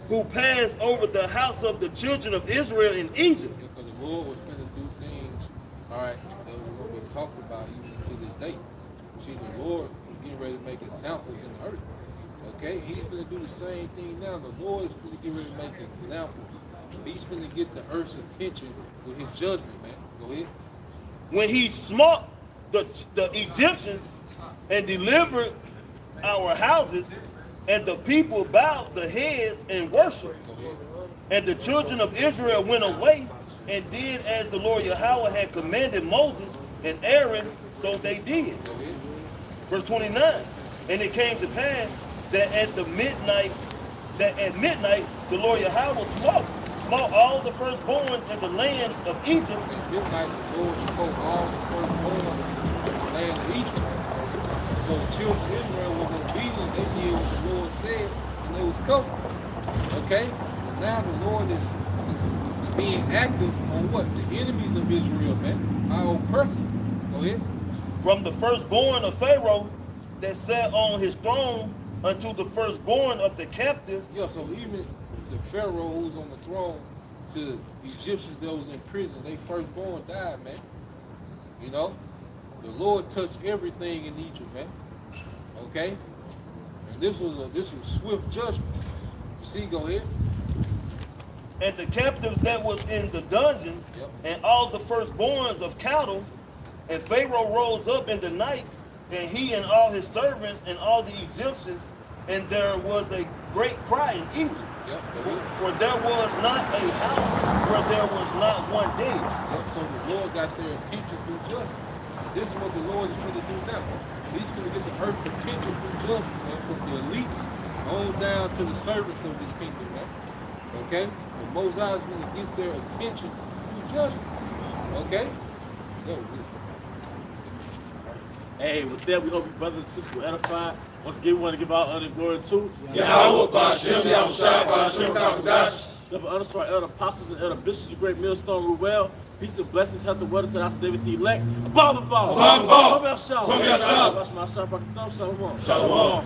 Speaker 8: who passed over the house of the children of Israel in Egypt.
Speaker 6: Yeah, because the Lord was going to do things, all right, that was going to be talked about even to this day. See, the Lord was getting ready to make examples in the earth. Okay, he's going to do the same thing now. The Lord is going to get ready to make examples. He's going to get the earth's attention with his judgment, man. Go ahead.
Speaker 8: When he smote the Egyptians and delivered our houses, and the people bowed their heads and worshiped. And the children of Israel went away and did as the Lord Yahweh had commanded Moses and Aaron, so they did. Verse 29, and it came to pass that at midnight the Lord Yahweh smote all the firstborns in the land of Egypt.
Speaker 6: At midnight the Lord smote all the firstborn in the land of Egypt. So the children of Israel was obedient, they did what the Lord said, and they was covered. Okay? And now the Lord is being active on what? The enemies of Israel, man. Our oppressors. Go ahead.
Speaker 8: From the firstborn of Pharaoh that sat on his throne unto the firstborn of the captive.
Speaker 6: Yeah, so even the Pharaoh who was on the throne to the Egyptians that was in prison, they firstborn died, man. You know? The Lord touched everything in Egypt, man. Okay? And this was swift judgment. You see, go ahead.
Speaker 8: And the captives that was in the dungeon,
Speaker 6: Yep.
Speaker 8: and all the firstborns of cattle. And Pharaoh rose up in the night, and he and all his servants and all the Egyptians, and there was a great cry in Egypt.
Speaker 6: Yep,
Speaker 8: For there was not a house where there was not one dead.
Speaker 6: Yep, so the Lord got their attention through judgment. And this is what the Lord is going to do now. He's going to get the earth's attention through judgment, man, from the elites on down to the servants of this kingdom, man. Okay? The Most High is going to get their attention through judgment. Okay? Go.
Speaker 7: Hey, with that, we hope you brothers and sisters were edified. Once again, we want to give our honor and glory to
Speaker 2: Yahweh, Ba'ashem, Yahushua, Ba'ashem, Kakadash.
Speaker 7: the honors to our elder apostles and elder bishops, the great millstone, Ruel. Peace and blessings, health and wealth to the house of David the elect. Abba, Abba,
Speaker 2: Abba, Abba.
Speaker 7: Come here, Shalom.
Speaker 2: Come here, Shalom.
Speaker 7: Watch my son, Shalom.
Speaker 2: Shalom.